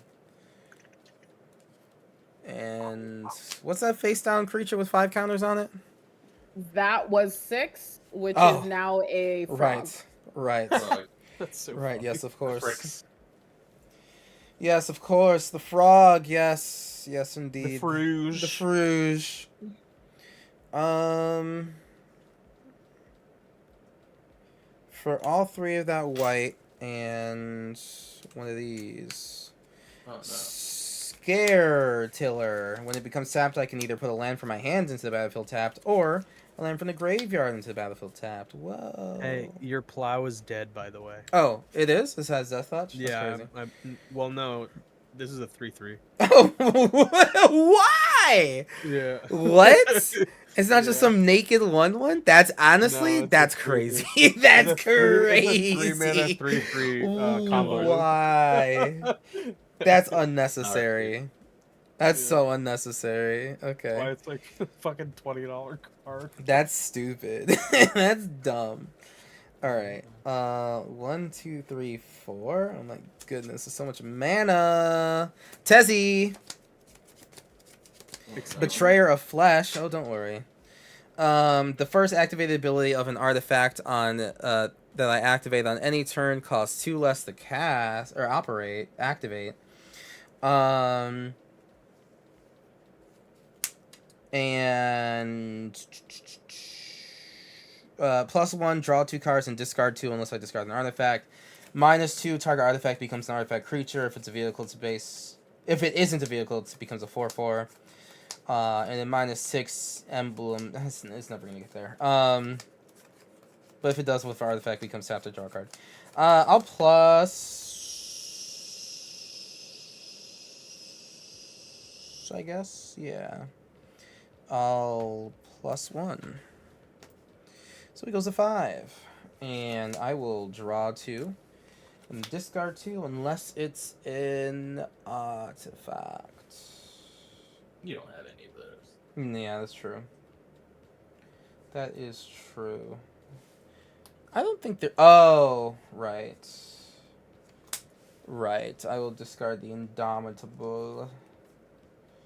And what's that face down creature with 5 counters on it? That was 6, which Oh. is now a frog. Right. Frog. That's so Right, funny. yes, of course. Fricks. Yes, of course. The frog, yes. Yes, indeed. The Fruge. The Fruge. For all 3 of that white and one of these. Oh no. Scare Tiller. When it becomes tapped, I can either put a land from my hand into the battlefield tapped, or a land from the graveyard into the battlefield tapped. Whoa. Hey, your plow is dead, by the way. Oh, it is? This has Death Touch? That's Yeah. crazy. Well, no, this is a 3-3. Oh, why? Yeah. What? It's not just Yeah. some naked 1/1? That's honestly, No, it's that's a crazy. 3-3. That's It's a three- crazy. it's a 3-mana 3/3 combo. Why? That's unnecessary. That's Yeah. so unnecessary. Why Okay. it's like a fucking $20 card. That's stupid. That's dumb. Alright. 1, 2, 3, 4. Oh my goodness, there's so much mana. Tezzy! Betrayer of Flesh. Oh, don't worry. The first activated ability of an artifact on that I activate on any turn costs 2 less to cast or activate. And +1, draw 2 cards and discard 2 unless I discard an artifact. -2, target artifact becomes an artifact creature. If it's a vehicle, it's a base. If it isn't a vehicle, it becomes a 4/4. And then -6 emblem. It's never gonna get there. But if it does with artifact, becomes tapped to draw a card. I'll plus. I guess, yeah. I'll +1. So it goes to 5, and I will draw 2 and discard 2 unless it's an artifact. You don't have any of those. Yeah, that's true. That is true. I don't think there. Oh, right. Right. I will discard the Indomitable.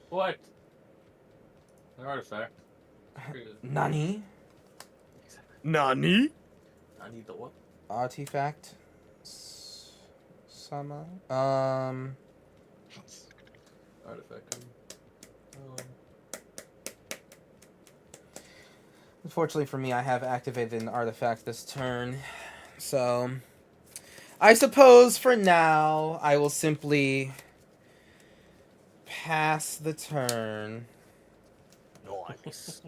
What? An artifact. Nani? Nani? I need the what? Artifact. Sama. Artifact. Unfortunately for me, I have activated an artifact this turn. So, I suppose for now, I will simply pass the turn. Nice.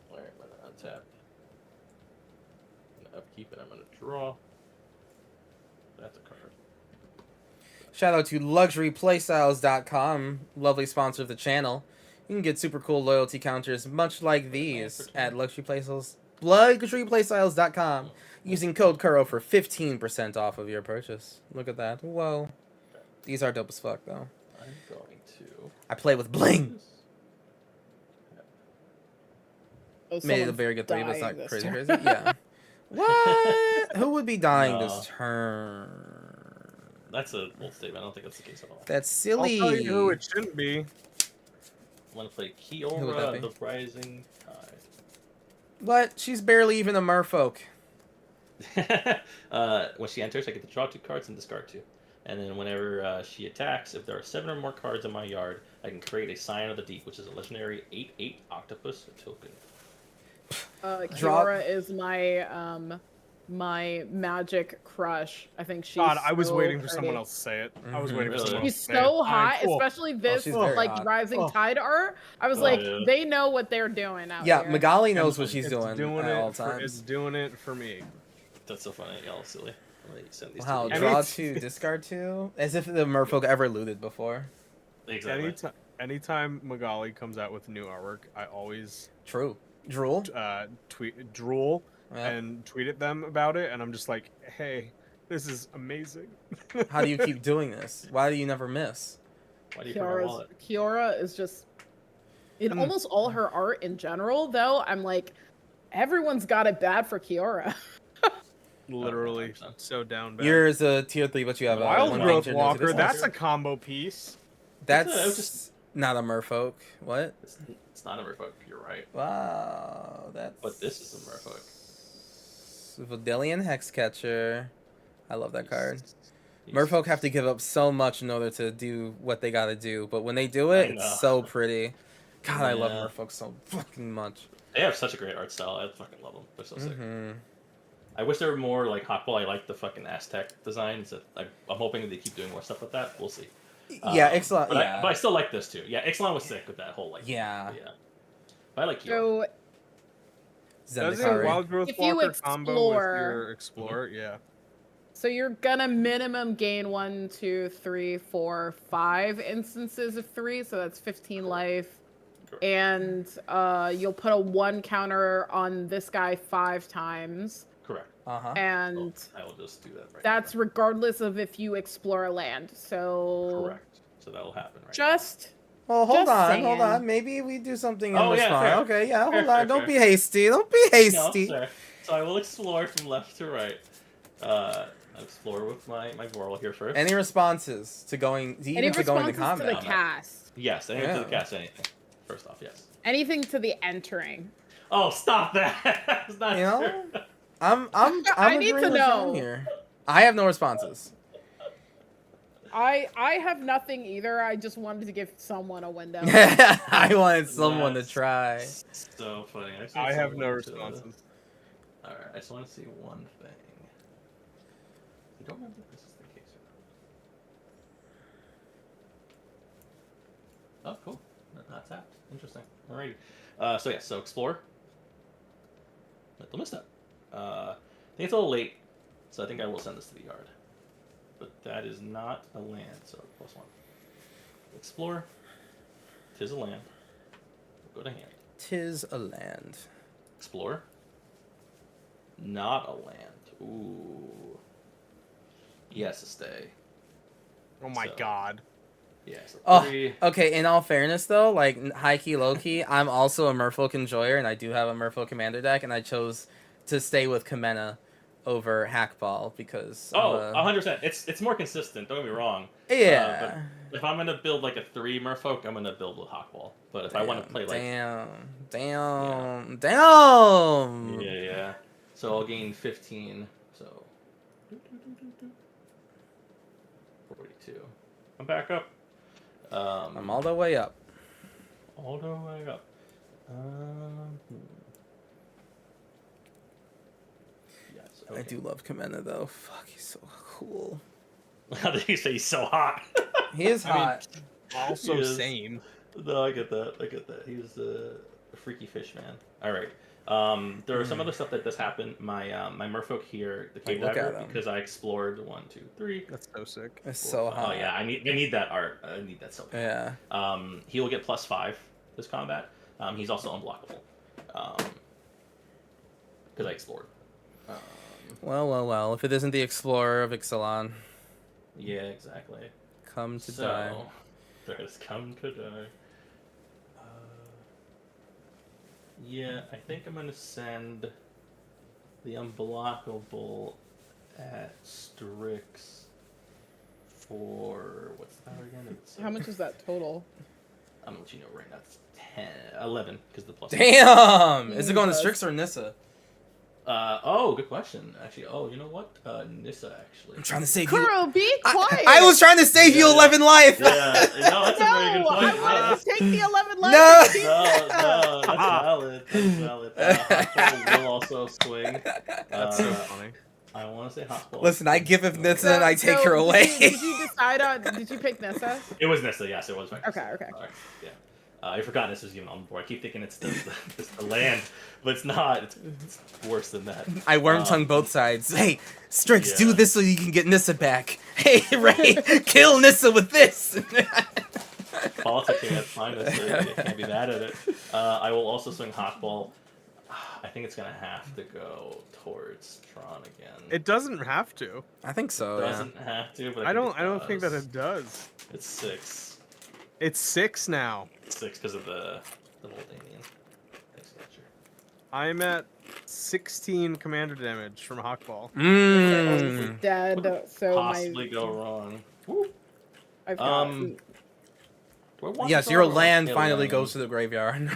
Alright, I'm gonna untap. I'm gonna upkeep it. I'm gonna draw. That's a card. Shout out to LuxuryPlaystyles.com, lovely sponsor of the channel. You can get super cool loyalty counters much like these at LuxuryPlaystyles.com using code Kuro for 15% off of your purchase. Look at that. Whoa. These are dope as fuck, though. I'm going to. I play with bling. Oh, Made it a someone's very good 3, but it's dying not this crazy turn. crazy. Yeah. What? Who would be dying No. this turn? That's a bold statement. I don't think that's the case at all. That's I'll silly. tell you who it shouldn't be. I want to play Who would that Kiora, be? the Rising But she's barely even a merfolk. Tide. When she enters, I get to draw 2 cards and discard 2. And then whenever she attacks, if there are 7 or more cards in my yard, I can create a Scion of the Deep, which is a legendary 8/8 octopus token. Drop- Kiora is my magic crush. I think she's God, I was so waiting for pretty. someone else to say it. I was Mhm. waiting for Really? someone else She's to say it. so hot, Cool. especially this she's very like hot. rising Oh. tide art. I was Oh, like, yeah. they know what they're doing out Yeah, here. Magali knows And what she's It's doing, at all times. It's doing it for me. That's so funny. Y'all silly. I'll let you send these Wow, to And me. draw it's- 2, discard 2? As if the merfolk ever looted before. Exactly. Anytime Magali comes out with new artwork, I always True. Drool? drool Yeah. and tweet at them about it, and I'm just like, hey, this is amazing. How do you keep doing this? Why do you never miss? Why do you put my wallet? Kiora is just in Mm. almost all her art in general. Though I'm like, everyone's got it bad for Kiora. Literally 100%. so down bad. Yours a tier 3, but you have a Wild one Growth danger, no Walker, resistance. that's a combo piece. That's it was just- not a merfolk. What? It's not a merfolk. You're right. Wow, that's. But this is a merfolk. Vidalian Hexcatcher. I love that card. He's- Merfolk have to give up so much in order to do what they gotta do, but when they do it, I know. it's so pretty. God, I love Yeah. Merfolk so fucking much. They have such a great art style. I fucking love them. They're so sick. Mhm. I wish there were more like Hotball. I like the fucking Aztec designs. I'm hoping they keep doing more stuff with that. We'll see. Yeah, Ixalan. But, Yeah, but I still like this too. Yeah, Ixalan was sick with that whole like. Yeah. Yeah. But I like Kiora. So Does it Zendikari. Wild Growth If you Walker combo with explore- your Explorer? Yeah. So you're gonna minimum gain 1, 2, 3, 4, 5 instances of 3, so that's 15 life. Correct. And you'll put a 1 counter on this guy 5 times. Correct. Uh-huh. And I will just do that right that's now. regardless of if you explore a land. So Correct. So that'll happen right just Well, hold Just on, saying. hold on. Maybe we do something in Oh, yeah, response. fair. Okay, yeah, hold Fair, on. fair, Don't fair. be hasty. Don't be now. hasty. No, sir. So I will explore from left to right. I'll explore with my Vorl here first. Any responses to going, any even to going responses to to combat? the cast. Yes, anything to Yeah. the cast, anything. First off, yes. Anything to the entering. Oh, stop that! That's not You know? true. I'm I need agreeing to with John know. here. I have no responses. I have nothing either. I just wanted to give someone a window. I wanted someone to That's try. So funny. just I need have someone no to- responses. Alright, I just want to see one thing. I don't remember if this is the case or not. Oh, cool. Not tapped. Interesting. Alrighty. So yeah, so explore. Mental misstep. I think it's a little late, so I think I will send this to the yard. But that is not a land, so +1. Explore. Tis a land. Go to hand. Tis a land. Explore. Not a land. Ooh. Yes, a stay. Oh my So- god. Yes. Oh, 3. okay. In all fairness, though, like high key, low key, I'm also a Merfolk enjoyer, and I do have a Merfolk commander deck, and I chose to stay with Kamena over Hackball because. Oh, I'm 100%. It's more consistent. Don't get me wrong. yeah. If I'm gonna build like a 3 Merfolk, I'm gonna build with Hawkball. But if I want to play like damn. yeah. So I'll gain 15. So 42. I'm back up. I'm all the way up. All the way up. Yes. I do love Kamena though. Fuck, he's so cool. How did you say he's so hot? He is I mean, hot. Also He is. same. No, I get that. He's a freaky fish man. All right. There are some other stuff that does happen. My Merfolk here, the cave Look at diver, him. because I explored 1, 2, 3. That's so sick. It's 4, so 5. hot. Oh yeah, I need that art. I need that so bad. Yeah. He will get +5 this combat. He's also unblockable. Because I explored. Well. If it isn't the Explorer of Ixalan, Yeah, exactly. come to So, die. there's come to die. Yeah, I think I'm gonna send the unblockable at Strix for what's that again? It's, How much is that total? I'm gonna let you know right now. It's 11 because the plus. Damn! Is it going to Jesus. Strix or Nissa? Oh, good question. Actually, you know what? Nissa actually. I'm trying to save you. Kuro, be quiet. I was trying to save you Yeah. 11 life. Yeah, no, that's a very good No, point. I wanted to take the 11 life. No. and keep No, that. that's valid. That's valid. Hospital will also swing. That's so funny. I want to say hospital. Listen, I give it Nissa and I take her So, away. Did you decide on? Did you pick Nissa? It was Nissa, yes, it was. Okay, okay. Sorry. Yeah. I forgot Nissa's even on board. I keep thinking it's the land, but it's not. It's worse than that. I worm tongue both sides. Hey, Strix, do Yeah. this so you can get Nissa back. Hey, Ray, kill Nissa with this. Politicking at finest. So you can't be mad at it. I will also swing Hawkball. I think it's gonna have to go towards Tron again. It doesn't have to. I think so. doesn't have to, but I don't think that does. it does. It's 6. It's 6 now. 6 because of the Voldanian. Thanks, Fletcher. I'm at 16 commander damage from Hawkball. Mmm. Dead. What So possibly my. go wrong? Woo. I've got. Where was Yes, it your going? land Yeah, finally land. goes to the graveyard.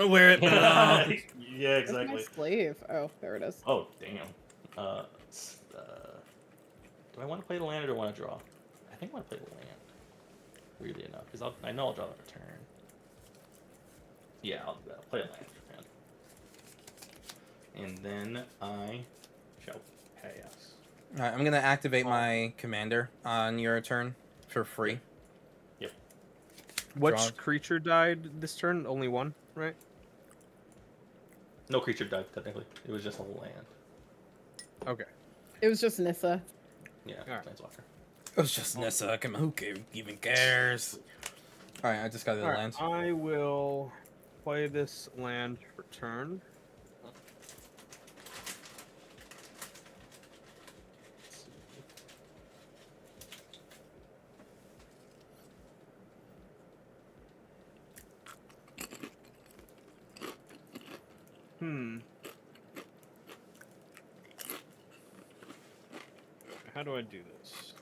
Where it belongs. Yeah, Where's exactly. my slave? Oh, there it is. Oh, damn. Do I want to play the land or do I want to draw? I think I want to play the land. Weirdly enough, because I know I'll draw that return. Yeah, I'll play a land return. And then I shall pass. Alright, I'm gonna activate my commander on your turn for free. Yep. Which Draw. creature died this turn? Only one, right? No creature died, technically. It was just a land. Okay. It was just Nissa. Yeah, Alright. Planeswalker. It was just Nissa. Come on, who even cares? Alright, I just got the All right, lands. I will play this land for turn. Let's see. How do I do this?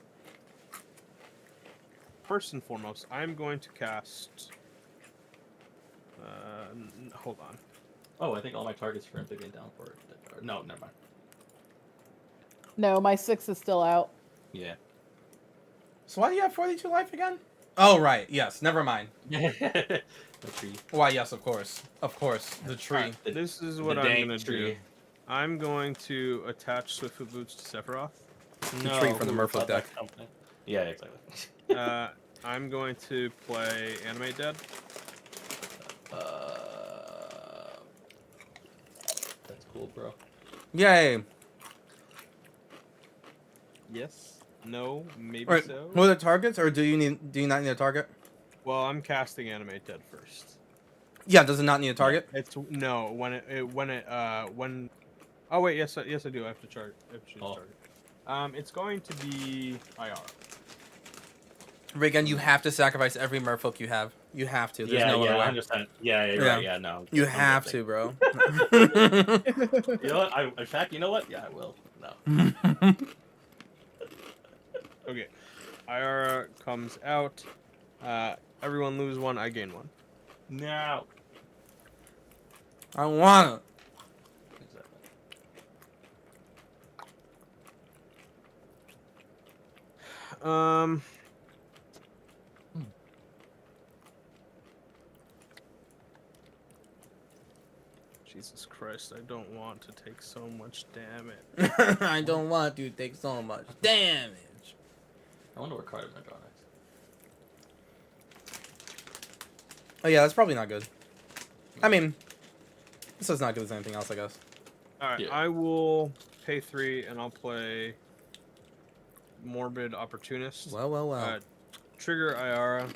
First and foremost, I'm going to cast. Hold on. Oh, I think all my targets for Amphibian down for it. No, never mind. No, my 6 is still out. Yeah. So why do you have 42 life again? Oh, right. Yes, never mind. The tree. Why, yes, of course. Of course. The tree. Alright, this is The what I'm dank going to tree. do. I'm going to attach Swiftfoot Boots to Sephiroth. No, tree from the who Merfolk thought that deck. company? Yeah, exactly. I'm going to play Animate Dead. That's cool, bro. Yay. Yes. No. Maybe Right. so. What are the targets, or do you not need a target? Well, I'm casting Animate Dead first. Yeah, does it not need a target? It's no when. Oh wait, yes, yes, I do. I have to chart. I have to choose a Oh. target. It's going to be IR. Regan, you have to sacrifice every merfolk you have. You have to. There's Yeah, no yeah, other way. 100%. Yeah, you're Yeah. right. Yeah, no. You I'm have guessing. to, bro. You know what? In fact, you know what? Yeah, I will. No. Okay, IR comes out. Everyone lose one. I gain one. No. I wanna. Exactly. Jesus Christ! I don't want to take so much damage. I don't want to take so much damage. I wonder what card I'm gonna draw next. Oh yeah, that's probably not good. I mean, this is not good as anything else, I guess. All right, Yeah. I will pay 3 and I'll play Morbid Opportunist. Well, well, well. Trigger Iara.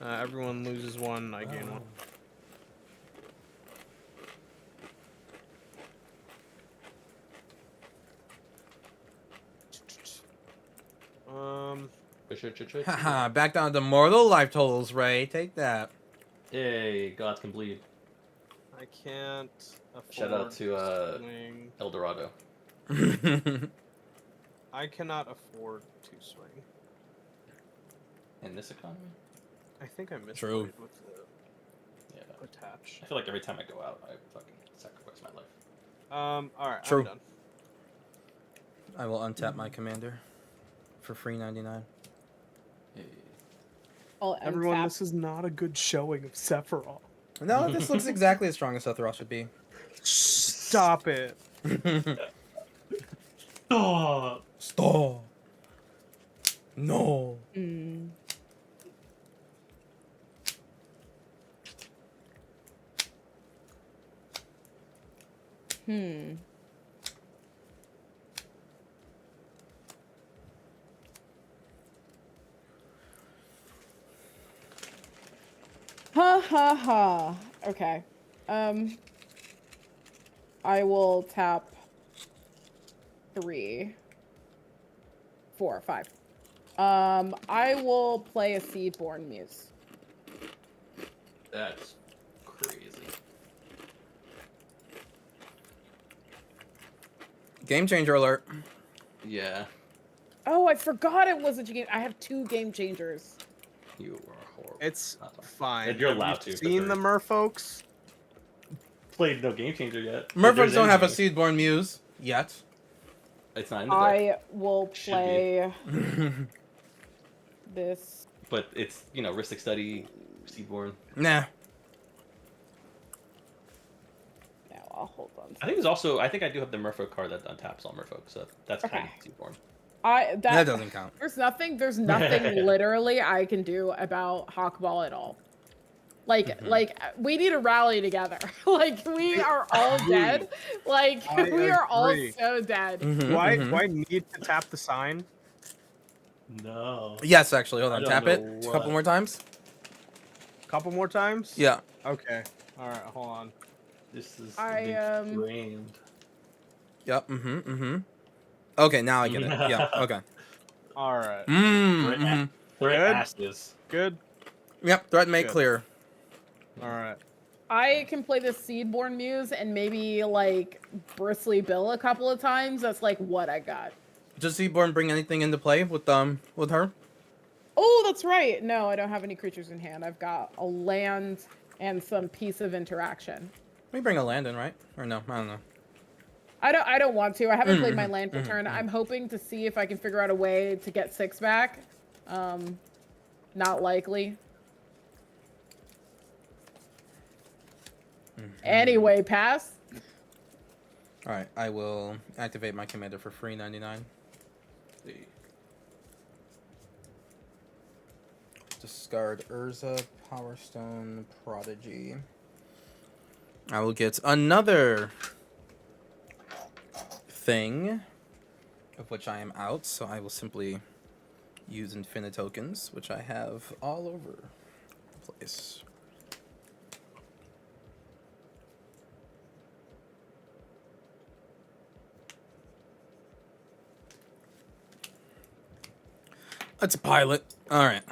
Everyone loses one. I gain one. Haha, back down to mortal life totals, Ray. Take that. Hey, gods can bleed. I can't afford Shout out to swing. El Dorado. I cannot afford to swing. in this economy. I think I missed True. it with the Yeah. attach. I feel like every time I go out, I fucking sacrifice my life. All right, True. I'm done. I will untap my commander for free 99. Hey. I'll Everyone, untap. this is not a good showing of Sephiroth. No, this looks exactly as strong as Sephiroth should be. Stop it. Oh. Stop. No. Mm. Hmm. Ha ha ha. Okay. I will tap 3, 4, 5. I will play a Seedborn Muse. That's crazy. Game changer alert. Yeah. Oh, I forgot it wasn't a game. I have 2 game changers. You are horrible. It's Not fun. fine. And you're Have allowed you to, but seen the they're- merfolks? Played no game changer yet. If Merfolks there's don't have a anything, Seedborn Muse yet. It's not in the deck, I will Should be. play this. but it's Ristic Study, Seedborn. Nah. No, I'll hold on. I think there's also I do have the Merfolk card that untaps all Merfolk, so that's kind Okay. of Seedborn. That doesn't count. There's nothing literally I can do about Hawkball at all. Like we need to rally together. Like we are all dead. Like I we are all agree. so dead. Mhm, Why mhm. do I need to tap the sign? No. Yes, actually. Hold I on. don't Tap know it a couple what. more times. Couple more times? Yeah. Okay. All right, hold on. This is I, framed. Yep. Mm-hmm. Mm-hmm. Okay, now I get it. Yeah. Okay. All right. Mm-hmm. Threat Good. asses. Good. Yep. Threat make Good. clear. All right. I can play the Seedborn Muse and maybe like Bristly Bill a couple of times. That's like what I got. Does Seaborn bring anything into play with her? Oh, that's right. No, I don't have any creatures in hand. I've got a land and some piece of interaction. We bring a land in, right? Or no? I don't know. I don't want to. I haven't played my Mhm, land per mhm, turn. mhm. I'm hoping to see if I can figure out a way to get 6 back. Not likely. Anyway, pass. All right. I will activate my commander for free 99. Discard Urza, Power Stone, Prodigy. I will get another thing, of which I am out, so I will simply use Infinite Tokens, which I have all over the place. It's a pilot. All right.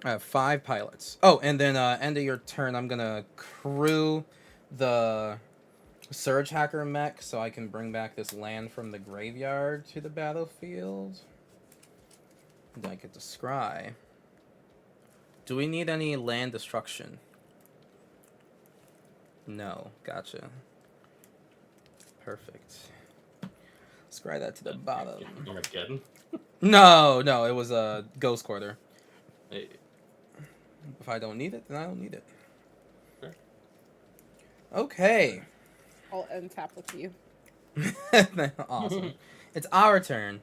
I have 5 pilots. Oh, and then end of your turn, I'm gonna crew the Surge Hacker mech so I can bring back this land from the graveyard to the battlefield. And I get to scry. Do we need any land destruction? No. Gotcha. Perfect. Scry that to the bottom. Armageddon. No, it was a Ghost Quarter. Hey. If I don't need it, then I don't need it. Sure. Okay. I'll untap with you. Awesome. It's our turn.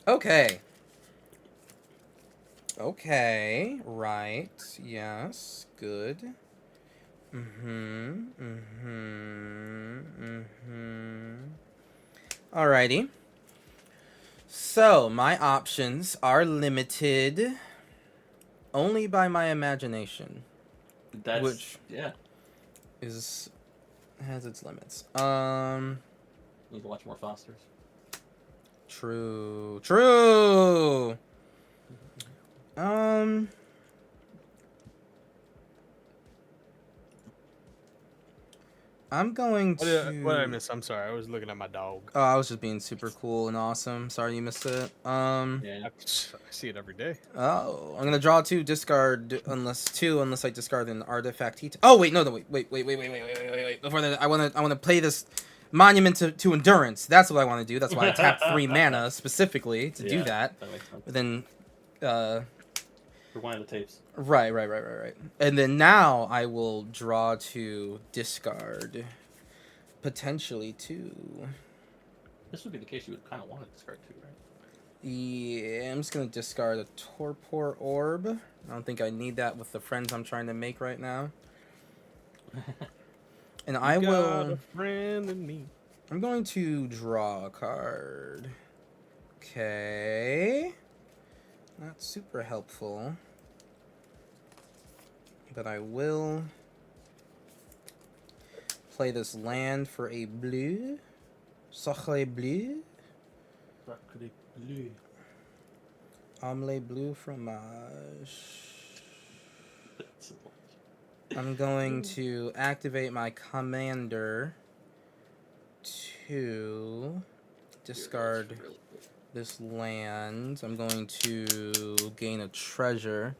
Okay. Okay. Right. Yes. Good. Alrighty. So, my options are limited only by my imagination. That's Which- yeah. Has its limits. Need to watch more Fosters. True. I'm going What to. did I miss? I'm sorry. I was looking at my dog. Oh, I was just being super cool and awesome. Sorry you missed it. Yeah. I see it every day. Oh, I'm gonna draw unless I discard an artifact. Oh wait, no, wait. Before that, I wanna play this monument to endurance. That's what I want to do. That's why I tapped 3 mana specifically to do that. That makes sense. But then, For one of the tapes. right. And then now I will draw to discard, potentially 2. This would be the case you would kind of want to discard too, right? Yeah, I'm just gonna discard a Torpor Orb. I don't think I need that with the friends I'm trying to make right now. And I Got will. a friend in me. I'm going to draw a card. Okay. Not super helpful. But I will play this land for a blue. Sacré bleu. Omelette bleu fromage. I'm going to activate my commander to discard this land. I'm going to gain a treasure.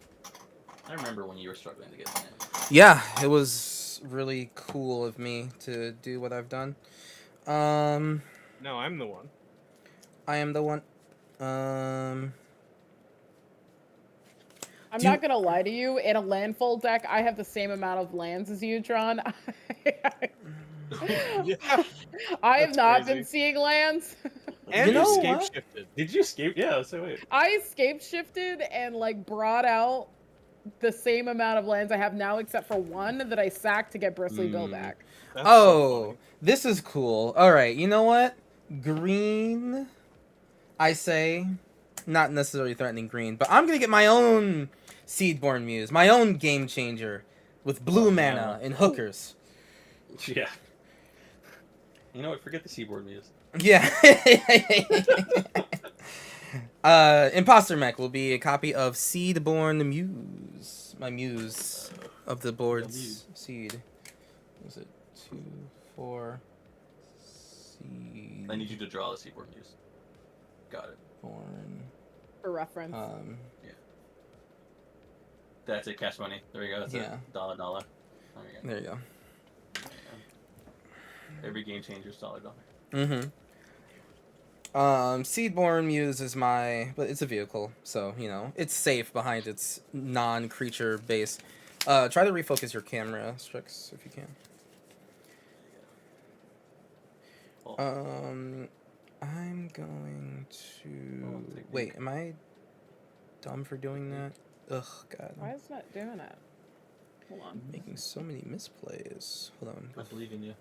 I remember when you were struggling to get land. Yeah, it was really cool of me to do what I've done. No, I'm the one. I am the one. I'm Do you- not gonna lie to you. In a landfall deck, I have the same amount of lands as you, Tron. Yeah. I have That's not crazy. been seeing lands. And You know escape what? shifted. Did you escape? Yeah, so wait. I escape shifted and like brought out the same amount of lands I have now, except for one that I sacked to get Bristly Bill back. That's so Oh, funny. this is cool. All right, you know what? Green, I say, not necessarily threatening green, but I'm gonna get my own Seedborn Muse, my own game changer with blue Oh, mana no. and hookers. Yeah. You know what? Forget the Seaboard Muse. Yeah. Imposter Mech will be a copy of Seedborn Muse, my muse of the board's Muse. seed. Was it 2, 4? Seed. I need you to draw the Seaboard Muse. Got it. Born. For reference. That's it. Cash money. There you go. That's Yeah. it. $1. There you go. There you go. Every game changer's $1. Mm-hmm. Seedborn Muse is my, but it's a vehicle, so you know it's safe behind its non-creature base. Try to refocus your camera, Strix, if you can. I'm going to wait. Am I dumb for doing that? Ugh, God. Why is it not doing it? Hold on. Making so many misplays. Hold on. I believe in you.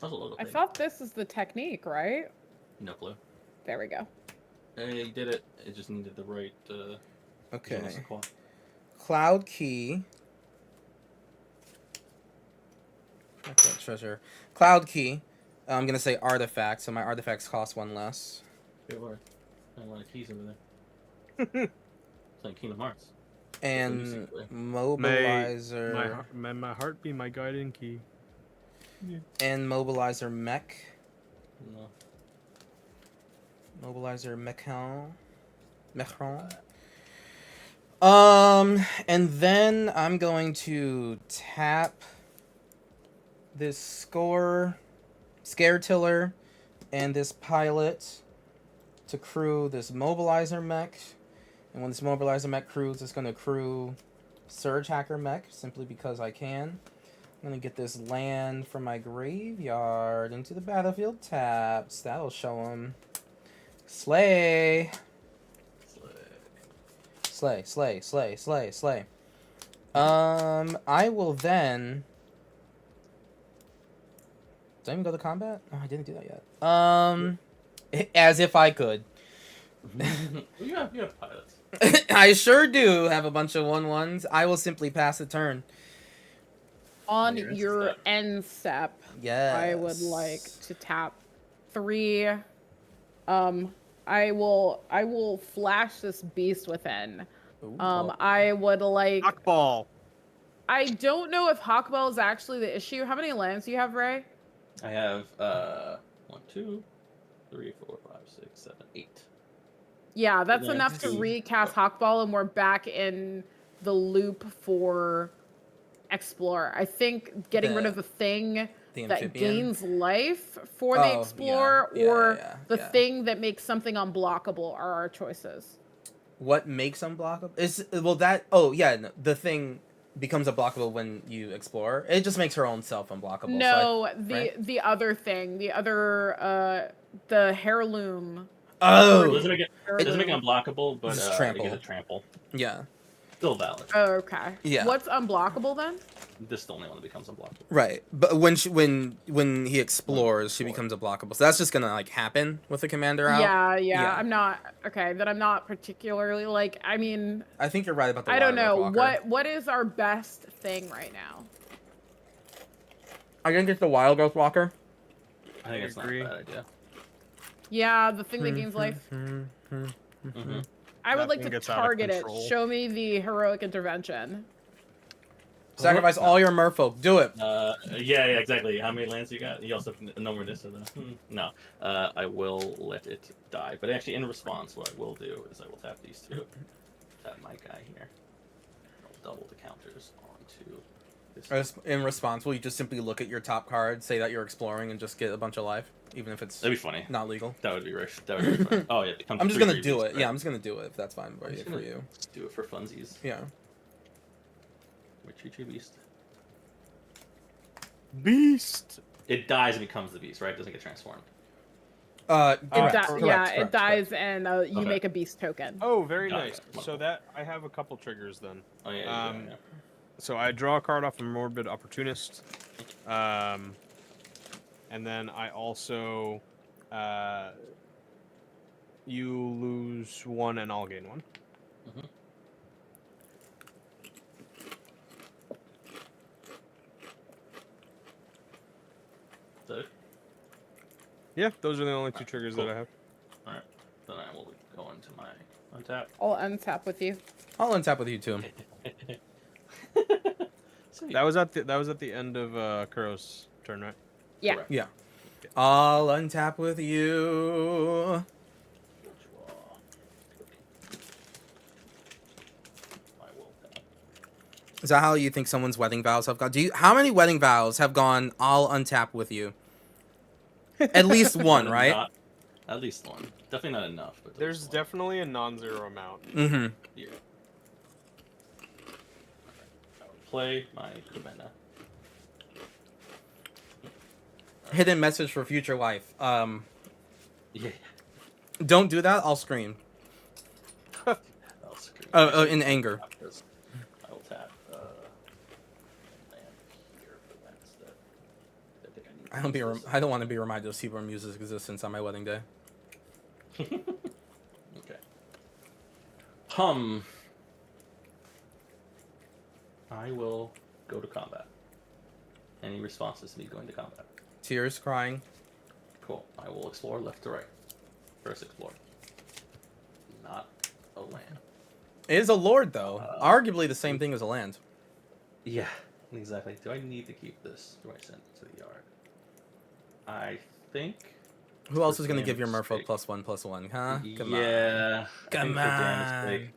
That's a little I thing. thought this is the technique, right? No clue. There we go. Hey, you did it. It just needed the right. Okay. sequence. Cloud Key. Not that treasure. Cloud Key. I'm gonna say artifact, so my artifacts cost 1 less. Good lord. I have a lot of keys over there. It's like Kingdom Hearts. And Basically. mobilizer. My heart be my guiding key. And mobilizer mech. No. Mobilizer mechon. And then I'm going to tap this Scare Tiller, and this pilot to crew this mobilizer mech. And when this mobilizer mech crews, it's going to crew Surge Hacker mech, simply because I can. I'm going to get this land from my graveyard into the battlefield taps. That'll show them. Slay! Slay, slay, slay, slay, slay. I will then... Did I even go to combat? Oh, I didn't do that yet. As if I could. you have pilots. I sure do have a bunch of 1/1s. I will simply pass the turn. On your end your step. end step, Yes. I would like to tap 3. I will flash this beast within. Ooh. I would like Knockball. I don't know if Hawkbell is actually the issue. How many lands do you have, Ray? I have 1, 2, 3, 4, 5, 6, 7, 8. Yeah, that's Yeah, enough to two. recast Hawkball, and we're back in the loop for Explore. I think getting rid of the thing The that amphibian. gains life for Oh, the yeah, Explorer, yeah, or yeah, the yeah. thing that makes something unblockable are our choices. What makes unblockable? Is well that oh yeah no, the thing becomes unblockable when you explore. It just makes her own self unblockable. No, right? the other thing, the other the heirloom. Oh, It doesn't make it Heirloom. unblockable, but Just it trample. gives a trample. yeah, Still valid. Oh, okay. Yeah. What's unblockable then? This is the only one that becomes unblockable. right. But when he explores, she Explore. becomes unblockable. So that's just gonna like happen with the commander out. Yeah, Yeah. I'm not okay. That I'm not particularly like. I mean, I think you're right about the. I don't Water know Walker. what is our best thing right now. I think it's the Wild Growth Walker. I think it's not a agree. bad idea. Yeah, the thing that gains life. Mm-hmm. I would That like thing to gets out of target it. control. Show me the heroic intervention. Sacrifice all your merfolk. Do it. Yeah, exactly. How many lands you got? You also have a number this or that. No. I will let it die. But actually, in response, what I will do is I will tap these two. Tap my guy here. I'll double the counters onto this. In response, will you just simply look at your top card, say that you're exploring, and just get a bunch of life, even if it's That'd be funny. not legal? That would be rich. That would be fun. Oh yeah. it comes I'm with just gonna 3 do freebies, it. right? Yeah, I'm just gonna do it if that's fine I'm just for gonna you. Just do it for funsies. Yeah. Retreat beast. Beast. It dies and becomes the beast, right? It doesn't get transformed. Correct, Yeah, correct, it correct, dies and you Okay. make a beast token. Oh, very Got nice. it. So that I have a couple triggers then. Oh yeah. Um, So I draw a card off a Morbid Opportunist, and then I also you lose 1 and I'll gain 1. Mhm. So, Yeah, those are the only 2 triggers Cool. that I have. alright. Then I will go into my untap. I'll untap with you. I'll untap with you too. Sweet. That was at the end of Kuro's turn, right? Yeah. Correct. Yeah. I'll untap with you. Draw. I will tap. Is that how you think someone's wedding vows have gone? How many wedding vows have gone? I'll untap with you. At least one, right? At least one. Definitely not enough, but at There's least one. definitely a non-zero amount. Mm-hmm. Yeah. I will play my Kumena. Hidden message for future wife. Yeah. Don't do that. I'll scream. I'll scream. In anger. I will tap land here for that instead. I think I need to use I don't want to be reminded of Seaborn Muse's existence on my wedding day. this. Okay. I will go to combat. Any responses to me going to combat? Tears, crying. Cool. I will explore left to right. First explore. Not a land. It is a lord, though. Arguably the same thing as a land. Yeah, exactly. Do I need to keep this? Do I send it to the yard? I think. Who else is For going to give your damage merfolk sake. +1/+1? Huh? Come on. Yeah. I Come think for damage on. sake-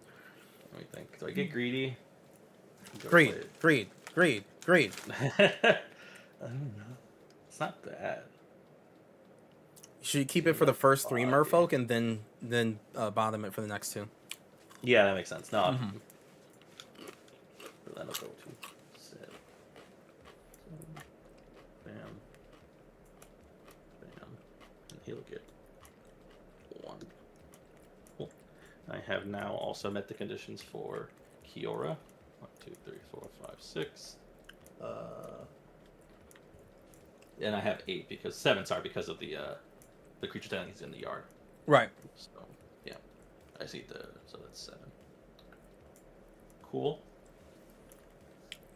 Let me think. Do I get greedy? Do I Greed, play greed, greed, greed. it? I don't know. It's not bad. You should keep it for the first 3 merfolk and then bottom it for the next 2. Yeah, that makes sense. No. Mhm. Then I'll go to set. Bam. Bam. And he'll get 1. Cool. I have now also met the conditions for Kiora. 1, 2, 3, 4, 5, 6. And I have 8 because 7. Sorry, because of the creature telling is in the yard. Right. So yeah, I see so that's 7. Cool.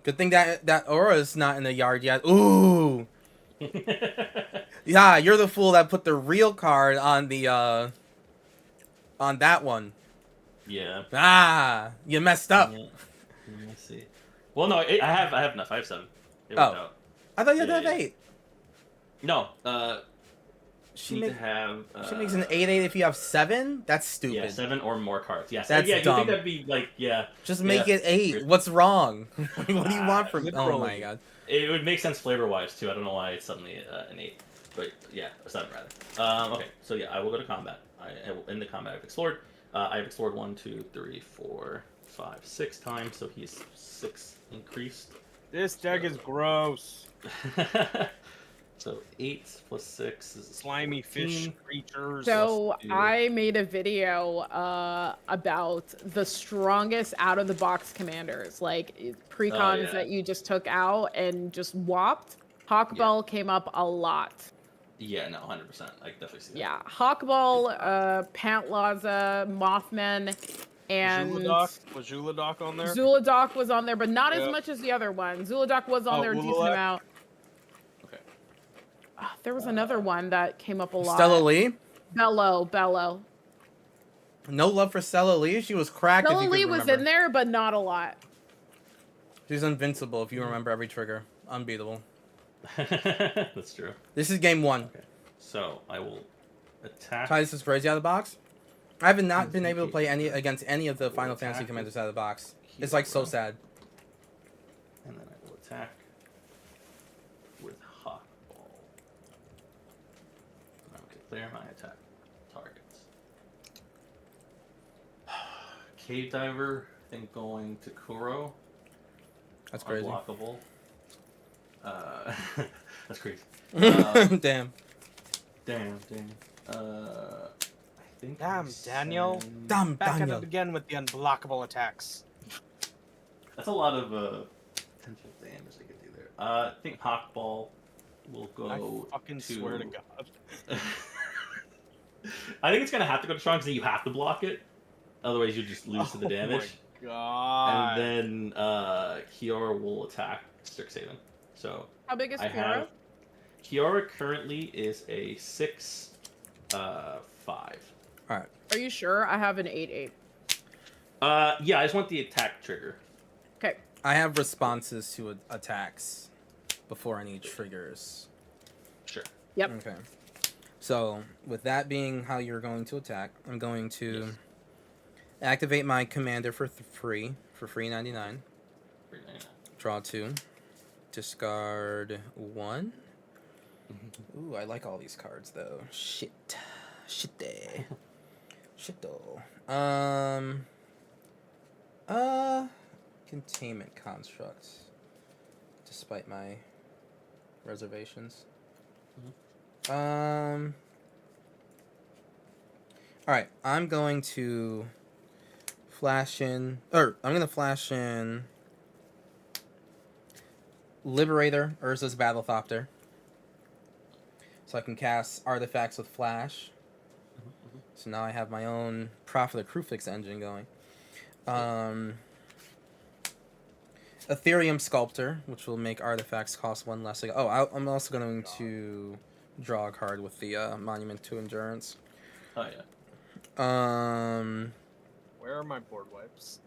Good thing that aura's not in the yard yet. Ooh. Yeah, you're the fool that put the real card on the on that one. Yeah. Ah, you messed up. Yeah. Let me see. Well, no, I have enough. I have 7. It worked Oh. out. I thought you had to Yeah, have yeah. 8. No, She need make, to have. she makes an 8/8 if you have 7. That's stupid. Yeah, 7 or more cards. Yes. That's Yeah, you dumb. think that'd be like Just yeah. make it 8. What's wrong? What do you want from? Oh literally. Uh, my god. It would make sense flavor wise too. I don't know why it's suddenly an 8, but yeah, or 7 rather. Okay, so yeah, I will go to combat. In the combat I've explored. I've explored 1, 2, 3, 4, 5, 6 times, so he's 6 increased. This deck is gross. So 8 plus 6 is Slimy fish 14. creatures. So Let's do- I made a video about the strongest out of the box commanders, like precons yeah. that you just took out and just whopped. Hawkball came up a lot. Yeah, no, 100%. I can definitely see that. Yeah, Hawkball, Pantlaza, Mothman, and Zuladoc? Was Zuladoc on there? Zuladoc was on there, but not as Yeah. much as the other one. Zuladoc was on Oh, there a decent Ulalak? amount. Okay. There was another one that came up a lot. Stella Lee. Bello. No love for Stella Lee. She was cracked. Stella if you Lee could was remember. in there, but not a lot. She's invincible if you remember every trigger. Unbeatable. That's true. This is game 1. So I will attack. Try this is crazy out of the box. I have not been able to play any against any of the Final Fantasy commanders out of the box. It's like so sad. And then I will attack with Hawkball. Okay, clear my attack targets. Cave Diver, I think going to Kuro. That's crazy. Unblockable. That's crazy. Damn. Damn. I think. Damn, I Daniel. send- Damn, Back at Daniel. it again with the unblockable attacks. That's a lot of potential damage I could do there. I think Hawkball will go. I fucking swear to God. I think it's gonna have to go to strong because you have to block it. Otherwise, you just lose to the damage. Oh my God. And then Kiora will attack Strixhaven. So How big is I Kiora? have Kiora currently is a 6, 5. Are you sure? I have an 8/8. Yeah, I just want the attack trigger. Okay. I have responses to attacks before any triggers. Sure. Yep. Okay. So, with that being how you're going to attack, I'm going to Yes. activate my commander for free 99. 399. Draw 2. Discard 1. Ooh, I like all these cards though. Shit. Shitto. Containment construct. Despite my reservations. Alright, I'm going to flash in Liberator, Urza's Battlethopter. So I can cast artifacts with flash. So now I have my own Prophet of Crufix engine going. Ethereum Sculptor, which will make artifacts cost 1 less. I'm also going to draw a card with the Monument to Endurance. Oh yeah. Where are my board wipes?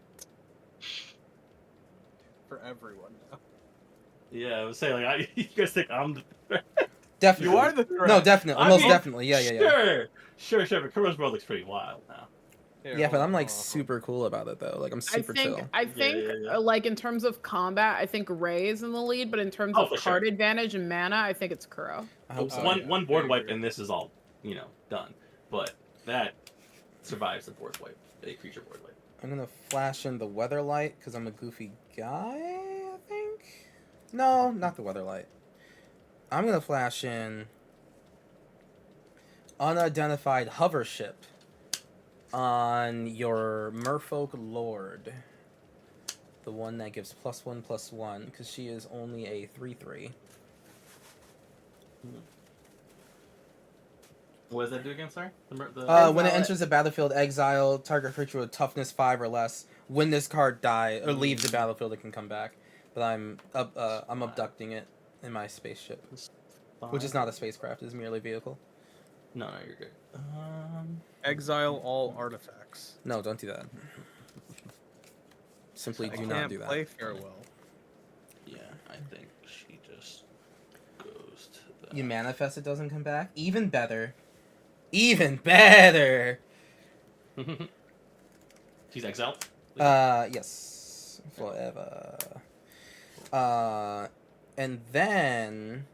For everyone now. Yeah, I was saying like you guys think I'm the Definitely. You are the threat. No, definitely. I Most mean, definitely. Yeah. Sure, but Kuro's world looks pretty wild now. Here, Yeah, but hold I'm on, like hold on. super cool about it though. Like I'm super chill. I think yeah. like in terms of combat, I think Ray is in the lead, but in terms Oh, of for card sure. advantage and mana, I think it's Kuro. I hope so. Oh, one yeah, one board I wipe agree. and this is all done. But that survives the board wipe, a creature board wipe. I'm gonna flash in the Weatherlight because I'm a goofy guy. I think. No, not the Weatherlight. I'm gonna flash in Unidentified Hover Ship on your Merfolk Lord. The one that gives +1/+1 because she is only a 3/3. What does that do again? Sorry. When it Exile enters the battlefield, exile target creature with toughness 5 or less. When this card dies or leaves the battlefield, it can come back. But I'm abducting it in my spaceship, which is not a spacecraft; it's merely a vehicle. No, you're good. Exile all artifacts. No, don't do that. Simply I do not can't do that. play farewell. I think she just goes to that. You manifest it doesn't come back? Even better. Even better! She's exiled. Yes. Forever. And then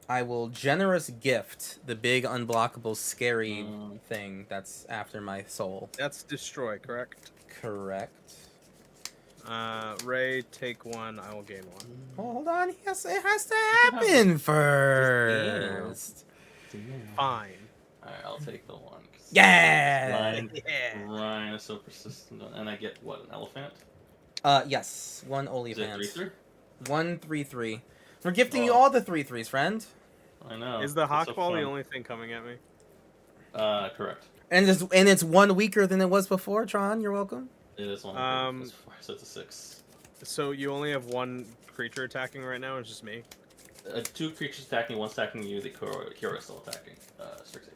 I will generous gift the big unblockable scary thing that's after my soul. That's destroy, correct? Correct. Ray, take one. I will gain one. Hold on, it has to happen first. Fine. Alright, I'll take the one. Yeah. Yeah. Ryan is so persistent, and I get what, an elephant? Yes, one Is it OnlyFans. 3/3? 1-3-3. We're gifting you Oh. all the 3-3s, friend. I know. Is the it's hawk so ball the fun. only thing coming at me? Correct. And it's one weaker than it was before. Tron, you're welcome. It is one. So it's a 6. So you only have one creature attacking right now. It's just me. 2 creatures attacking, 1 attacking you. The Kira is still attacking. Strict save.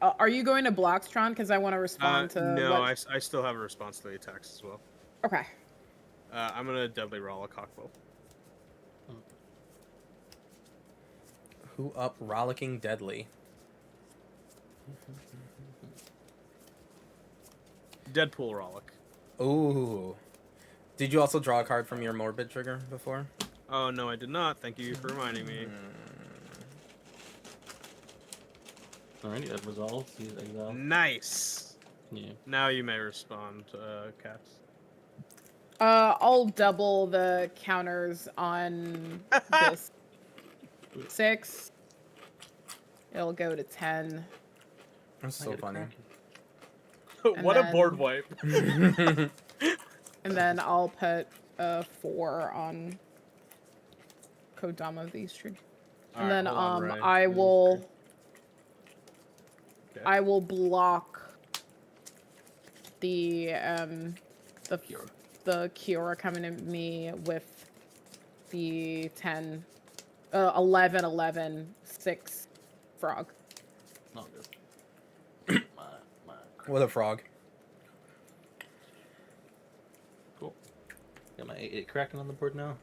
Are you going to Bloxtron? Because I want to respond to. No, what... I still have a response to the attacks as well. Okay. I'm gonna deadly roll a cockbow. Who up rollicking deadly? Deadpool Rollick. Ooh. Did you also draw a card from your morbid trigger before? Oh no, I did not. Thank you for reminding me. Alrighty, that resolves. He's exiled. Nice. Yeah. Now you may respond, Cass. I'll double the counters on this 6. It'll go to 10. That's I so get a funny. crack. What a then- board wipe. And then I'll put a 4 on Kodama of these trees. And Alright, then hold on, Ray. I Give me will this Okay. I will block the Kira. the Kiora coming at me with the 10 11 11 6 frog. Not good. my What a frog. Cool. Got my 8 cracking on the board now.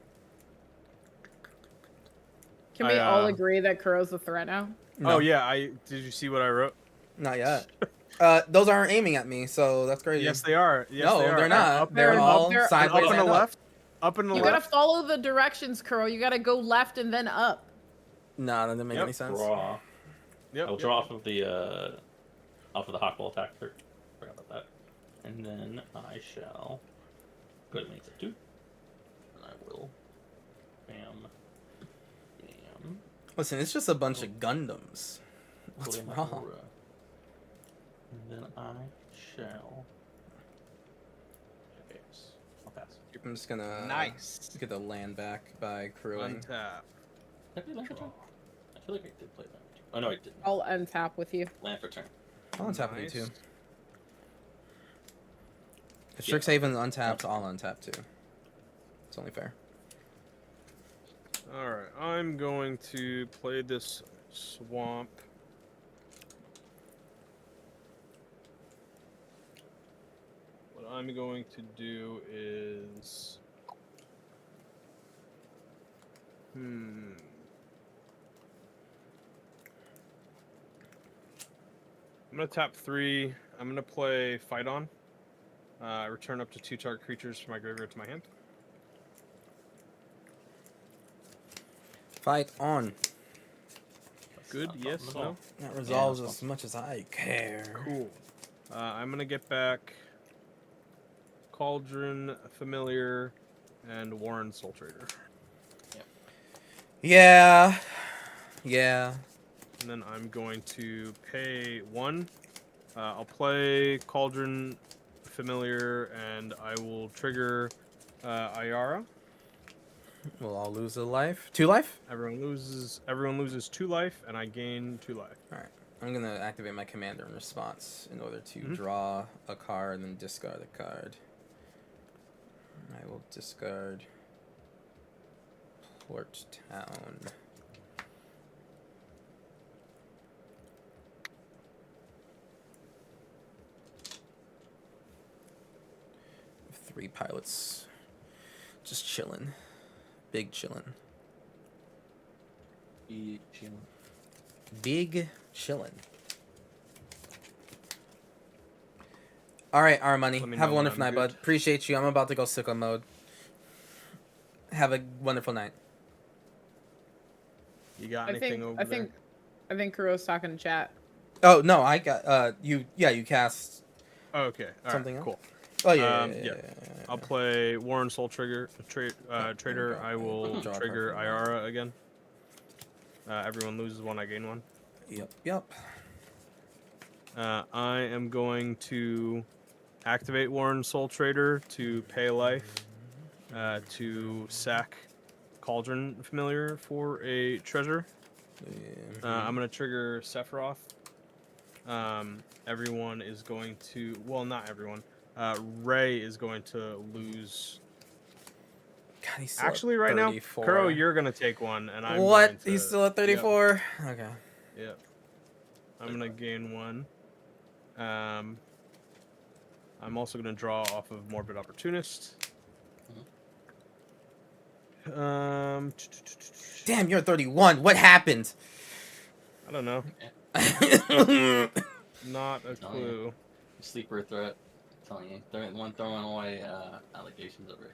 Can we I, all agree that Kuro's the threat now? No, Oh yeah, did you see what I wrote? not yet. Those aren't aiming at me, so that's crazy. Yes, they are. Yes, no, they are. they're not. Up, They're They're all they're- sideways up and and the up. left. Up and the You gotta left. follow the directions, Kuro. You gotta go left and then up. No, that doesn't make Yep. any sense. Draw. Yep. I'll draw off of the hawkball attack. Forgot about that. And then I shall go to make it 2. And I will bam. Bam. Listen, it's just a bunch of Gundams. What's Put in my wrong? aura. And then I shall. Okay, I'll pass. I'm just gonna Nice. get the land back by crewing. Untap. Did I play land for turn? I feel like I did play land for turn. Oh no, I didn't. I'll untap with you. Land for turn. I'll untap with you Nice. too. If Strixhaven untaps, I'll untap too. It's only fair. All right, I'm going to play this swamp. What I'm going to do is, I'm gonna tap 3. I'm gonna play Fight On. Return up to 2 target creatures from my graveyard to my hand. Fight on. That's Good. not Yes. problem at all. No. That resolves that's as much as I care. Cool. I'm gonna get back Cauldron, Familiar, and Warren Soul Trader. Yeah. Yeah. And then I'm going to pay 1. I'll play Cauldron, Familiar, and I will trigger Ayara. We'll all lose a life. 2 life? Everyone loses 2 life, and I gain 2 life. Alright. I'm gonna activate my commander in response in order to Mhm. draw a card and discard a card. I will discard Port Town. 3 pilots. Just chilling. Big chilling. Big chillin'. All right, our money. Let me Have a know when wonderful I'm night, bud. good. Appreciate you. I'm about to go sicko mode. Have a wonderful night. You got I anything think over I there? think I think Kuro's talking in chat. Oh no, I got you. Yeah, you cast Oh, okay. All right, something else? cool. Oh yeah. Yeah. I'll play Warren Soul Trigger Trader. go. I will Draw a card trigger from that. Iara again. Everyone loses one, I gain one. Yep. I am going to activate Warren Soul Trader to pay life, to sack Cauldron Familiar for a treasure. I'm going to trigger Sephiroth. Everyone is going to, well, not everyone. Ray is going to lose. God, he's still Actually, at right 34. now, Kuro, you're going to take one, and I'm What? going to. He's still at 34. Okay. Yep. I'm going to gain one. I'm also going to draw off of Morbid Opportunist. Damn, you're 31. What happened? I don't know. Not a clue. Sleeper threat. I'm telling you, throwing away allegations over here.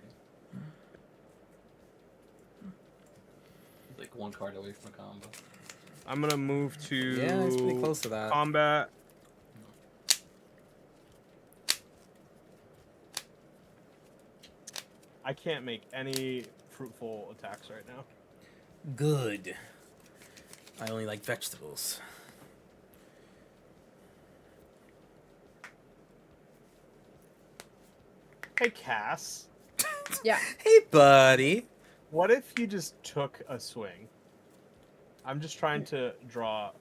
He's like one card away from a combo. I'm gonna move to Yeah, it's pretty close to that. combat. I can't make any fruitful attacks right now. Good. I only like vegetables. Hey, Cass. Yeah. Hey, buddy. What if you just took a swing? I'm just trying to draw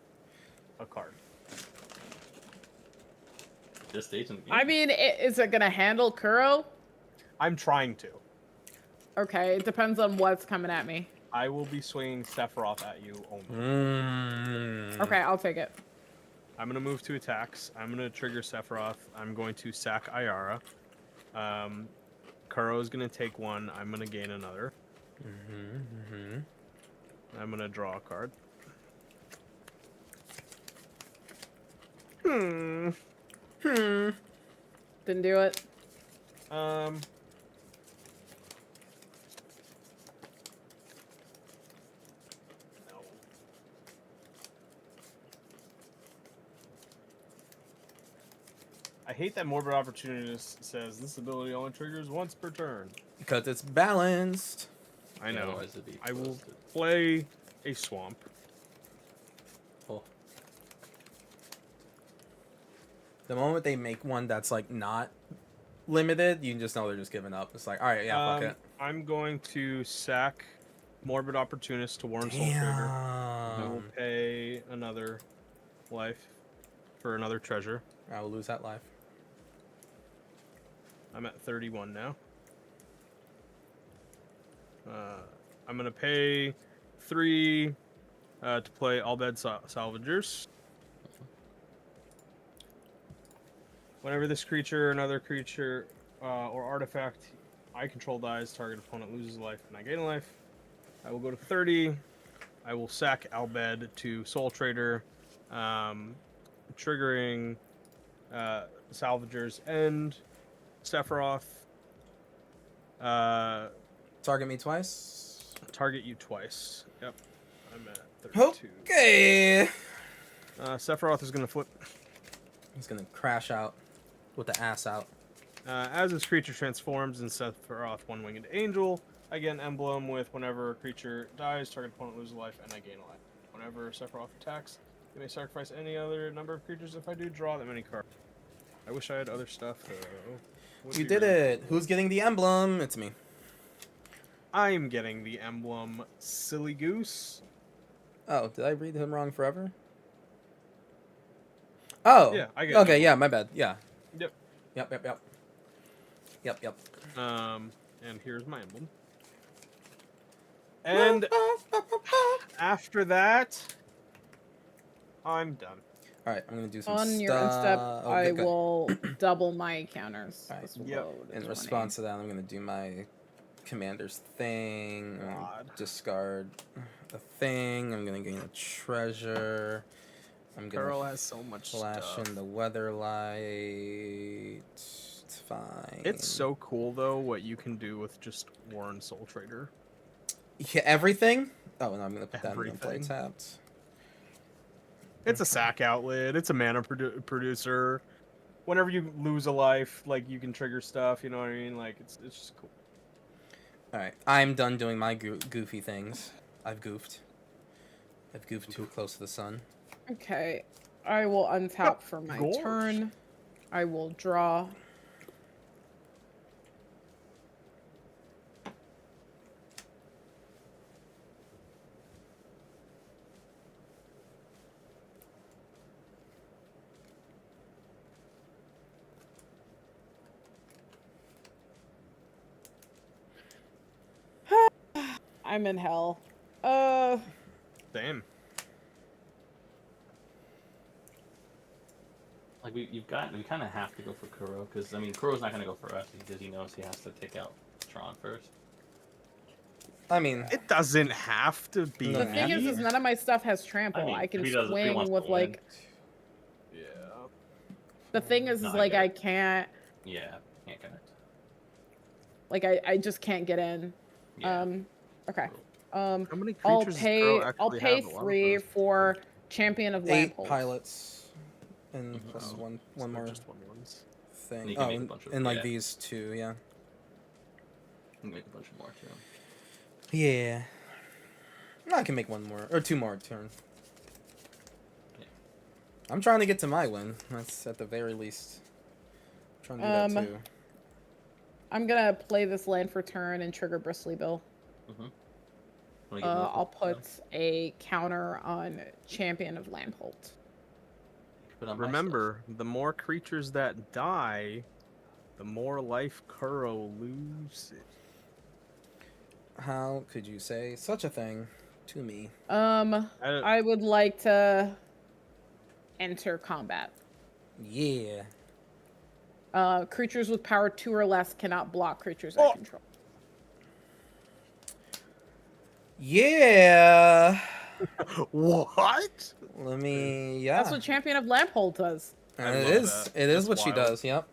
a card. This stage in the game. I mean, is it gonna handle Kuro? I'm trying to. Okay, it depends on what's coming at me. I will be swinging Sephiroth at you only. Okay, I'll take it. I'm gonna move to attacks. I'm gonna trigger Sephiroth. I'm going to sack Iara. Kuro's gonna take one. I'm gonna gain another. I'm gonna draw a card. Didn't do it. No. I hate that Morbid Opportunist says this ability only triggers once per turn. Because it's balanced. I know. Otherwise it'd be I will roasted. play a swamp. Oh, The moment they make one that's like not limited, you just know they're just giving up. It's like, all right, yeah, fuck it. I'm going to sack Morbid Opportunist to Warren Soul Trader. I will Damn. pay another life for another treasure. I will lose that life. I'm at 31 now. I'm gonna pay 3 to play Albed Salvagers. Whenever this creature, another creature, or artifact I control dies, target opponent loses a life and I gain a life. I will go to 30. I will sack Albed to Soul Trader, triggering Salvagers and Sephiroth. Target me twice. Target you twice. Yep. I'm at 32. Okay. Sephiroth is going to flip. He's gonna crash out with the ass out. As this creature transforms in Sephiroth one-winged angel, I get an emblem with whenever a creature dies, target opponent loses a life, and I gain a life. Whenever Sephiroth attacks, you may sacrifice any other number of creatures. If I do, draw that many cards. I wish I had other stuff, though. Would You be did really it. cool. Who's getting the emblem? It's me. I'm getting the emblem, Silly Goose. Oh, did I read him wrong forever? Oh. Yeah, I get Okay, it. yeah, my bad. Yeah. Yep. Yep. And here's my emblem. And after that, I'm done. All right, I'm gonna do some On your end step, Oh, I good, good. will double my counters. Alright. This will Yep. load In 20. response to that, I'm gonna do my commander's thing. I'm gonna God. discard a thing. I'm gonna gain a treasure. I'm gonna Kuro has so much flash stuff. in the weather light. It's fine. It's so cool though what you can do with just Warren Soul Trader. Yeah, everything. Oh, no, I'm gonna put that in the play Everything. tapped. It's a sack outlet. It's a mana producer. Whenever you lose a life, like you can trigger stuff. You know what I mean? Like it's just cool. All right, I'm done doing my goofy things. I've goofed. I've goofed too close to the sun. Okay, I will untap for my Gorge. turn. I will draw. I'm in hell. Same. Like we kind of have to go for Kuro because I mean Kuro's not gonna go for us because he knows he has to take out Tron first. I mean, It doesn't have to be. No, The thing is me. none of my stuff has trample. I mean, I can if he does- if he swing wants to with win. like. Yeah. The thing is No, I like get I it. can't. Yeah, can't connect. Like I just can't get in. Yeah. Okay. How many I'll creatures does Kuro pay. actually I'll pay have? A lot of 3 those. for Champion of 8 Lampholds. pilots, and Mhm. plus Oh, one so more just one ones. thing. And you can Oh, make a and, bunch of- and like yeah. these two, yeah. You can make a bunch more too. Yeah. I can make one more or 2 more turn. Yeah. I'm trying to get to my win. That's at the very least. I'm trying to do that too. I'm gonna play this land for turn and trigger Bristly Bill. Wanna get more I'll for- put a counter on Champion of Lampholt. put on my Remember, the more creatures that die, the more life Kuro loses. How could you say such a thing to me? I would like to enter combat. Yeah. Creatures with power 2 or less cannot block creatures I Oh. control. Yeah. What? Let me. Yeah. That's what Champion of Lamphold does. I it love is. that. It is That's what she wild. does. Yep.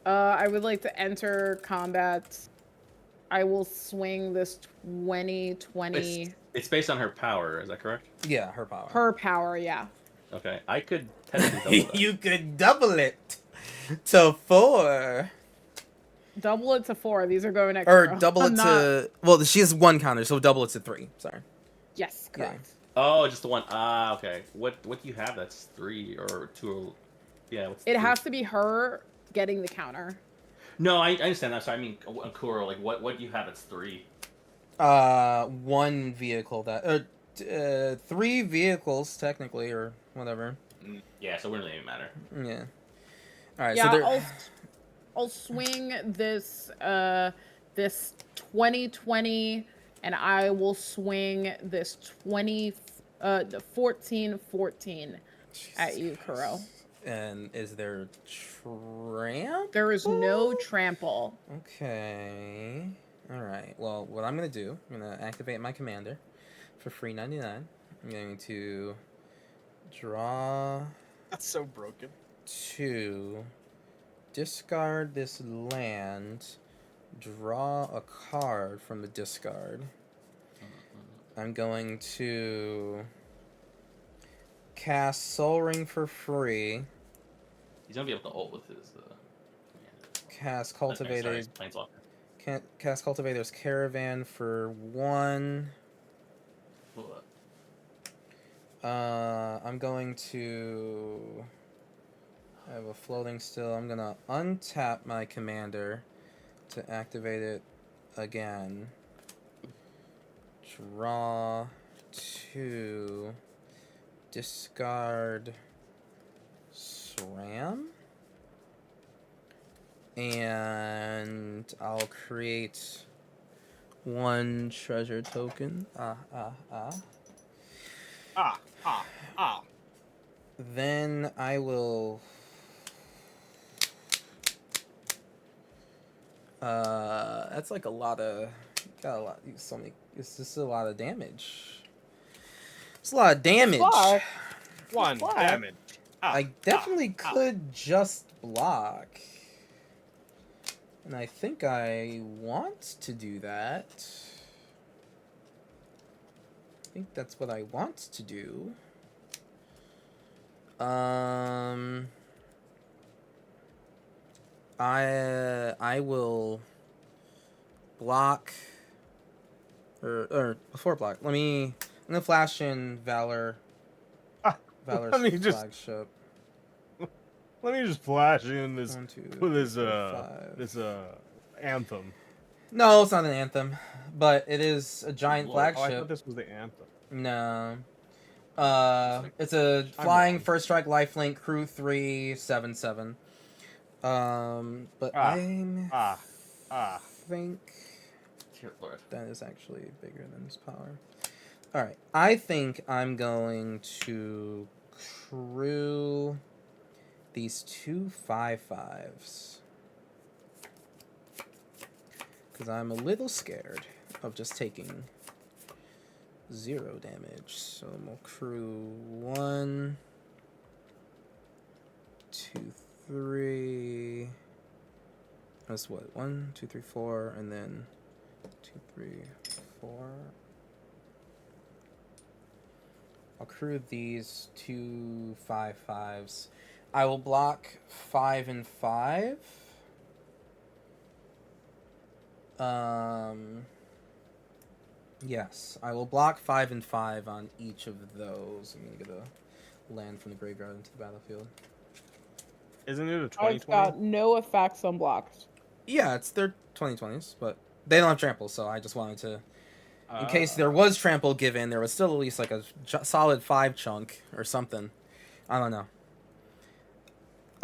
I would like to enter combat. I will swing this 2020. It's based on her power. Is that correct? Yeah. Her power. Her power, yeah. Okay, I could technically double that. You could double it to 4, Double it to 4. These are going at or Kuro. double I'm it not- to. Well, she has 1 counter, so double it to 3. Sorry. Yes, Yeah. correct. Oh, just the one. Ah, okay. What do you have? That's 3 or 2. Yeah. What's It 3? has to be her getting the counter. No, I understand that. So I mean, Kuro. Like, what do you have? It's 3. 1 vehicle that. 3 vehicles technically, or whatever. Yeah, so it wouldn't really matter. Yeah. All right. Yeah, so there. I'll swing this this 2020, and I will swing this 14 at you, Kuro. And is there tramp? There is no trample. Okay. All right. Well, what I'm gonna do, I'm gonna activate my commander for free 99. I'm going to draw That's so broken. 2, discard this land, draw a card from the discard. I'm going to cast Soul Ring for free. He's gonna be able to ult with his. Cast Okay, sorry, Cultivated. Planeswalker. Cast Cultivator's Caravan for 1. What? I'm going to. I have a floating still. I'm gonna untap my commander to activate it again. Draw 2. Discard SRAM. And I'll create 1 treasure token. Ah. Then I will. That's like a lot of. Got a lot. So many. It's just a lot of damage. It's a lot of damage. Block. 1 Block. damage. Ah, I definitely ah. could just block. And I think I want to do that. I think that's what I want to do. I will block or before block. I'm gonna flash in Valor's Let me just- flagship. Let me just flash in this 1, 2, with 3, this 4, 5. this anthem. No, it's not an anthem, but it is a giant Lord. Oh, I flagship. thought this was the anthem. No. It's a flying wrong. first strike lifelink crew 377. But Ah, I'm ah. think Dear Lord. that is actually bigger than his power. All right, I think I'm going to crew these 2 5/5s because I'm a little scared of just taking 0 damage. So I'm gonna crew 1, 2, 3. That's what 1, 2, 3, 4, and then 2, 3, 4. I'll crew these 2 5/5s. I will block 5 and 5. Yes, I will block 5 and 5 on each of those. I'm gonna get a land from the graveyard into the battlefield. Isn't it a I've 2020? got no effects on blocks. Yeah, it's their 2020s, but they don't have trample, so I just wanted to, in case there was trample given, there was still at least like a solid 5 chunk or something. I don't know.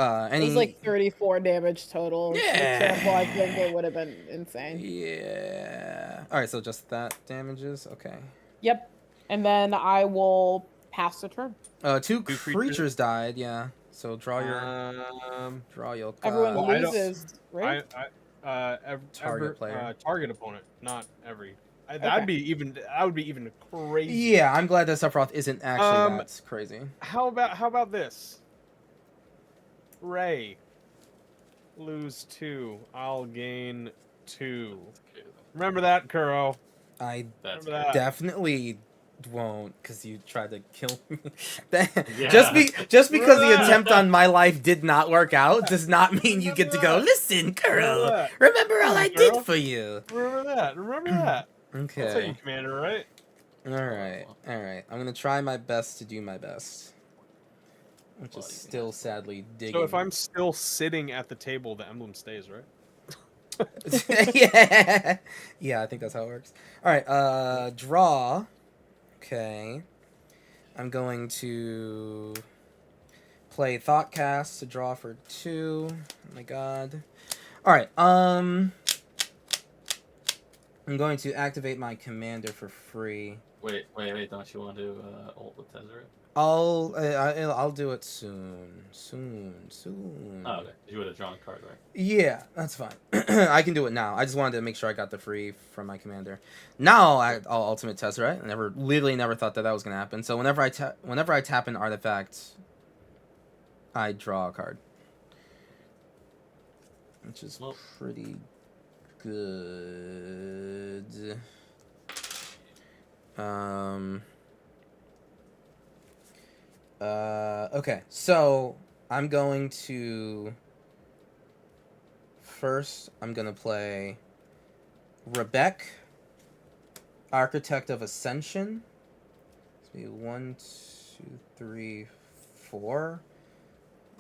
It was like 34 damage total. With Yeah. trample, I think it would have been insane. Yeah. All right, so just that damages. Okay. Yep. And then I will pass the turn. 2 creatures? creatures died. Yeah. So draw your Everyone Well, I don't- loses, right? Target player. Target opponent, not every. Okay. That would be even crazy. Yeah, I'm glad that Sephiroth isn't actually that crazy. How about this? Ray, lose 2. I'll gain 2. Okay, Remember that, Kuro. I that's Remember that. definitely won't, because you tried to kill me. Yeah. just because the Remember attempt on my life did not work out does not mean you get to go, listen, Kuro, remember all I did for you. Remember that. Remember that. That's how you Okay. commander, right? Alright. I'm gonna try my best to do my best. Which Well, is you can still sadly digging. So if I'm still sitting at the table, the emblem stays, right? yeah. Yeah, I think that's how it works. Alright, draw. Okay. I'm going to play Thoughtcast to draw for 2. Oh my god. Alright, I'm going to activate my commander for free. Wait, don't you want to ult with Tezzeret? I'll do it soon. Oh, okay. You would have drawn a card, right? Yeah, that's fine. I can do it now. I just wanted to make sure I got the free from my commander. Now I'll ultimate Tezzeret. I literally never thought that was gonna happen. So whenever I tap an artifact, I draw a card, which is pretty good. Okay, so I'm going to I'm gonna play Rebek, Architect of Ascension. Let's see, 1, 2, 3, 4.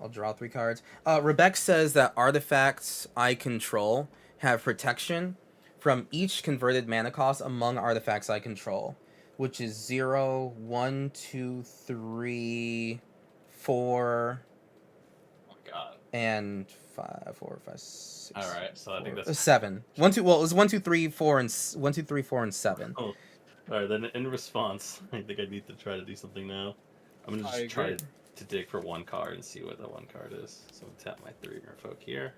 I'll draw 3 cards. Rebek says that artifacts I control have protection from each converted mana cost among artifacts I control, which is 0, 1, 2, 3, 4, Oh my god. and 5, 4, 5, 6. All right, so I think 4, that's 7. 1, 2. Well, it was 1, 2, 3, 4, and 1, 2, 3, 4, and 7. Oh. All right, then in response, I think I need to try to do something now. I'm gonna I just try agree. to dig for one card and see what that one card is. So tap my 3 Merfolk here.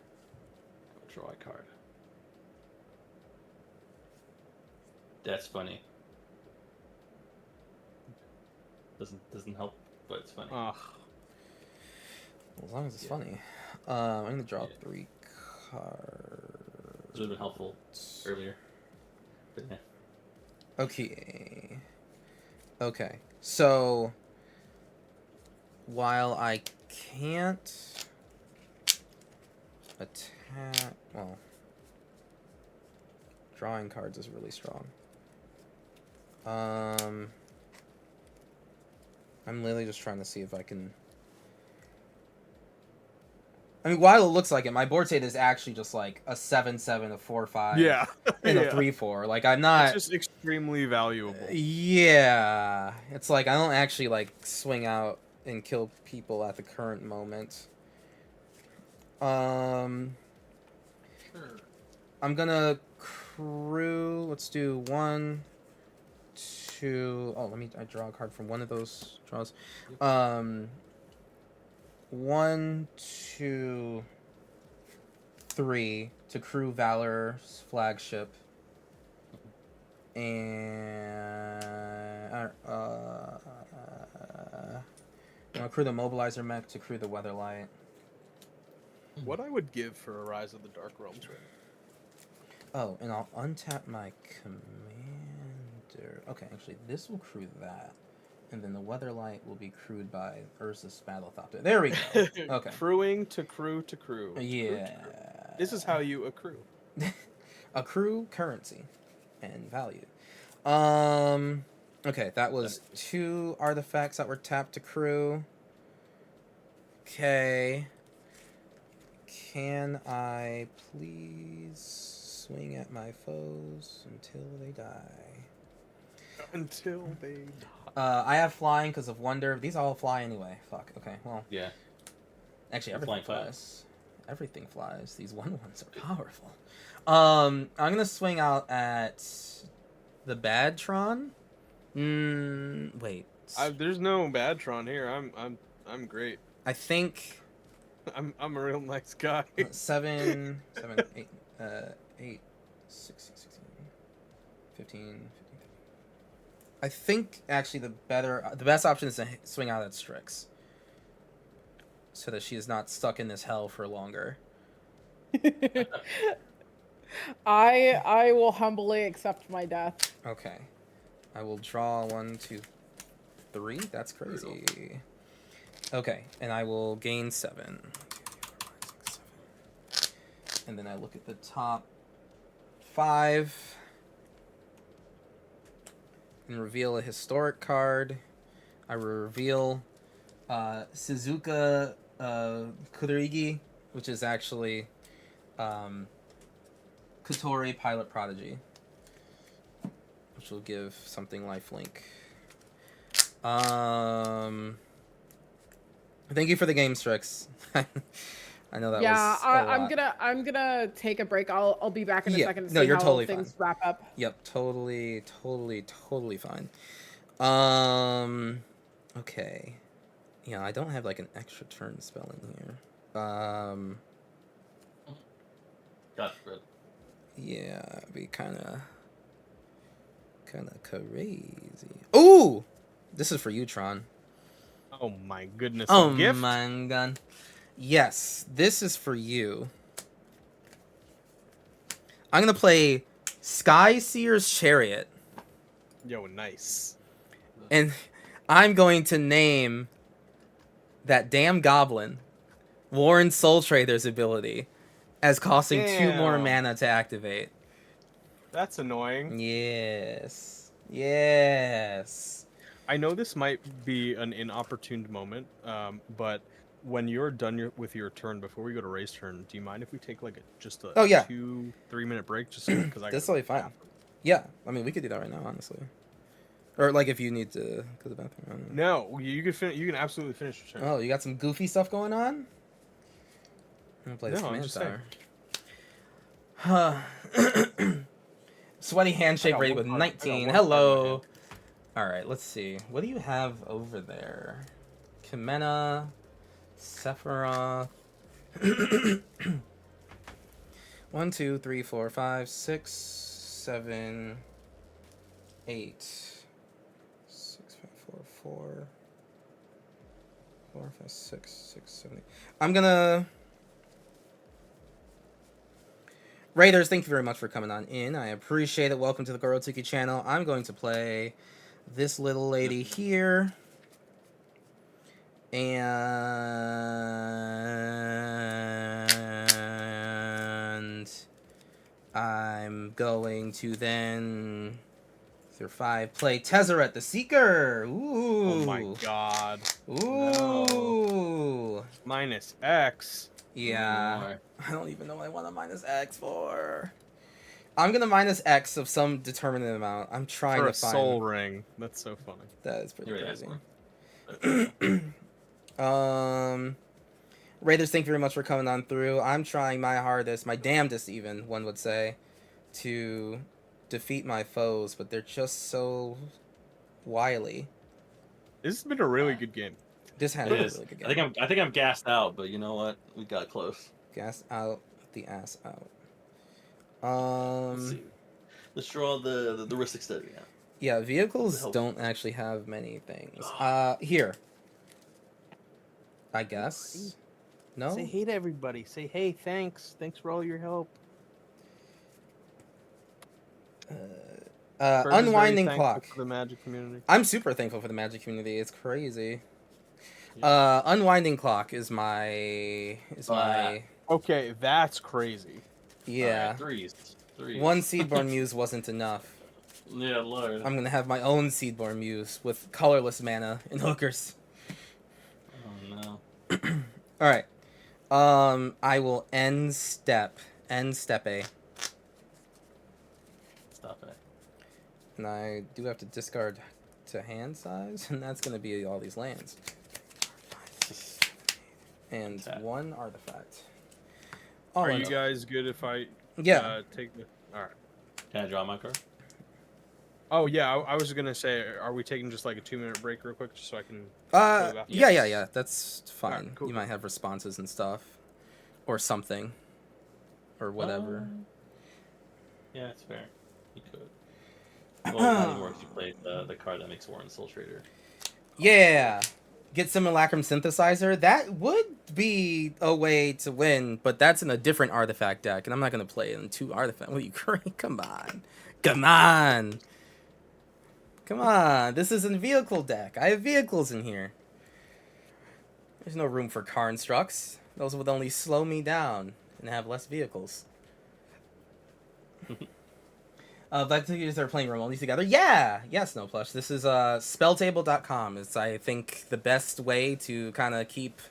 Go draw a card. That's funny. Doesn't help, but it's funny. Ugh. As long as it's Yeah. funny. I'm gonna draw Yeah. 3 cards. This would have been helpful earlier. But yeah. Okay. Okay. So while I can't attack, well, drawing cards is really strong. I'm literally just trying to see if I can. I mean, while it looks like it, my board state is actually just like a 7/7, a 4/5, Yeah. and a Yeah. 3/4. Like I'm not. It's just extremely valuable. Yeah, it's like I don't actually like swing out and kill people at the current moment. I'm gonna crew. Let's do 1, 2. Oh, I draw a card from one of those draws. 1, 2, 3 to crew Valor's flagship. And crew the mobilizer mech to crew the weatherlight. What I would give for a Rise of the Dark Realms right Oh, and I'll untap my commander. Okay, actually, this will crew that, and then the weatherlight will be crewed by Urza's Battlethopter. There we go. now. Okay. Crewing to crew to crew. Yeah. This is how you accrue. Accrue currency and value. Okay, that was 2 artifacts that were tapped to crew. Okay. Can I please swing at my foes until they die? Until they die. I have flying because of wonder. These all fly anyway. Fuck. Okay. Well, Yeah. actually, They're everything flying flies. Everything flies. These 1/1s are powerful. I'm gonna swing out at the bad Tron. Wait. There's no bad Tron here. I'm great. I think I'm a real nice guy. 7, 8, 8, 16, 15. I think actually the best option is to swing out at Strix, so that she is not stuck in this hell for longer. I will humbly accept my death. Okay, I will draw 1, 2, 3. That's crazy. Okay, and I will gain 7. 1, 2, 3, 4, 5, 6, 7. And then I look at the top 5 and reveal a historic card. I will reveal Suzuka Kurigi, which is actually Kotori Pilot Prodigy, which will give something lifelink. Thank you for the game, Strix. I know that Yeah, was a lot. I'm gonna take a break. I'll be back in a Yeah, second to no, see you're how totally things fine. wrap up. Yep, totally fine. Okay. Yeah, I don't have like an extra turn spell in here. Gosh, bro. Yeah, it'd be kind of crazy. Ooh, this is for you, Tron. Oh my goodness. Oh a gift? my god. Yes, this is for you. I'm gonna play Sky Seer's Chariot, Yo, nice. and I'm going to name that damn goblin Warren Soul Trader's ability as costing 2 more Damn. mana to activate. That's annoying. Yes. I know this might be an inopportune moment, but when you're done with your turn, before we go to Ray's turn, do you mind if we take like just a Oh, yeah. 2-3 minute break? Just because I That's totally fine. Yeah, I mean we could do that right now, honestly. Or like if you need to go to the bathroom. I don't know. No, you can you can absolutely finish your turn. Oh, you got some goofy stuff going on? I'm gonna play this No, I'm command just saying. tower. Sweaty handshake I got rate one with card- I got 19. one card in my Hello. hand. All right, let's see. What do you have over there? Kimena, Sephiroth. 1, 2, 3, 4, 5, 6, 7, 8. 6, 5, 4, 4. 4, 5, 6, 6, 7, 8. I'm gonna. Raiders, thank you very much for coming on in. I appreciate it. Welcome to the Gorotsuki channel. I'm going to play this little lady here. And I'm going to then, through 5, play Tezzeret the Seeker. Ooh. Oh my god. Ooh. No. Minus X. Yeah. More. I don't even know what I want to minus X for. I'm going to minus X of some determinate amount. I'm trying For to a find. soul ring. That's so funny. That is pretty You're crazy. right. Raiders, thank you very much for coming on through. I'm trying my hardest, my damnedest even, one would say, to defeat my foes, but they're just so wily. This has been a really good game. This has It been a is. really good game. I think I'm gassed out, but you know what? We got close. Gas out, the ass out. Let's see. Let's draw the risk study now. Yeah, vehicles Help. don't actually have many things. Here. I guess. No? Say hey to everybody. Say hey, thanks. Thanks for all your help. Bird is very Unwinding thankful clock. for the Magic community. I'm super thankful for the Magic community. It's crazy. Yeah. Unwinding clock is my Okay, that's crazy. yeah. Alright, threes. One Seedborn Muse wasn't enough. Yeah, Lord. I'm gonna have my own Seedborn Muse with colorless mana and hookers. Oh no. All right. I will end step A, Stop it. and I do have to discard to hand size, and that's gonna be all these lands and Tap. one artifact. Are in you all. guys good if I Yeah. take the... Alright. Can I draw my card? Oh, yeah, I was going to say, are we taking just like a 2-minute break real quick just so I can... Yeah. That's fine. Alright, cool. You might have responses and stuff, or something, or whatever. Yeah, it's fair. You could. Well, not anymore because you played the card that makes Warren Soul Trader. Yeah. Get Simulacrum Synthesizer. That would be a way to win, but that's in a different artifact deck, and I'm not going to play it in 2 artifacts. What are you crazy? Come on. Come on. Come on. This is a vehicle deck. I have vehicles in here. There's no room for Karnstructs. Those would only slow me down and have less vehicles. Black Tickets are playing remotely together. Yeah, no plush. This is spelltable.com. It's I think the best way to kind of keep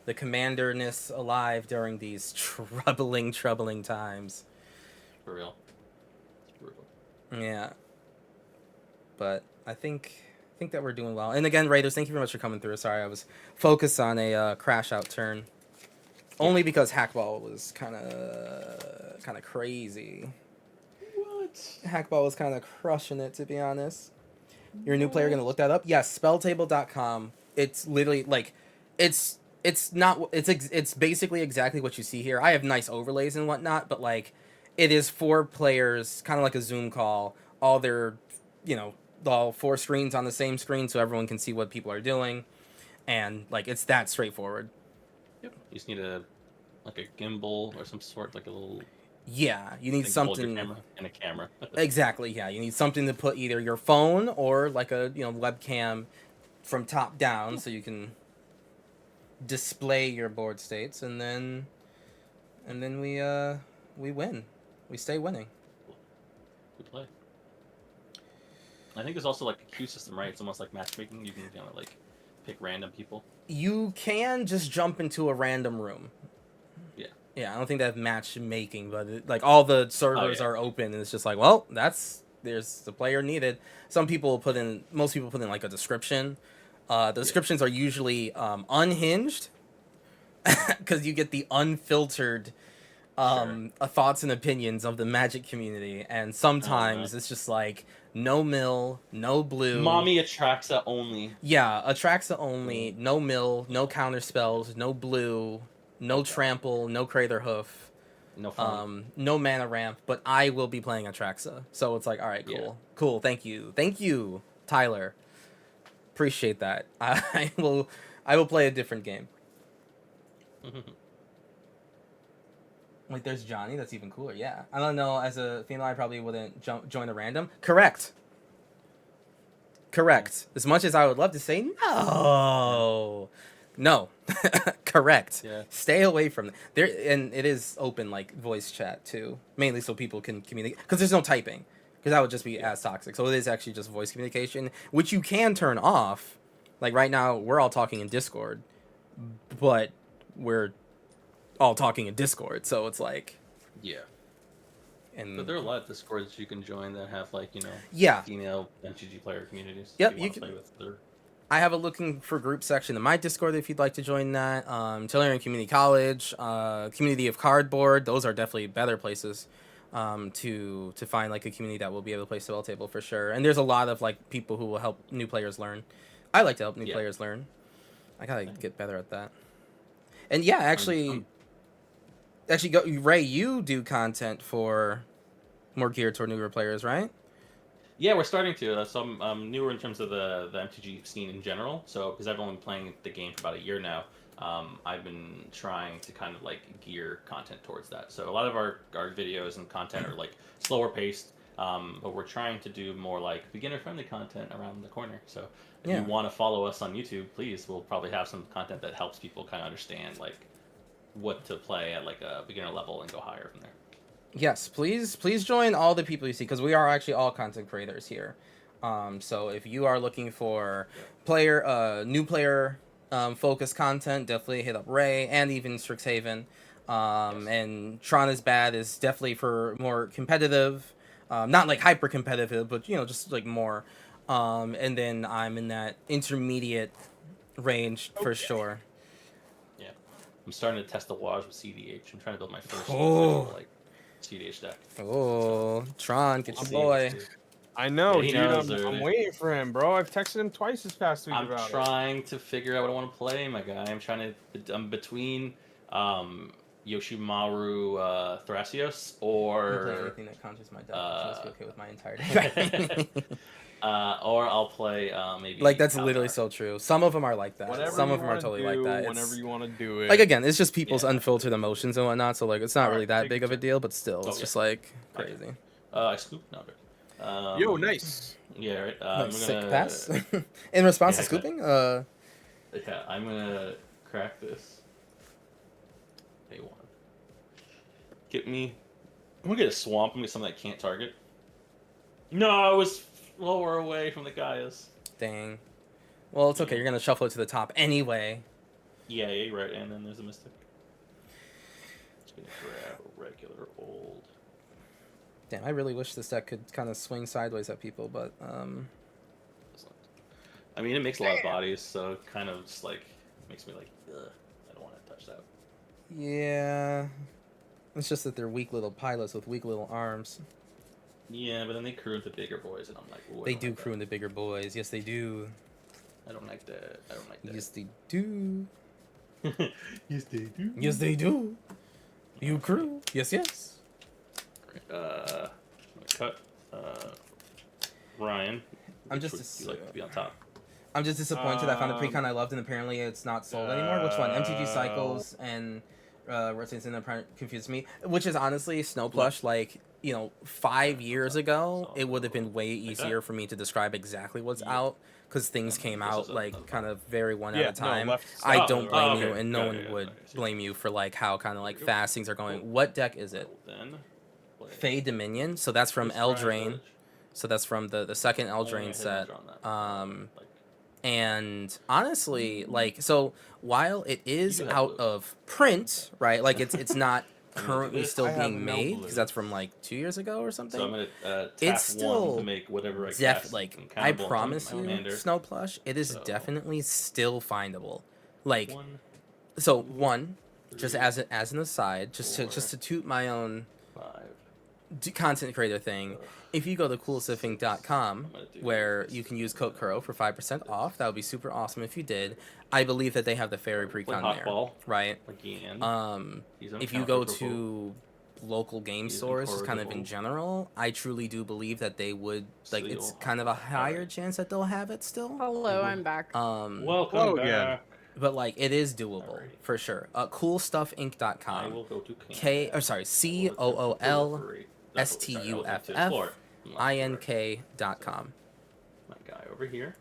the commanderness alive during these troubling times. For real. It's brutal. Yeah, but I think that we're doing well. And again, Raiders, thank you very much for coming through. Sorry, I was focused on a crash out turn, only because Hackball was kind of crazy. What? Hackball was kind of crushing it, to be honest. You're a new player, gonna look that up? Yes, spelltable.com. It's literally like, it's basically exactly what you see here. I have nice overlays and whatnot, but like, it is 4 players, kind of like a Zoom call. All their, all 4 screens on the same screen, so everyone can see what people are doing, and like it's that straightforward. Yep. You just need a gimbal or some sort, like a little Yeah, you need thing to hold your something. camera and a camera. Exactly, yeah. You need something to put either your phone or like a webcam from top down, so you can display your board states, and then we win. We stay winning. Good play. I think there's also like a queue system, right? It's almost like matchmaking. You can like pick random people. You can just jump into a random room. Yeah. Yeah, I don't think they have matchmaking, but like all the servers yeah. are open, and it's just like, well, there's the player needed. Most people put in like a description. The descriptions are usually unhinged, because you get the unfiltered thoughts and opinions of the Magic community, and sometimes it's just like no mill, no blue. Mommy Atraxa only. Yeah, Atraxa only, no mill, no counter spells, no blue, no trample, no Crather Hoof, No fun. no mana ramp, but I will be playing Atraxa. So it's like, all right, cool. Yeah. Cool, thank you, Tyler. Appreciate that. I will play a different game. Like, there's Johnny. That's even cooler. Yeah. I don't know. As a female, I probably wouldn't join a random. Correct. As much as I would love to say no. Correct. Yeah. Stay away from there. And it is open, like, voice chat, too. Mainly so people can communicate. Because there's no typing. Because that would just be as toxic. So it is actually just voice communication, which you can turn off. Like, right now, we're all talking in Discord. But we're all talking in Discord, so it's like, Yeah. and But there are a lot of Discords you can join that have, like, yeah, female MTG player communities. Yep, if you wanna can- play with their... I have a looking for group section in my Discord if you'd like to join that. Tellurian Community College, Community of Cardboard, those are definitely better places to find like a community that will be able to play Spell Table for sure. And there's a lot of like people who will help new players learn. I like to help new players learn. I gotta get better at that. And yeah, actually, Ray, you do content for more geared toward newer players, right? Yeah, we're starting to. So I'm newer in terms of the MTG scene in general. So because I've only been playing the game for about a year now, I've been trying to kind of like gear content towards that. So a lot of our videos and content are like slower paced, but we're trying to do more like beginner friendly content around the corner. So if you want to follow us on YouTube, please, we'll probably have some content that helps people kind of understand like what to play at like a beginner level and go higher from there. Yes, please join all the people you see, because we are actually all content creators here. So if you are looking for new player focused content, definitely hit up Ray and even Strixhaven. And Tron is Bad is definitely for more competitive, not like hyper competitive, but just like more. And then I'm in that intermediate range for sure. Yeah, I'm starting to test the waters with CDH. I'm trying to build my first Oh. like CDH deck. Oh, Tron, get your I'm boy. seeing it, too. I know, Yeah, he dude. knows I'm already. waiting for him, bro. I've texted him twice this past week I'm about it. trying to figure out what I want to play, my guy. I'm between Yoshimaru Thrasios Play or anything that conjures my deck. Must be okay with my entire deck. or I'll play maybe Like, that's literally Kaldar. so true. Some of them are like that. Whatever Some you of them are wanna totally do, like that. Whenever It's, you want to do it. like, again, it's just people's Yeah. unfiltered emotions and whatnot. So like, it's not really Alright, that take big your of a time. deal, but still, it's Okay. just like Okay. crazy. I scoop no, but, Yo, nice. Yeah, right. Like, I'm sick gonna pass. In response Yeah, to scooping, yeah, I'm gonna crack this. A1. Get me. I'm gonna get a swamp. I'm gonna get something that can't target. No, I was lower away from the Gaias. dang. Well, it's okay. You're gonna shuffle it to the top anyway. Yeah, you're right. And then there's a Mystic. Just gonna grab a regular old. Damn, I really wish this deck could kind of swing sideways at people, but I mean, it makes a lot of bodies, so it kind of just like makes me like, ugh, I don't want to touch that. yeah. It's just that they're weak little pilots with weak little arms. Yeah, but then they crew into bigger boys, and I'm like, ooh, I They don't do like crew into bigger boys. Yes, they do. that. I don't like that. I don't like that. Yes, they do. Yes, they do. Yes, they do. You crew. Yes, yes. I'm gonna cut Ryan. I'm Which just would you like to be on top? I'm just disappointed. I found a precon I loved, and apparently it's not sold anymore. Which one? MTG Cycles and Rotates in the confused me. Which is honestly Snow Plush. Like, 5 years ago, it would have been way easier for me to describe exactly what's out, because things came out like kind of very one at a time. left I side. don't blame you, okay. and no Yeah, one yeah, would okay. blame you for like how kind of like fast things are going. What deck is it? Then play Fey Dominion. So that's from Who's Ryan Eldraine. Village? So that's from the second Oh, yeah, Eldraine hidden set. Eldraine on that. Like, And honestly, like, so while it is You can have out blue. of print, right? Like, it's not I mean, currently this- still I have being no made blue. because that's from like 2 years ago or something. so I'm gonna tap It's one still to make whatever I Def cast like and I countable on promise my you, commander. Snow Plush, it is So- definitely still findable. Like, One. so one, just 3, as an aside, just to toot my own 5. content creator thing, if you go to coolstuffing.com, I'm gonna do where this. you can use code Kuro for 5% off, that would be super awesome if you did. I believe that they have the fairy Play precon there, Hawkball right? again. He's on If you counter go for to local game He's stores, just kind of in incorrigible. general, I truly do believe that they would, like, it's Seal. kind of a higher Alright. chance that they'll have it still. Hello, I'm back. Welcome Hello back. again. But like it is doable Alright. for sure. I Coolstuffinc.com. will go to COOLSTUFFINK.com. My guy over here.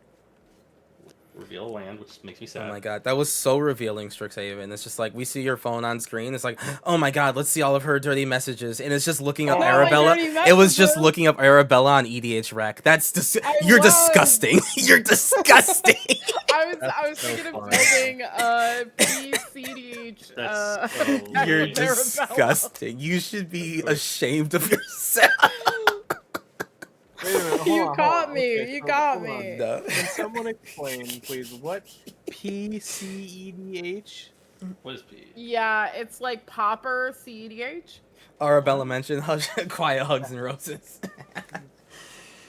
Reveal land, which makes me sad. Oh my god, that was so revealing, Strixhaven. It's just like we see your phone on screen. It's like, oh my god, let's see all of her dirty messages, and it's just looking up Oh, Arabella. dirty It was just messages. looking up Arabella on EDH Rec. That's you're was. disgusting. You're disgusting. I was so thinking of funny. building PCDH. That's so You're Arabella. disgusting. You should be ashamed of yourself. Wait a minute, hold You on, caught hold on. me, Okay, you so got hold on. me. No. Can someone explain, please, what PCEDH? What is P? Yeah, it's like Popper CEDH. Arabella mentioned quiet hugs and roses.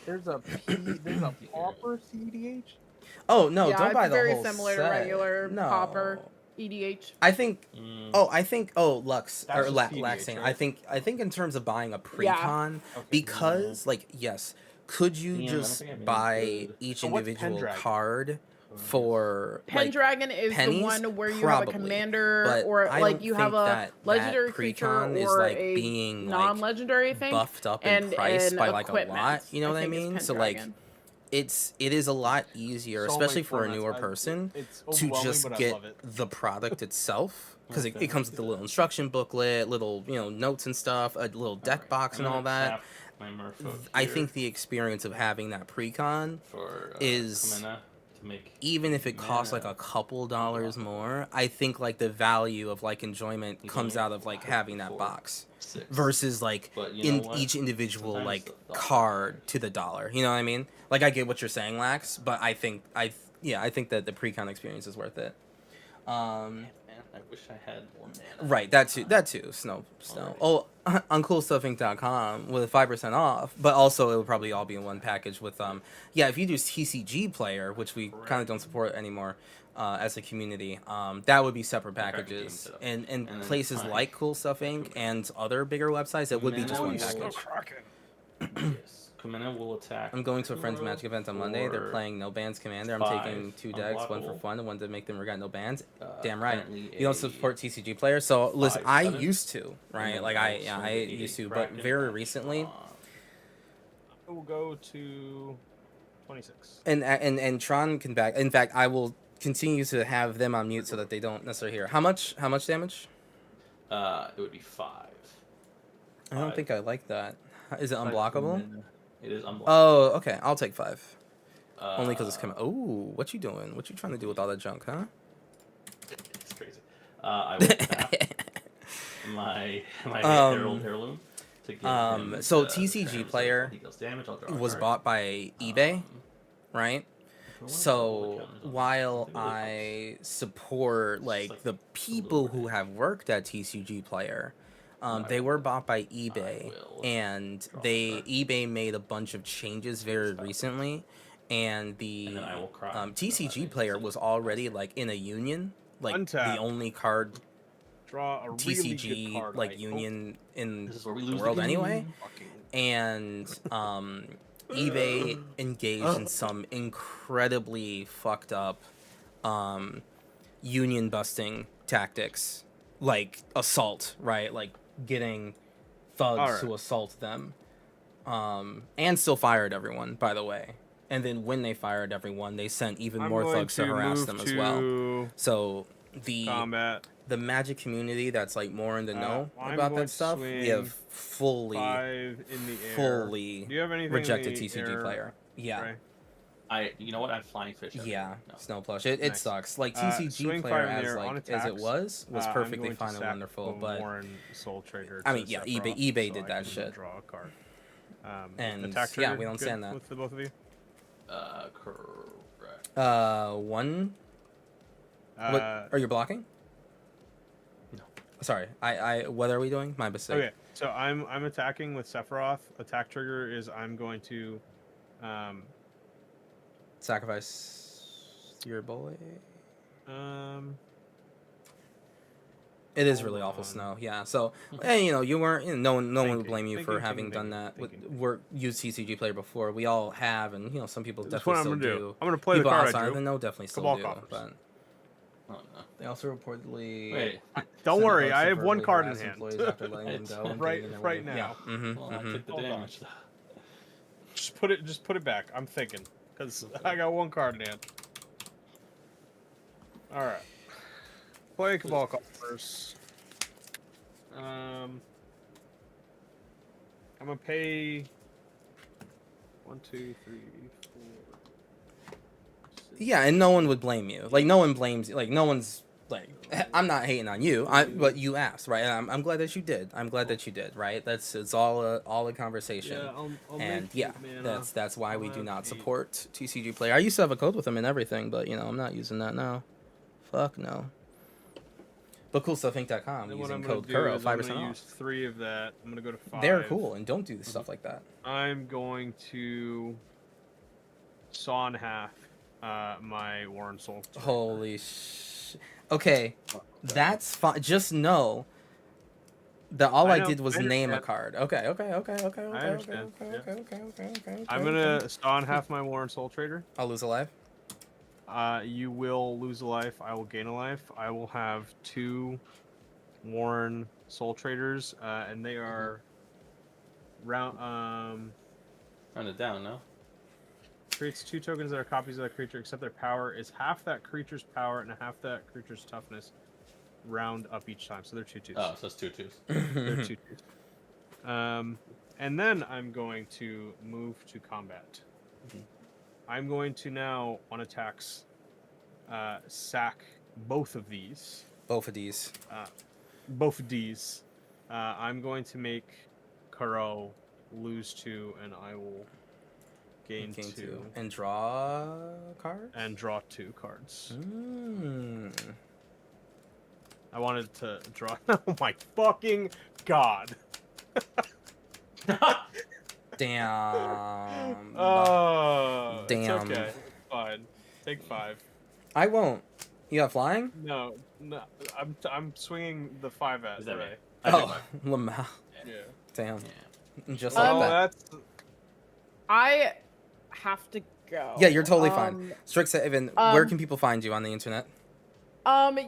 There's a pauper CEDH? Oh no! Yeah, don't buy it's the very whole similar to set. regular no. Popper EDH. I think. Mm, Lux That's or just TBH, Laxane. right? I think in terms of buying a Yeah. pre-con, Okay. because like yes, could you Damn, I don't just think I made buy it good. each So what's individual Pendragon? card for like Pendragon is pennies? the one where you Probably, have a commander but or I like don't you have think a that legendary creature pre-con is or like a being like non-legendary thing. buffed up in and price an by like a equipment, lot. You know what I think is mean? So like Pendragon. it is a lot easier, So especially many for a formats. newer person, It's to overwhelming, just but I get love it. the product itself because Okay, it comes let's with do a little that. instruction booklet, little notes and stuff, a little deck alright, box I'm and all gonna that. tap my Merfolk I here think the experience of having that pre-con, for is- Kamina to make even if it costs like mana. a couple dollars more, I think like the value of like enjoyment You comes only out of like having that 4, box 6. versus like But you in know what? each individual Sometimes like the dollar card matters. to the dollar. You know what I mean? Like I get what you're saying, Lax, but I think I think that the pre-con experience is worth it. Man, I wish I had more mana. Right, that too. Snow. Oh, on coolstuffinc.com with 5% off, but also it would probably all be in one package with if you do TCG player, which we kind of don't support anymore as a community, that would be separate Package packages. game setup. And And then places fine. like Cool Stuff Inc. and other bigger websites, it would be just one Minimum package. Yes. Kamina will attack. I'm going to a friend's Magic event on Monday. They're for, playing No Bans Commander. I'm 5 taking 2 decks, one for unblockable. fun and one to make them regret no bans. uh, Damn right. currently You don't a support TCG players, so listen. I 5/7, used to, right? then Like I'll I swing the used to, but Kraken very match recently. on- I will go to 26. And Tron can back. In fact, I will continue to have them on mute so that they don't necessarily hear. How much damage? it would be 5. I don't 5. think I like that. Is it 5 unblockable? mana. It is unblockable. Oh, okay. I'll take 5. Uh, Only because it's coming. Oh, what you doing? What you trying to do with all that junk, huh? It's crazy. I will tap my Um, heirloom to give him so the TCG terms of player he deals damage, I'll draw a Was card. bought by eBay, Um, right? if I wanna So double the counters on while this, I think I support It's like like the people who have worked at TCG Player, they were bought by eBay, will and draw a they card. eBay made a bunch of changes very Stop. recently, and the And then I will cry. TCG Player was already like in a union, like the Untap. only card Draw a really TCG good card. like I hope. union in This is where we the lose world the game. anyway. Fucking And eBay engaged in some incredibly fucked up union busting tactics, like assault, right? Like getting thugs Alright. to assault them, and still fired everyone, by the way. And then when they fired everyone, they sent even I'm more going thugs to harass move them as well. to So the Combat. the Magic community that's like more in the know I'm about going that to stuff, we have swing fully 5 in the air. fully Do you have anything rejected in the TCG air, player. Yeah. Ray? You know what? I'm flying fish. out Yeah, here. No. snow plush. It Nice. sucks. Like Swing TCG fire player in the as air on like as it attacks. was I'm perfectly going to fine and sack wonderful. the But Warren Soul Trader I to mean, yeah, Sephiroth, eBay so did I that can shit. Draw a card. And, attack yeah, trigger we don't good stand that. with the both of you. Correct. One. What Uh, are you blocking? No. Sorry, what are we doing? My mistake. Okay, so I'm attacking with Sephiroth. Attack trigger is I'm going to, Sacrifice your boy. um, It is Hold really awful on. snow. Yeah. So, and you weren't. No one would Thinking, blame you for thinking, having thinking, done that. thinking. We're used TCG player before. We all have, and some people That's what definitely I'm still gonna do. do. I'm gonna play the People card I outside drew. of the know definitely still Cabal do. Coffers. But Oh no. they also reportedly. Wait. Don't sent worry, notes I to have one verbally card in harass hand. employees after letting them go and Right- getting in their right way. now. Yeah. Mm-hmm, Well, I took the Hold on. damage. Just put it back. I'm thinking, because I got one card in hand. All right. Play Cabal Coffers. I'm gonna pay 1, 2, 3, 4. 6. Yeah, and no one would blame you. Like no one blames you. Like no one's like I'm not hating on you. But you asked, right? And I'm glad that you did. I'm glad that you did, right? It's all a conversation. Yeah, I'll And make yeah, eight mana. that's why I'll we do have not 8. support TCG player. I used to have a code with them and everything, but I'm not using that now. Fuck no. But coolstuffinc.com Then what I'm using gonna code do Kuro, is I'm 5% gonna off. use 3 of that. I'm gonna go to 5. They're cool and don't do stuff like that. I'm going to saw in half my Warren Soul. Holy Okay, that's fine. Just know that all I I know, did was I name a understand. card. Okay. understand, yeah. Okay. I'm gonna saw in half my Warren Soul Trader. I'll lose a life. You will lose a life. I will gain a life. I will have 2 Warren Soul Traders, and they are round. Run it down, no? Creates 2 tokens that are copies of that creature, except their power is half that creature's power and half that creature's toughness. Round up each time, so they're 2/2s. Oh, so it's 2/2s. They're 2/2s. And then I'm going to move to combat. Mhm. I'm going to now on attacks sack both of these. Both of these. I'm going to make Karo lose 2, and I will gain 2 and draw a card. and draw 2 cards. Mm. I wanted to draw. Oh my fucking god! Damn. Oh, Damn. It's okay. It's fine. Take 5. I won't. You got flying? No, I'm swinging the 5 at Is that Ray. right? I took Oh, mine. Lamau. Yeah. Damn. Yeah. Just Oh, like that. that's I have to go. Yeah, you're totally fine. Strixhaven, where um, can people find you on the internet?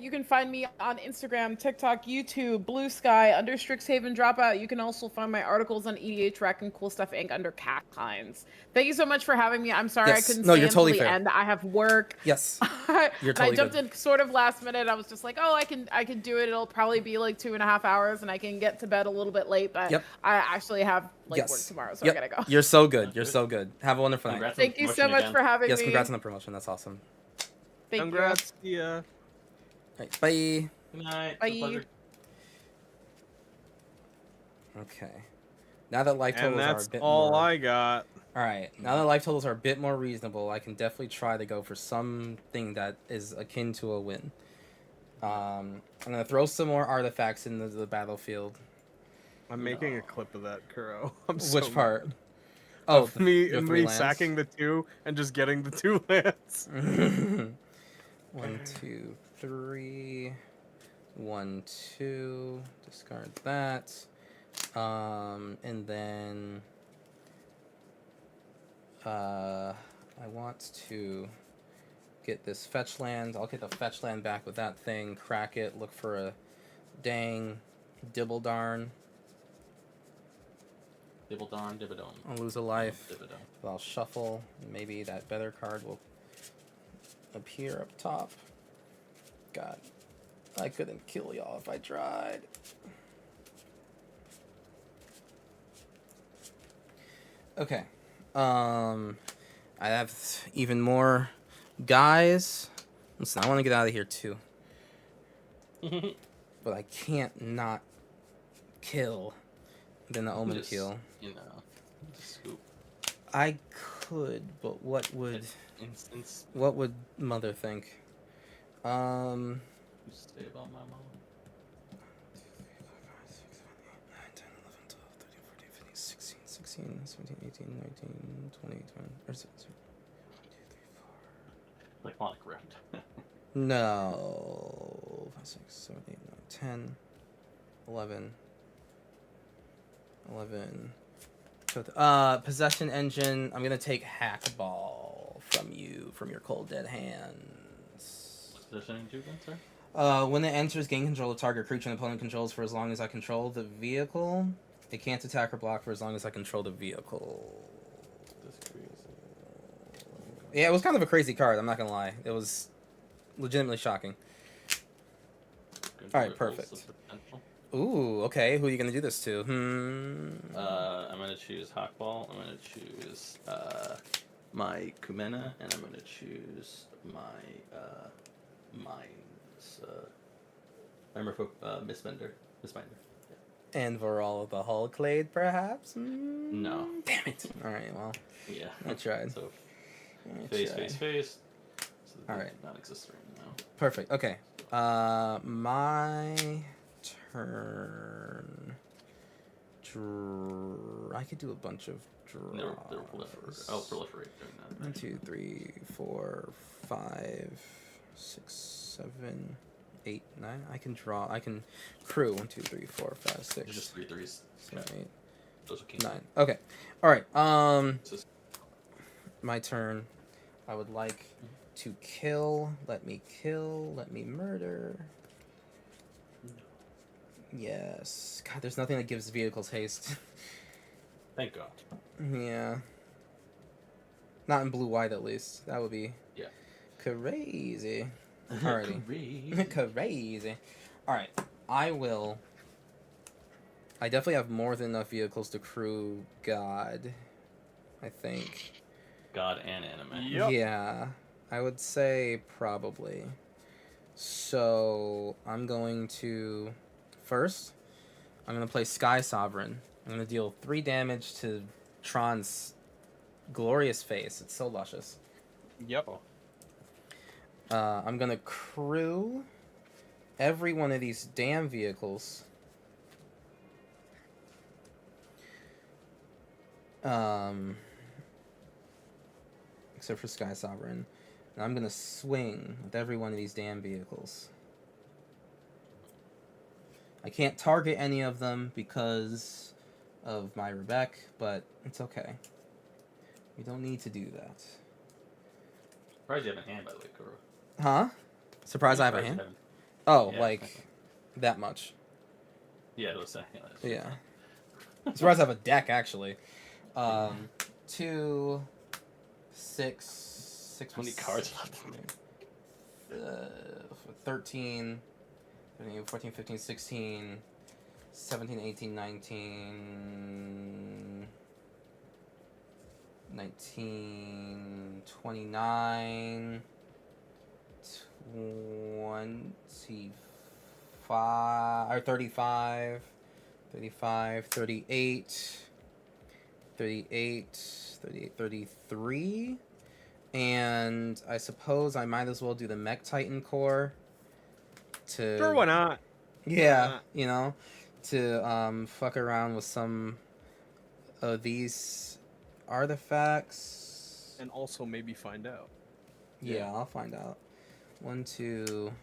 You can find me on Instagram, TikTok, YouTube, Blue Sky, under Strixhaven Dropout. You can also find my articles on EDH Rec and Cool Stuff Inc. under Cat Hines. Thank you so much for having me. I'm sorry Yes. I couldn't No, stay you're until totally the fair. end. I have work. Yes. You're And totally I jumped good. in sort of last minute. I was just like, oh, I can do it. It'll probably be like 2.5 hours, and I can get to bed a little bit late. But Yep. I actually have like work Yes. tomorrow, so Yep. I gotta go. You're so good. You're so good. Have a wonderful night. Congrats on the Thank you so promotion much again. for having Yes, me. congrats on the promotion. That's awesome. Thank congrats. Yeah. All right, bye. Good night. Bye. It's a pleasure. Okay. Now that life And totals are that's a bit all more... I got. All right. Now that life totals are a bit more reasonable, I can definitely try to go for something that is akin to a win. I'm gonna throw some more artifacts into the battlefield. I'm making a clip of that, Kuro. I'm so Which part? mad. Oh, Of me your 3 me lands? sacking the 2 and just getting the 2 lands. 1, 2, 3. 1, 2. Discard that. And then I want to get this fetch land. I'll get the fetch land back with that thing. Crack it. Look for a dang dibble darn. Dibble darn, dibbadone. I'll lose a life. Dibbadone. But I'll shuffle. Maybe that better card will appear up top. God, I couldn't kill y'all if I tried. Okay. I have even more guys. Listen, I want to get out of here too. But I can't not kill. Then the Omen Just, kill. You know, just scoop. I could, but what would Instance. Mother think? You say about my mom. 16, 17, 18, 19, 20, 20, or 1, 2, 3, 4. Like Monic Rift. No. 5, 6, 7, 8, 9, 10, 11. 11. Possession engine. I'm gonna take Hackball from you, from your cold dead hands. What's the saying again, sir? When it enters, gain control of target creature an opponent controls for as long as I control the vehicle. It can't attack or block for as long as I control the vehicle. Yeah, it was kind of a crazy card, I'm not gonna lie. It was legitimately shocking. Alright, perfect. Ooh, okay. Who are you gonna do this to? I'm gonna choose Hawkball. I'm gonna choose my Kumena, and I'm gonna choose my Mines. Mistbinder. And Varol of the Hulklade, perhaps? No. Damn it. Alright, well, Yeah. I tried. So I face. tried. So Alright. Not exist right now. Perfect. Okay. My turn. I could do a bunch of draws. They're proliferate during that. 1, 2, 3, 4, 5, 6, 7, 8, 9. I can draw. I can crew. 1, 2, 3, 4, 5, 6. There's just 3 threes. 7, 8, Those are king. 9. Okay. All right. Just- My turn. I would like to kill. Let me kill. Let me murder. Yes. God, there's nothing that gives vehicles haste. Thank God. Yeah. Not in blue white at least. That would be Yeah. crazy. Alrighty. Crazy. Crazy. Alright. I definitely have more than enough vehicles to crew God. I think. God and anime. Yep. Yeah. I would say probably. So I'm going to first I'm gonna play Sky Sovereign. I'm gonna deal 3 damage to Tron's glorious face. It's so luscious. Yep. I'm gonna crew every one of these damn vehicles. Except for Sky Sovereign. And I'm gonna swing with every one of these damn vehicles. I can't target any of them because of my Rebecca, but it's okay. We don't need to do that. Surprised you have a hand, by the way, Kuro. Huh? Surprised I have a Surprised you hand? haven't- Oh, Yeah. like that much. Yeah, those yeah. That's Yeah. Surprised I have a deck actually. 2, 6, How many cards left? 13, 14, 15, 16, 17, 18, 19, 19, 29, 25, or 35, 35, 38, 38, 38, 33. And I suppose I might as well do the Mech Titan core to Sure, why not? yeah, you know, to fuck around with some of these artifacts. And also maybe find out. Yeah, I'll find out. 1, 2,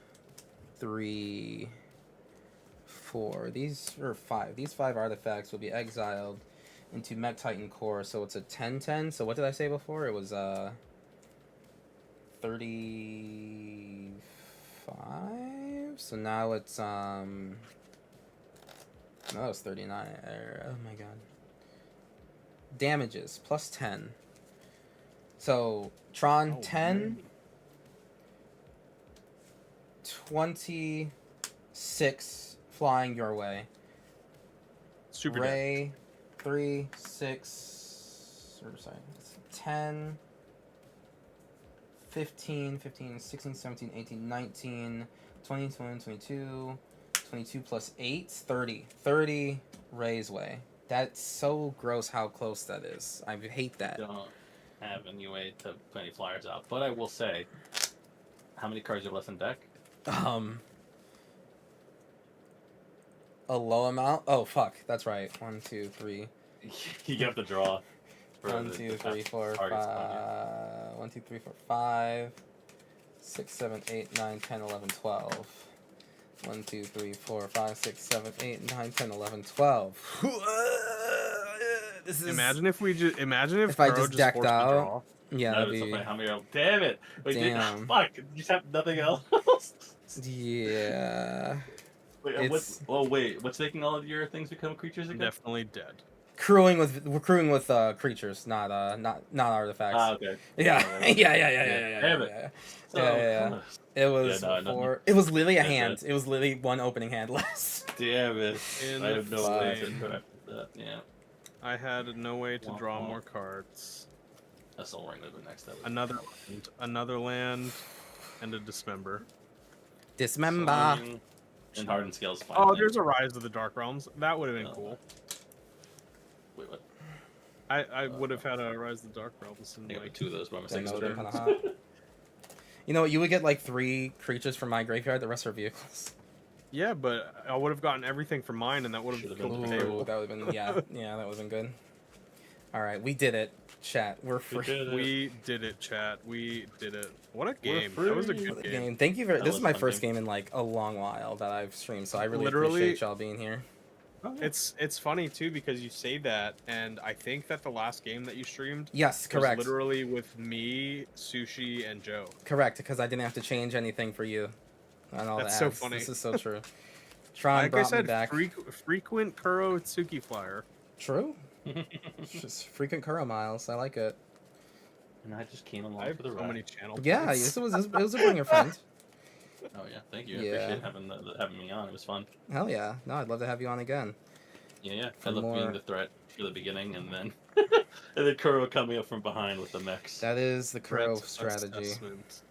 3, 4. These or 5. These 5 artifacts will be exiled into Mech Titan core, so it's a 10-10. So what did I say before? It was 35. So now it's no, it's 39. Oh my god. Damages plus 10. So Tron Oh, 10, man. 26 flying your way. Super dead. Ray 3, 6, or sorry, 10, 15, 15, 16, 17, 18, 19, 20, 21, 22, 22 plus 8, 30. 30 Ray's way. That's so gross how close that is. I hate that. Don't have any way to put any flyers out, but I will say, how many cards are left in deck? A low amount? Oh, fuck. That's right. 1, 2, 3, You have to draw. for 1, the 2, 3, target's 4, on you. 5. 1, 2, 3, 4, 5. 6, 7, 8, 9, 10, 11, 12. 1, 2, 3, 4, 5, 6, 7, 8, 9, 10, 11, 12. This is. Imagine if if I Kuro just just decked forced a out. draw. Yeah, No, that'd it's so be. funny. How many? Damn it! Wait, Damn. fuck! You just have nothing else. Yeah. Wait, It's- wait. What's making all of your things become creatures again? Definitely dead. Crewing with creatures, not artifacts. Ah, okay. Yeah. Yeah. Damn it. Yeah. So Yeah. close. It was Yeah, no, four. It was literally a Yeah, hand. It was literally one opening hand less. Damn it! I have no way to Insane. correct that. Yeah, I had no way to Womp draw womp. more cards. a Soul Ring would be next. That was Another land, and a Dismember. Dismember. Soul Ring and Hardened Scales. Oh, finally. there's a Rise of the Dark Realms. That would have been Oh. cool. Wait, what? I would have had a Rise of the Dark Realms. I And, think I like, got 2 of those by That mistake. would've been kinda hot. You know what? You would get like 3 creatures from my graveyard. The rest are vehicles. yeah, but I would have gotten everything from mine, and that would have Should've killed been the the table. Ooh, that would have been yeah, that would have been good. All right, we did it. Chat, we're free. did it. We did it, chat. We did it. What a game! We're That was a free. good The game. game. Thank you very. That This was is my a fun first game. game in like a long while that I've streamed, so I really Literally- appreciate y'all being here. It's funny too because you say that, and I think that the last game that you streamed Yes, was correct. literally with me, Sushi, and Joe. Correct, because I didn't have to change anything for you. And all That's the so ads. funny. This is so true. Tron Like I brought me said, back. frequent Kuro Tsuki flyer. True. Just frequent Kuro miles. I like it. And I just came I along have for the so ride. many channel. Yeah, points. it was a bring your friend. Oh yeah, thank you. I Yeah. appreciate having me on. It was fun. Hell yeah. No, I'd love to have you on again. Yeah. For I love more- being the threat for the beginning, and then Kuro coming up from behind with the mechs. That is the Kuro Threat strategy. assessment.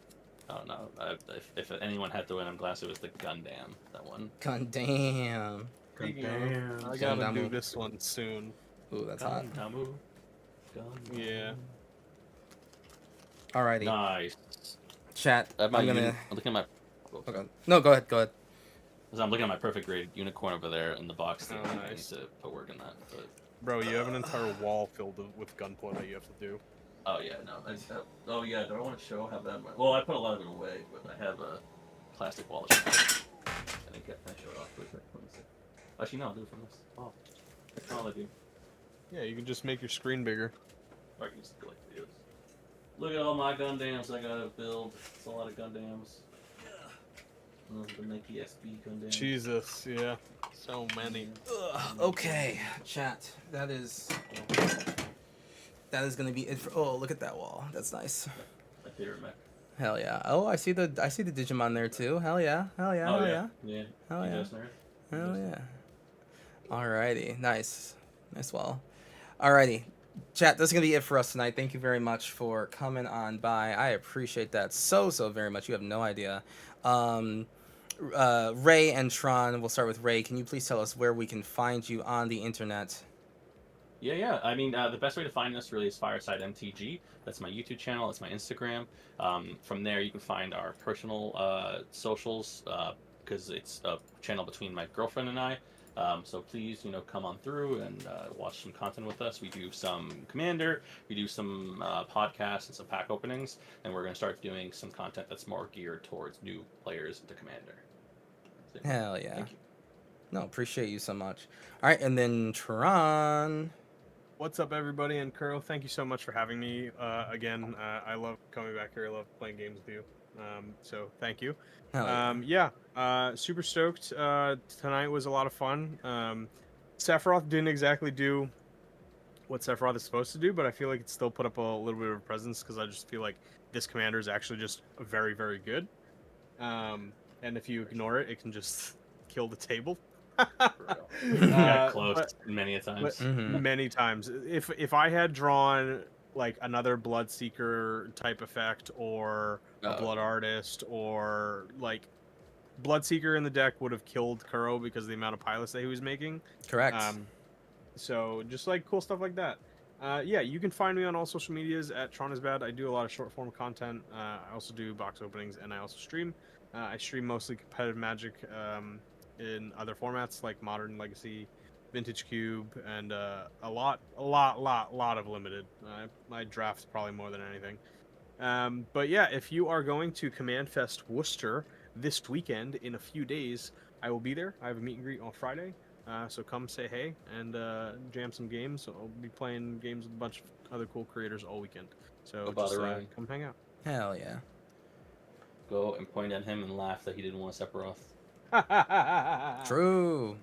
Oh no! If anyone had to win, I'm glad it was the Gundam. That one. God damn. I Gundam. gotta do Gundam. this one soon. Ooh, that's hot. Gundamu. Yeah. Alrighty. Nice. Chat. I'm gonna. I'm looking at my. Okay. No, go ahead. Go ahead. I'm looking at my perfect grade unicorn over there in the box. Oh, I need nice. to put work in that. But Bro, you have an entire wall filled with gunpla that you have to do. oh yeah, no. Oh yeah. Do I want to show how that? Well, I put a lot of it away, but I have a plastic wallet. I think I show it off. Wait, let me see. Actually, no. I'll do it from this. Oh, that's all I do. Yeah, you can just make your screen bigger. Or I can just go like this. Look at all my Gundams I gotta build. It's a lot of Gundams. The Nike SB Gundam. Jesus, yeah. So many. Ugh, okay, chat. That is gonna be it for. Oh, look at that wall. That's nice. My favorite mech. Hell yeah. Oh, I see the Digimon there too. Hell yeah. Hell yeah. Oh Hell yeah. yeah. Yeah. Hell You yeah. just nerd? Hell yeah. Alrighty. Nice. Nice wall. Alrighty. Chat, that's gonna be it for us tonight. Thank you very much for coming on by. I appreciate that so very much. You have no idea. Ray and Tron, we'll start with Ray. Can you please tell us where we can find you on the internet? Yeah. I mean, the best way to find us really is Fireside MTG. That's my YouTube channel. That's my Instagram. From there, you can find our personal socials because it's a channel between my girlfriend and I. So please, come on through and watch some content with us. We do some Commander, we do some podcasts and some pack openings, and we're going to start doing some content that's more geared towards new players into Commander. That's it. Hell yeah. Thank you. No, appreciate you so much. Alright, and then Tron. What's up, everybody? And Kuro, thank you so much for having me again. I love coming back here. I love playing games with you. So thank you. Hell yeah. Super stoked. Tonight was a lot of fun. Sephiroth didn't exactly do what Sephiroth is supposed to do, but I feel like it still put up a little bit of a presence because I just feel like this commander is actually just very, very good. And if you ignore it, it can just kill the table. We got close but- many a times. Mhm. Many times. If I had drawn like another Bloodseeker type effect or a Oh, Blood okay. Artist or like Bloodseeker in the deck would have killed Kuro because of the amount of pilots that he was making. Correct. So just like cool stuff like that. Yeah, you can find me on all social medias at Tron is Bad. I do a lot of short form content. I also do box openings and I also stream. I stream mostly competitive Magic in other formats like Modern, Legacy, Vintage Cube, and a lot of limited. I draft probably more than anything. But yeah, if you are going to Command Fest Worcester this weekend in a few days, I will be there. I have a meet and greet on Friday, so come say hey and jam some games. I'll be playing games with a bunch of other cool creators all weekend. So Go just bother Ryan. come hang out. Hell yeah. Go and point at him and laugh that he didn't want to Sephiroth. True.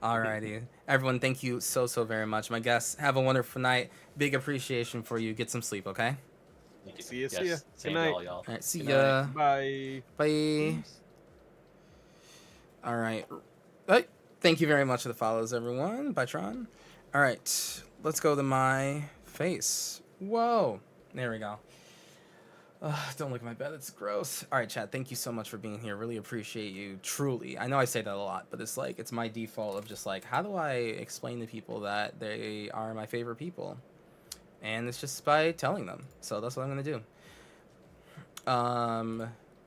Alrighty. Everyone, thank you so very much. My guests, have a wonderful night. Big appreciation for you. Get some sleep, okay? Thank you. See ya, see Yes, ya. same Good to night. all y'all. Alright, see Good ya. night. Bye. Bye. Alright. Hey, thank you very much for the follows, everyone. Bye, Tron. Alright, let's go to my face. Whoa. There we go. Don't look at my bed. It's gross. All right, chat. Thank you so much for being here. Really appreciate you. Truly. I know I say that a lot, but it's like, it's my default of just like, how do I explain to people that they are my favorite people? And it's just by telling them. So that's what I'm going to do.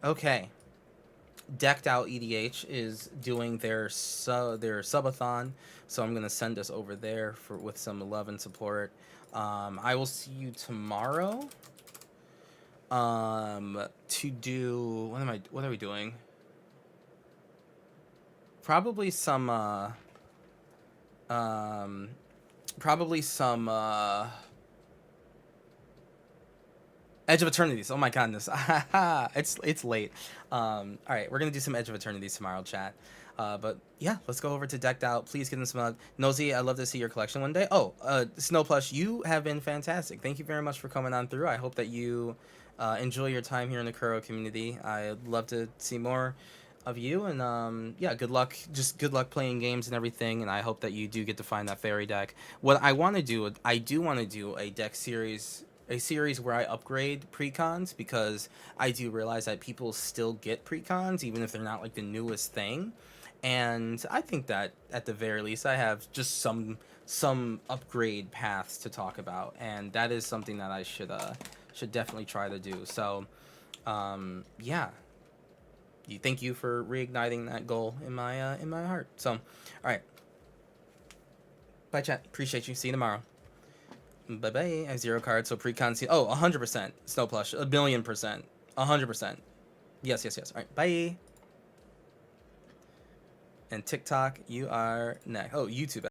Okay. Decked Out EDH is doing their subathon. So I'm going to send us over there with some love and support. I will see you tomorrow. To do what are we doing? Probably some Edge of Eternities. Oh my goodness. it's late. All right, we're gonna do some Edge of Eternities tomorrow, chat. But yeah, let's go over to Decked Out. Please give them some Nosy, I'd love to see your collection one day. Oh, Snow Plush, you have been fantastic. Thank you very much for coming on through. I hope that you enjoy your time here in the Kuro community. I'd love to see more of you, and yeah, good luck. Just good luck playing games and everything, and I hope that you do get to find that fairy deck. What I want to do, I do want to do a deck series, a series where I upgrade precons, because I do realize that people still get precons even if they're not like the newest thing, and I think that at the very least I have just some upgrade paths to talk about, and that is something that I should definitely try to do. So yeah, thank you for reigniting that goal in my heart. So all right, bye chat, appreciate you, see you tomorrow. Bye bye. I have 0 cards, so precon. 100%. Snow Plush. 1,000,000%. 100%. Yes. All right. Bye. And TikTok, you are next. Oh, YouTube.